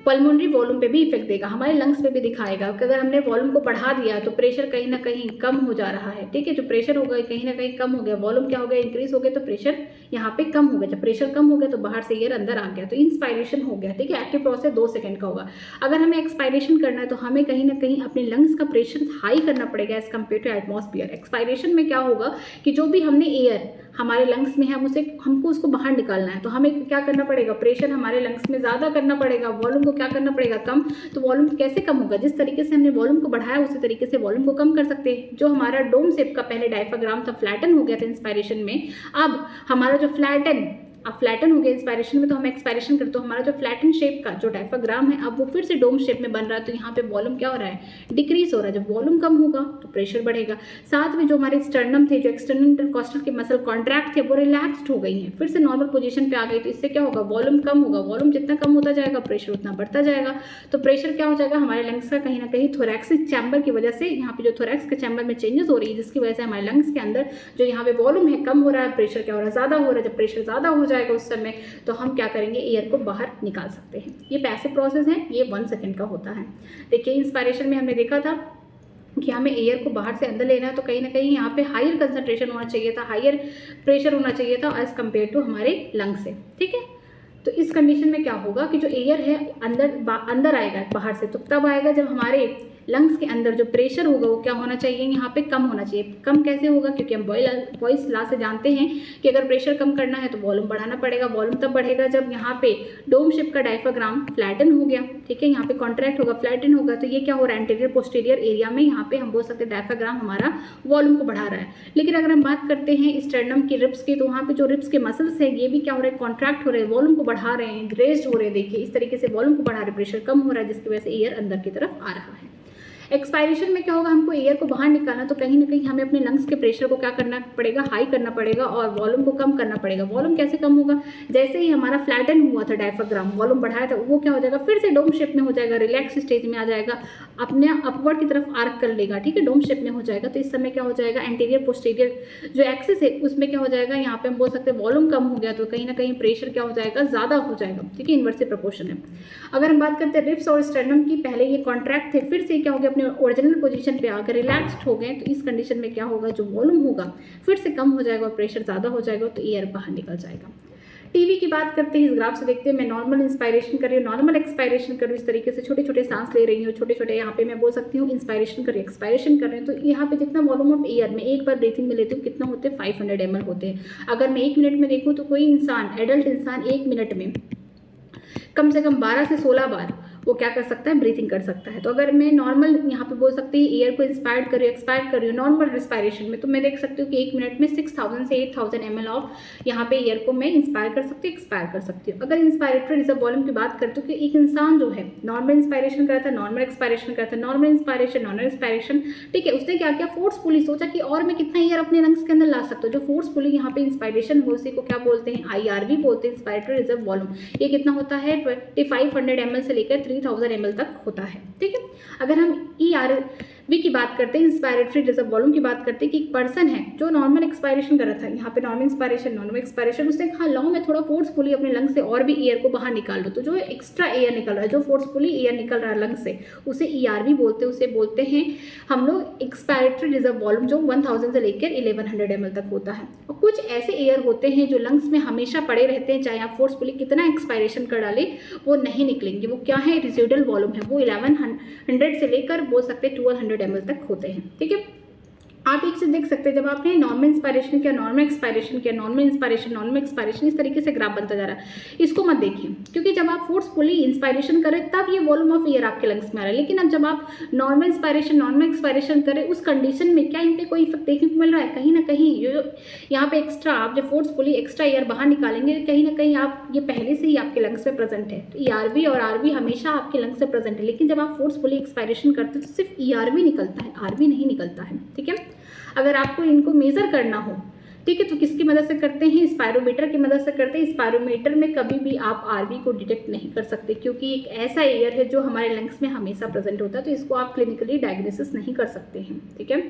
पल्मोनरी वॉल्यूम पे भी इफेक्ट देगा, हमारे लंग्स पे भी दिखाएगा कि अगर हमने वॉल्यूम को बढ़ा दिया तो प्रेशर कहीं ना कहीं कम हो जा रहा है, ठीक है। जो प्रेशर हो गया कहीं ना कहीं कम हो गया, वॉल्यूम क्या हो गया, इंक्रीज हो गया, तो प्रेशर यहाँ पे कम हो गया। जब प्रेशर कम हो गया तो बाहर से एयर अंदर आ गया, तो इंस्पायरेशन हो गया, ठीक है। एक्टिव प्रोसेस 2 सेकंड का होगा। अगर हमें एक्सपायरेशन करना है तो हमें कहीं ना कहीं अपने लंग्स का प्रेशर हाई करना पड़ेगा as compare to atmosphere. Expiration में क्या होगा कि जो भी हमने एयर हमारे लंग्स में है हमको उसको बाहर निकालना है, तो हमें क्या करना पड़ेगा, प्रेशर हमारे लंग्स में ज़्यादा करना पड़ेगा, वॉल्यूम को क्या करना पड़ेगा, कम। तो वॉल्यूम कैसे कम होगा, जिस तरीके से हमने वॉल्यूम को बढ़ाया उसी तरीके से वॉल्यूम को कम कर सकते हैं। जो हमारा डोम शेप का पहले डायफ्राम था, फ्लैटन हो गया था इंस्पायरेशन में, अब हमारा जो फ्लैटन हो गया इंस्पायरेशन में, तो हम एक्सपायरेशन करते, तो हमारा जो फ्लैटन शेप का जो डायफ्राम है अब वो फिर से डोम शेप में बन रहा है। तो यहाँ पे वॉल्यूम क्या हो रहा है, डिक्रीज हो रहा है। जब वॉल्यूम कम होगा तो प्रेशर बढ़ेगा। साथ में जो हमारे स्टर्नम थे, जो एक्सटर्नल इंटरकॉस्टल के मसल कॉन्ट्रैक्ट थे, वो रिलैक्स्ड हो गई हैं, फिर से नॉर्मल पोजीशन पे आ गई। तो इससे क्या होगा, वॉल्यूम कम होगा, वॉल्यूम जितना कम होता जाएगा प्रेशर उतना बढ़ता जाएगा। तो प्रेशर क्या हो जाएगा, हमारे लंग्स का कहीं ना कहीं थोरैक्सिक चैम्बर की वजह से, यहाँ पे जो थोरैक्स के चैम्बर में चेंजेस हो रही है, जिसकी वजह से हमारे लंग्स के अंदर जो यहाँ पे वॉल्यूम है कम हो रहा है, प्रेशर क्या हो रहा है, ज़्यादा हो रहा है। जब प्रेशर ज़्यादा हो जाएगा उस समय तो हम क्या करेंगे, एयर को बाहर निकाल सकते हैं। ये पैसिव प्रोसेस है, ये 1 सेकंड का होता है। देखिए इंस्पायरेशन में हमने देखा था कि हमें एयर को बाहर से अंदर लेना है, तो कहीं ना कहीं यहाँ पे हायर कंसंट्रेशन होना चाहिए था, हायर प्रेशर होना चाहिए था एज कम्पेयर टू हमारे लंग से, ठीक है। तो इस कंडीशन में क्या होगा कि जो एयर है अंदर आएगा बाहर से, तो तब आएगा जब हमारे लंग्स के अंदर जो प्रेशर होगा वो क्या होना चाहिए, यहाँ पे कम होना चाहिए। कम कैसे होगा, क्योंकि हम बॉयल्स लॉ से जानते हैं कि अगर प्रेशर कम करना है तो वॉल्यूम बढ़ाना पड़ेगा। वॉल्यूम तब बढ़ेगा जब यहाँ पे डोम शेप का डायफ्राम फ्लैटन हो गया, ठीक है, यहाँ पे कॉन्ट्रैक्ट होगा, फ्लैटन होगा, तो ये क्या हो रहा है, एंटीरियर पोस्टीरियर एरिया में यहाँ पे हम बोल सकते हैं डायफ्राम हमारा वॉल्यूम को बढ़ा रहा है। लेकिन अगर हम बात करते हैं स्टर्नम की, रिब्स की, तो वहाँ पे जो रिब्स के मसल्स है ये भी क्या हो रहे हैं, कॉन्ट्रैक्ट हो रहे हैं, वॉल्यूम को बढ़ा रहे हैं, रेज्ड हो रहे हैं। देखिए इस तरीके से वॉल्यूम को बढ़ा रहे हैं, प्रेशर कम हो रहा है, जिसकी वजह से एयर अंदर की तरफ आ रहा है। एक्सपायरेशन में क्या होगा, हमको एयर को बाहर निकालना, तो कहीं ना कहीं हमें अपने लंग्स के प्रेशर को क्या करना पड़ेगा, हाई करना पड़ेगा, और वॉल्यूम को कम करना पड़ेगा। वॉल्यूम कैसे कम होगा, जैसे ही हमारा फ्लैटन हुआ था डायफ्राम, वॉल्यूम बढ़ाया था, वो क्या हो जाएगा, फिर से डोम शेप में हो जाएगा, रिलैक्स स्टेज में आ जाएगा, अपने अपवर्ड की तरफ आर्क कर लेगा, ठीक है, डोम शेप में हो जाएगा। तो इस समय क्या हो जाएगा, एंटीरियर पोस्टीरियर जो एक्सिस है उसमें क्या हो जाएगा, यहाँ पे हम बोल सकते हैं वॉल्यूम कम हो गया, तो कहीं ना कहीं प्रेशर क्या हो जाएगा, ज़्यादा हो जाएगा, ठीक है, इनवर्सली प्रोपोर्शन है। अगर हम बात करते हैं रिब्स और स्टर्नम की, पहले ये कॉन्ट्रैक्ट थे, फिर से क्या हो गया, अपने ओरिजिनल पोजीशन पे आकर रिलैक्स्ड हो गए, तो इस कंडीशन में क्या होगा, जो वॉल्यूम होगा फिर से कम हो जाएगा और प्रेशर ज़्यादा हो जाएगा, तो एयर बाहर निकल जाएगा। टीवी की बात करते हैं, इस ग्राफ से देखते हैं, मैं नॉर्मल इंस्पायरेशन कर रही हूँ, नॉर्मल एक्सपायरेशन कर रही हूँ, इस तरीके से छोटे छोटे सांस ले रही हूँ, छोटे छोटे यहाँ पे मैं बोल सकती हूँ इंस्पायरेशन कर रही हूँ, एक्सपायरेशन कर रही हूँ। तो यहाँ पे जितना वॉल्यूम ऑफ एयर में एक बार ब्रीथिंग में लेती हूँ कितना होते हैं, 500 ml होते हैं। अगर मैं 1 मिनट में देखूँ तो कोई इंसान, एडल्ट इंसान 1 मिनट में कम से कम 12 से 16 बार वो क्या कर सकता है, ब्रीथिंग कर सकता है। तो अगर मैं नॉर्मल यहाँ पे बोल सकती हूँ एयर को इंस्पायर कर रही हूँ, एक्सपायर कर रही हूँ नॉर्मल रिस्पायरेशन में, तो मैं देख सकती हूँ कि 1 मिनट में 6000 से 8000 ml ऑफ यहाँ पे एयर को मैं इंस्पायर कर सकती हूँ, एक्सपायर कर सकती हूँ। अगर इंस्पायरेटरी रिजर्व वॉल्यूम की बात करती हूँ कि एक इंसान जो है नॉर्मल इंस्पायरेशन करता है, नॉर्मल एक्सपायरेशन करता है, नॉर्मल इंस्पायरेशन, नॉर्मल एक्सपायरेशन, ठीक है, उसने क्या किया, फोर्सफुली सोचा कि और मैं कितना एयर अपने लंग्स के अंदर ला सकता हूँ। जो फोर्सफुली यहाँ पे इंस्पायरेशन हो उसी को क्या बोलते हैं, IRV बोलते हैं, इंस्पायरेटरी रिजर्व वॉल्यूम। ये कितना होता है, 2500 ml से लेकर 3000 ml तक होता है, ठीक है। अगर हम वी की बात करते हैं, इंस्पायरेटरी रिजर्व वॉल्यूम की बात करते हैं कि एक पर्सन है जो नॉर्मल एक्सपायरेशन कर रहा था, यहाँ पे नॉर्मल इंस्पायरेशन नॉर्मल एक्सपायरेशन, उसने कहा लो मैं थोड़ा फोर्सफुली अपने लंग से और भी एयर को बाहर निकाल लो। तो जो एक्स्ट्रा एयर निकल रहा है, जो फोर्सफुली एयर निकल रहा है लंग से, उसे ERV बोलते हैं। उसे बोलते हैं हम लोग एक्सपायरेटरी रिजर्व वॉल्यूम, जो 1000 से लेकर 1100 ml तक होता है। और कुछ ऐसे एयर होते हैं जो लंग्स में हमेशा पड़े रहते हैं, चाहे आप फोर्सफुली कितना एक्सपायरेशन कर डाले वो नहीं निकलेंगे। वो क्या है, रेसिडुअल वॉल्यूम है, वो 1100 से लेकर बोल सकते हैं 1200 ml तक होते हैं। ठीक है, आप एक चीज देख सकते हैं, जब आपने नॉर्मल इंस्पायरेशन किया, नॉर्मल एक्सपायरेशन किया, नॉर्मल इंस्पायरेशन, नॉर्मल एक्सपायरेशन, इस तरीके से ग्राफ बनता जा रहा है। इसको मत देखिए, क्योंकि जब आप फोर्सफुली इंस्पायरेशन करें तब ये वॉल्यूम ऑफ एयर आपके लंग्स में आ रहा है। लेकिन अब जब आप नॉर्मल इंस्पायरेशन नॉर्मल एक्सपायरेशन करें, उस कंडीशन में क्या इन पे कोई इफेक्ट देखने को मिल रहा है? कहीं ना कहीं जो यहाँ पे एक्स्ट्रा, आप जब फोर्सफुली एक्स्ट्रा एयर बाहर निकालेंगे, कहीं ना कहीं आप ये पहले से ही आपके लंग्स में प्रेजेंट है। तो ERV और RV हमेशा आपके लंग्स में प्रेजेंट है। लेकिन जब आप फोर्सफुली एक्सपायरेशन करते हैं तो सिर्फ ERV निकलता है, RV नहीं निकलता है। ठीक है, अगर आपको इनको मेजर करना हो, ठीक है, तो किसकी मदद से करते हैं? स्पायरोमीटर की मदद से करते हैं। स्पायरोमीटर में कभी भी आप RV को डिटेक्ट नहीं कर सकते, क्योंकि एक ऐसा एयर है जो हमारे लंग्स में हमेशा प्रेजेंट होता है, तो इसको आप क्लिनिकली डायग्नोसिस नहीं कर सकते हैं। ठीक है,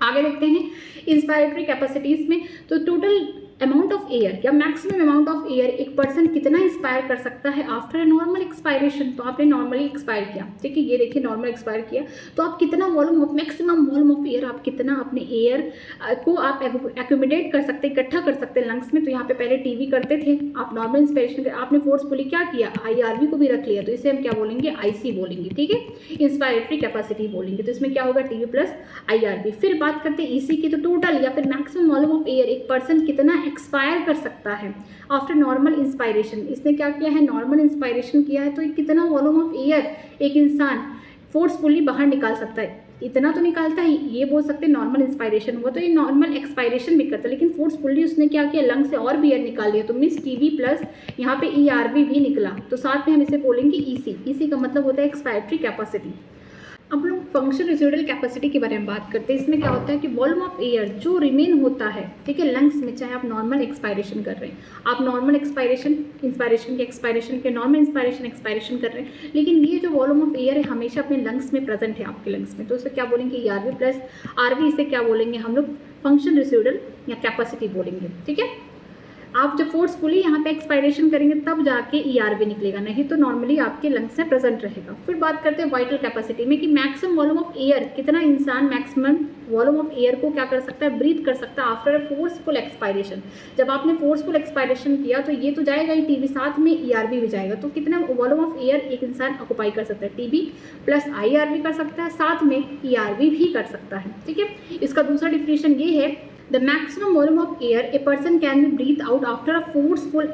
आगे देखते हैं इंस्पायरेटरी कैपेसिटीज में। तो टोटल अमाउंट ऑफ एयर या मैक्सिमम अमाउंट ऑफ एयर एक पर्सन कितना इंस्पायर कर सकता है आफ्टर ए नॉर्मल एक्सपायरेशन। तो आपने नॉर्मली एक्सपायर किया, ठीक है, ये देखिए नॉर्मल एक्सपायर किया, तो आप कितना volume of, maximum volume of air आप कितना अपने एयर को आप एक्यूमुलेट कर सकते, इकट्ठा कर सकते हैं लंग्स में। तो यहाँ पे पहले TB करते थे, आप नॉर्मल इंस्पायरेशन, आपने फोर्सफुली क्या किया, IRV को भी रख लिया, तो इसे हम क्या बोलेंगे, IC बोलेंगे। ठीक है, इंस्पायरेटरी कैपेसिटी बोलेंगे। तो इसमें क्या होगा, TB प्लस IRV। फिर बात करते हैं EC की, तो टोटल या फिर मैक्सिमम वॉल्यूम ऑफ एयर एक पर्सन कितना एक्सपायर कर सकता है आफ्टर नॉर्मल इंस्पायरेशन। इसने क्या किया है, नॉर्मल इंस्पायरेशन किया है, तो कितना वॉल्यूम ऑफ एयर एक इंसान फोर्सफुली बाहर निकाल सकता है, इतना तो निकालता है। ये बोल सकते हैं नॉर्मल इंस्पायरेशन हुआ, तो ये नॉर्मल एक्सपायरेशन भी करता है, लेकिन फोर्सफुली उसने क्या किया, लंग से और भी एयर निकाल लिया, तो मीन्स TB प्लस यहाँ पे ERV भी निकला, तो साथ में हम इसे बोलेंगे EC। EC का मतलब होता है एक्सपायरेटरी कैपेसिटी। अब लोग फंक्शन रेसिडुअल कैपेसिटी के बारे में बात करते हैं। इसमें क्या होता है कि वॉल्यूम ऑफ एयर जो रिमेन होता है, ठीक है, लंग्स में, चाहे आप नॉर्मल एक्सपायरेशन कर रहे हैं, आप नॉर्मल एक्सपायरेशन, इंस्पायरेशन के एक्सपायरेशन के, नॉर्मल इंस्पायरेशन एक्सपायरेशन कर रहे हैं, लेकिन ये जो वॉल्यूम ऑफ एयर है हमेशा अपने लंग्स में प्रेजेंट है, आपके लंग्स में, तो इसे क्या बोलेंगे, ERV प्लस RV। इसे क्या बोलेंगे हम लोग, फंक्शन रेसिडुअल या कैपेसिटी बोलेंगे। ठीक है, आप जब फोर्सफुली यहाँ पे एक्सपायरेशन करेंगे तब जाके ERV निकलेगा, नहीं तो नॉर्मली आपके लंग्स में प्रेजेंट रहेगा। फिर बात करते हैं वाइटल कैपेसिटी में कि मैक्सिमम वॉल्यूम ऑफ एयर, कितना इंसान मैक्सिमम वॉल्यूम ऑफ एयर को क्या कर सकता है, ब्रीथ कर सकता है आफ्टर फोर्सफुल एक्सपायरेशन। जब आपने फोर्सफुल एक्सपायरेशन किया तो ये तो जाएगा ही TB, साथ में ERV भी जाएगा, तो कितना वॉल्यूम ऑफ एयर एक इंसान ऑक्युपाई कर सकता है, TB प्लस IRV कर सकता है, साथ में ERV भी कर सकता है। ठीक है, इसका दूसरा डिफिनेशन ये है, the maximum volume of air a person can breathe out after a forceful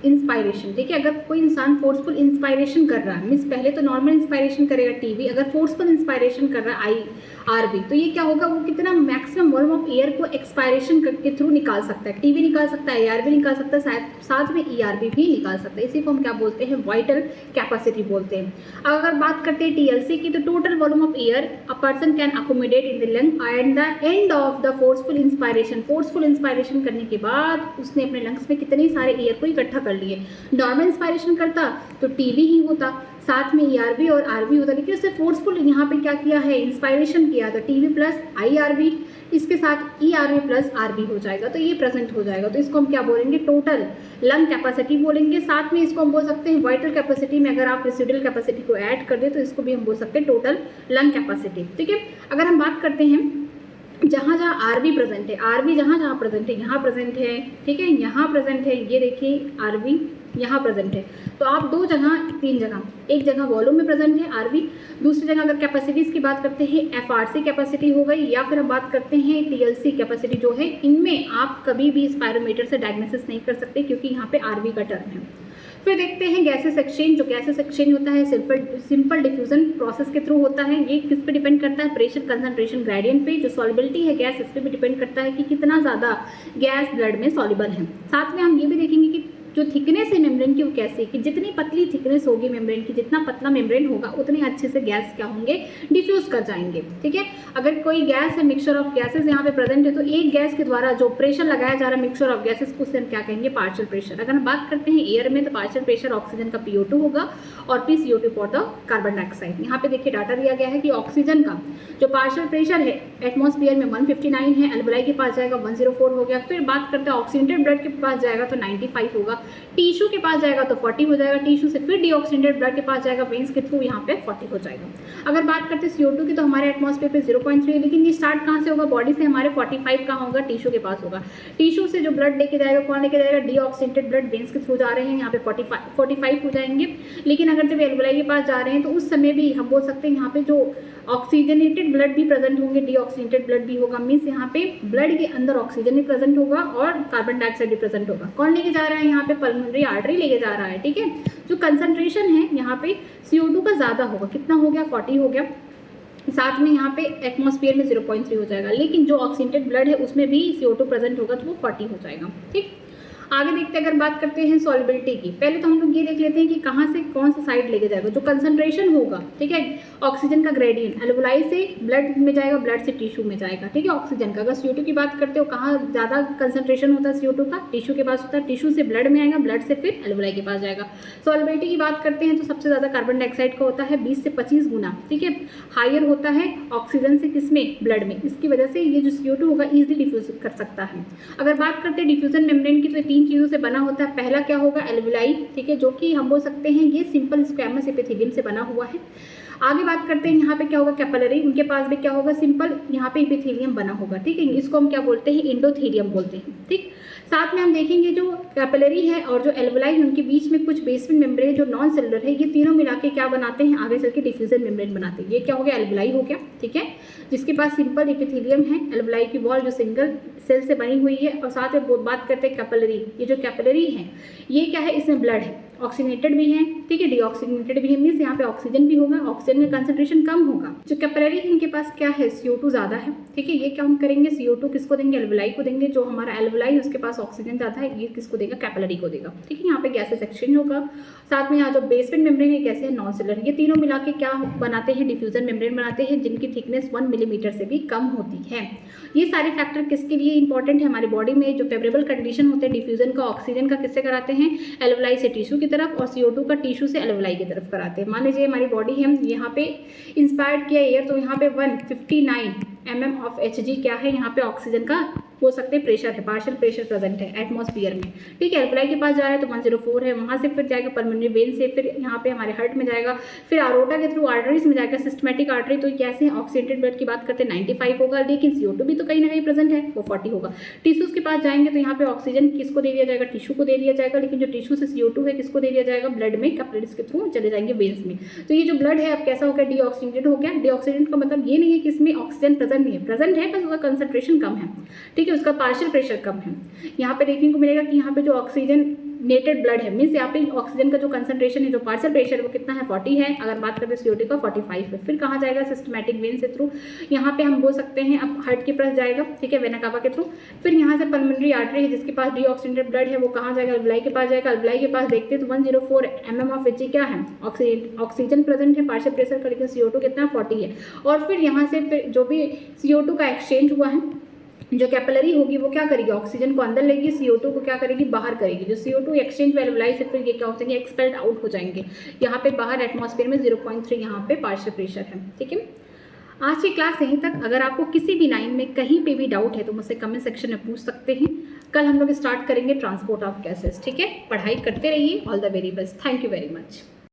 inspiration. देखिए, अगर कोई इंसान फोर्सफुल इंस्पायरेशन कर रहा है, मीन्स पहले तो नॉर्मल इंस्पायरेशन करेगा TB, अगर फोर्सफुल इंस्पायरेशन कर रहा है IRV, तो ये क्या होगा, वो कितना मैक्सिमम वॉल्यूम ऑफ एयर को एक्सपायरेशन के थ्रू निकाल सकता है, TB निकाल सकता है, IRV निकाल सकता है, साथ में ERV भी निकाल सकता है। इसी को हम क्या बोलते हैं, वाइटल कैपेसिटी बोलते हैं। अब अगर बात करते हैं TLC की, तो total volume of air a person can accommodate in the lung at the end of the forceful inspiration. Forceful inspiration करने के बाद उसने अपने लंग्स में कितने सारे एयर को इकट्ठा लिए। नॉर्मल इंस्पायरेशन करता तो TB ही होता, साथ में ERV और RV होता, लेकिन उसने फोर्सफुल यहाँ पे क्या किया है, इंस्पायरेशन किया, तो TB प्लस IRV, इसके साथ ERV प्लस RV हो जाएगा, तो ये प्रेजेंट हो जाएगा। तो इसको हम क्या बोलेंगे, टोटल लंग कैपेसिटी बोलेंगे। साथ में इसको हम बोल सकते हैं वाइटल कैपेसिटी में अगर आप रेसिडुअल कैपेसिटी को ऐड कर दे तो इसको भी हम बोल सकते हैं टोटल लंग कैपेसिटी। ठीक है, अगर हम बात करते हैं जहाँ जहाँ RV प्रेजेंट है, RV जहाँ जहाँ प्रेजेंट है, यहाँ प्रेजेंट है, ठीक है, यहाँ प्रेजेंट है, ये देखिए RV यहाँ प्रेजेंट है, तो आप दो जगह, तीन जगह, एक जगह वॉल्यूम में प्रेजेंट है RV, दूसरी जगह अगर कैपेसिटीज़ की बात करते हैं FRC कैपेसिटी हो गई, या फिर हम बात करते हैं TLC कैपेसिटी जो है, इनमें आप कभी भी स्पायरोमीटर से डायग्नोसिस नहीं कर सकते क्योंकि यहाँ पे RV का टर्म है। फिर देखते हैं गैसेस एक्सचेंज। जो गैसेस एक्सचेंज होता है सिंपल डिफ्यूजन प्रोसेस के थ्रू होता है। ये किस पे डिपेंड करता है, प्रेशर कंसंट्रेशन ग्रेडियंट पे। जो सॉल्युबिलिटी है गैस, इस पे भी डिपेंड करता है कि कितना ज़्यादा गैस ब्लड में सॉल्युबल है। साथ में हम ये भी देखेंगे कि जो थिकनेस है मेम्ब्रेन की वो कैसी है कि जितनी पतली थिकनेस होगी मेम्ब्रेन की, जितना पतला मेम्ब्रेन होगा उतने अच्छे से गैस क्या होंगे, डिफ्यूज कर जाएंगे। ठीक है, अगर कोई गैस है, मिक्सचर ऑफ गैसेस यहाँ पे प्रेजेंट है, तो एक गैस के द्वारा जो प्रेशर लगाया जा रहा है मिक्सचर ऑफ गैसेस को, उससे हम क्या कहेंगे, पार्शियल प्रेशर। अगर हम बात करते हैं एयर में तो पार्शियल प्रेशर ऑक्सीजन का PO2 होगा और PCO2 for the carbon dioxide. यहाँ पे देखिए डाटा दिया गया है कि ऑक्सीजन का जो पार्शियल प्रेशर है एटमॉस्फेयर में 159 है, एल्वलाई के पास जाएगा 104 हो गया। फिर बात करते हैं ऑक्सीजनेटेड ब्लड के पास जाएगा तो 95 होगा, टिश्यू के पास जाएगा तो 40 हो जाएगा, टिश्यू से फिर डीऑक्सीजनेटेड ब्लड के पास जाएगा वेन्स के थ्रू, यहाँ पे 40 हो जाएगा। अगर बात करते हैं CO2 की तो हमारे एटमॉस्फेयर पे 0.3 है, लेकिन ये स्टार्ट कहाँ से होगा, बॉडी से हमारे 45 कहाँ होगा, टिश्यू के पास होगा। टिश्यू से जो ब्लड लेके जाएगा, कौन लेके जाएगा, डीऑक्सीजनेटेड ब्लड वेन्स के थ्रू जा रहे हैं, यहाँ पे 45 हो जाएंगे। लेकिन अगर जब एल्वलाई के पास जा रहे हैं तो उस समय भी हम बोल सकते हैं यहाँ पे जो ऑक्सीजनेटेड ब्लड भी प्रेजेंट होंगे, डीऑक्सीजनेटेड ब्लड भी होगा, मीन्स यहाँ पे ब्लड के अंदर ऑक्सीजन भी प्रेजेंट होगा और कार्बन डाइऑक्साइड भी प्रेजेंट होगा। कौन लेके जा रहा है, यहाँ पे पल्मोनरी आर्टरी लेके जा रहा है। ठीक है, जो कंसंट्रेशन है यहाँ पे CO2 का ज़्यादा होगा, कितना हो गया, 40 हो गया। साथ में यहाँ पे एटमॉस्फेयर में 0.3 हो जाएगा, लेकिन जो ऑक्सीजनेटेड ब्लड है उसमें भी CO2 प्रेजेंट होगा तो वो 40 हो जाएगा। ठीक, आगे देखते हैं, अगर बात करते हैं सॉल्युबिलिटी की, पहले तो हम लोग ये देख लेते हैं कि कहाँ से कौन सा साइड लेके जाएगा, जो कंसंट्रेशन होगा। ठीक है, ऑक्सीजन का ग्रेडियंट एल्वलाई से ब्लड में जाएगा, ब्लड से टिश्यू में जाएगा। ठीक है, ऑक्सीजन का। अगर CO2 की बात करते हो, कहाँ ज़्यादा कंसंट्रेशन होता है CO2 का, टिश्यू के पास होता है, टिश्यू से ब्लड में आएगा, ब्लड से फिर एल्वलाई के पास जाएगा। सॉल्युबिलिटी की बात करते हैं तो सबसे ज़्यादा कार्बन डाइऑक्साइड का होता है 20 से 25 गुना। ठीक है, हायर होता है ऑक्सीजन से, किसमें, ब्लड में। इसकी वजह से ये जो CO2 होगा ईजिली डिफ्यूज कर सकता है। अगर बात करते हैं डिफ्यूजन मेम्ब्रेन की तो 3 चीज़ों से बना होता है। पहला क्या होगा, एल्वलाई। ठीक है, जो कि हम बोल सकते हैं ये सिंपल स्क्वैमस एपिथेलियम से बना हुआ है। आगे बात करते हैं यहाँ पे क्या होगा, कैपिलरी, उनके पास भी क्या होगा, सिंपल यहाँ पे एपिथेलियम बना होगा। ठीक है, इसको हम क्या बोलते हैं, एंडोथेलियम बोलते हैं। ठीक, साथ में हम देखेंगे जो कैपिलरी है और जो एल्वलाई है उनके बीच में कुछ बेसमेंट मेम्ब्रेन जो नॉन सेलुलर है, ये तीनों मिला के क्या बनाते हैं, आगे चल के डिफ्यूजन मेम्ब्रेन बनाते हैं। ये क्या हो गया, एल्वलाई हो गया। ठीक है, जिसके पास सिंपल एपिथेलियम है, एल्वलाई की वॉल जो सिंगल सेल से बनी हुई है। और साथ में बात करते हैं कैपिलरी, ये जो कैपिलरी है ये क्या है, इसमें ब्लड है, ऑक्सीजनेटेड भी है। ठीक है, डीऑक्सीजनेटेड भी है, मीन्स यहाँ पे ऑक्सीजन भी होगा, ऑक्सीजन का कंसंट्रेशन कम होगा। जो कैपिलरी है इनके पास क्या है, CO2 ज़्यादा है। ठीक है, ये क्या हम करेंगे, CO2 किसको देंगे, एल्वलाई को देंगे। जो हमारा एल्वलाई है उसके पास ऑक्सीजन ज़्यादा है, ये किसको देगा, कैपिलरी को देगा। ठीक है, यहाँ पे गैसेस एक्सचेंज होगा। साथ में यहाँ जो बेसमेंट मेम्ब्रेन है कैसे है, नॉन सेलुलर। ये तीनों मिला के क्या बनाते हैं, डिफ्यूजन मेम्ब्रेन बनाते हैं, जिनकी थिकनेस 1 मिलीमीटर से भी कम होती है। ये सारे फैक्टर किसके लिए इंपॉर्टेंट है, हमारी बॉडी में जो फेवरेबल कंडीशन होते हैं डिफ्यूजन का, ऑक्सीजन का किससे कराते हैं, एल्वलाई से टिश्यू की तरफ, और CO2 का टिश्यू से एल्वलाई की तरफ कराते हैं। मान लीजिए हमारी बॉडी है, यहाँ पे इंस्पायर्ड किया एयर, तो यहाँ पे 159 mm ऑफ Hg क्या है, यहाँ पे ऑक्सीजन का बोल सकते हैं प्रेशर है, पार्शियल प्रेशर प्रेजेंट है एटमॉस्फेयर में। ठीक है, एल्वलाई के पास जा रहा है तो 104 है, वहाँ से फिर जाएगा पल्मोनरी वेन से, फिर यहाँ पे हमारे हार्ट में जाएगा, फिर आरोटा के थ्रू आर्टरीज में जाएगा, सिस्टमेटिक आर्टरी। तो कैसे ऑक्सीडेटेड ब्लड की बात करते हैं 95 होगा, लेकिन CO2 भी तो कहीं ना कहीं प्रेजेंट है, वो 40 होगा। टिश्यूज के पास जाएंगे तो यहाँ पे ऑक्सीजन किसको दे दिया जाएगा, टिश्यू को दे दिया जाएगा, लेकिन जो टिश्यू से CO2 है किसको दे दिया जाएगा, ब्लड में, कैपिलरीज के थ्रू चले जाएंगे वेन्स में। तो ये जो ब्लड है अब कैसा हो गया, डीऑक्सीजनेटेड हो गया। डीऑक्सीजनेट का मतलब ये नहीं है कि इसमें ऑक्सीजन प्रेजेंट नहीं है, प्रेजेंट है, बस उसका कंसंट्रेशन कम है। ठीक है, उसका पार्शियल प्रेशर कम है। यहाँ पे देखने को मिलेगा कि यहाँ पे जो ऑक्सीजनेटेड ब्लड है, मीन्स यहाँ पे ऑक्सीजन का जो कंसंट्रेशन है, जो पार्शियल प्रेशर है वो कितना है, 40 है। अगर बात करते हैं CO2 का 45 है। फिर कहाँ जाएगा, सिस्टमेटिक वेन से थ्रू, यहाँ पे हम बोल सकते हैं अब हार्ट के पास जाएगा। ठीक है, वेना कावा के थ्रू। फिर यहाँ से पल्मोनरी आर्टरी है जिसके पास डीऑक्सीजनेटेड ब्लड है, वो कहाँ जाएगा, एल्वलाई के पास जाएगा। एल्वलाई के पास देखते हैं तो 104 mm ऑफ Hg क्या है, ऑक्सीजन प्रेजेंट है, पार्शियल प्रेशर का, लेकिन CO2 कितना 40 है। और फिर यहाँ से फिर जो भी CO2 का एक्सचेंज हुआ है, जो कैपिलरी होगी वो क्या करेगी, ऑक्सीजन को अंदर लेगी, CO2 को क्या करेगी, बाहर करेगी। जो CO2 एक्सचेंज एल्वलाई से फिर ये क्या हो जाएंगे, एक्सपेल्ड आउट हो जाएंगे। यहाँ पे बाहर एटमॉस्फेयर में 0.3 यहाँ पे पार्शियल प्रेशर है। ठीक है, आज की क्लास यहीं तक। अगर आपको किसी भी लाइन में कहीं पे भी डाउट है तो मुझसे कमेंट सेक्शन में पूछ सकते हैं। कल हम लोग स्टार्ट करेंगे ट्रांसपोर्ट ऑफ गैसेस। ठीक है, पढ़ाई करते रहिए। All the very best. Thank you very much.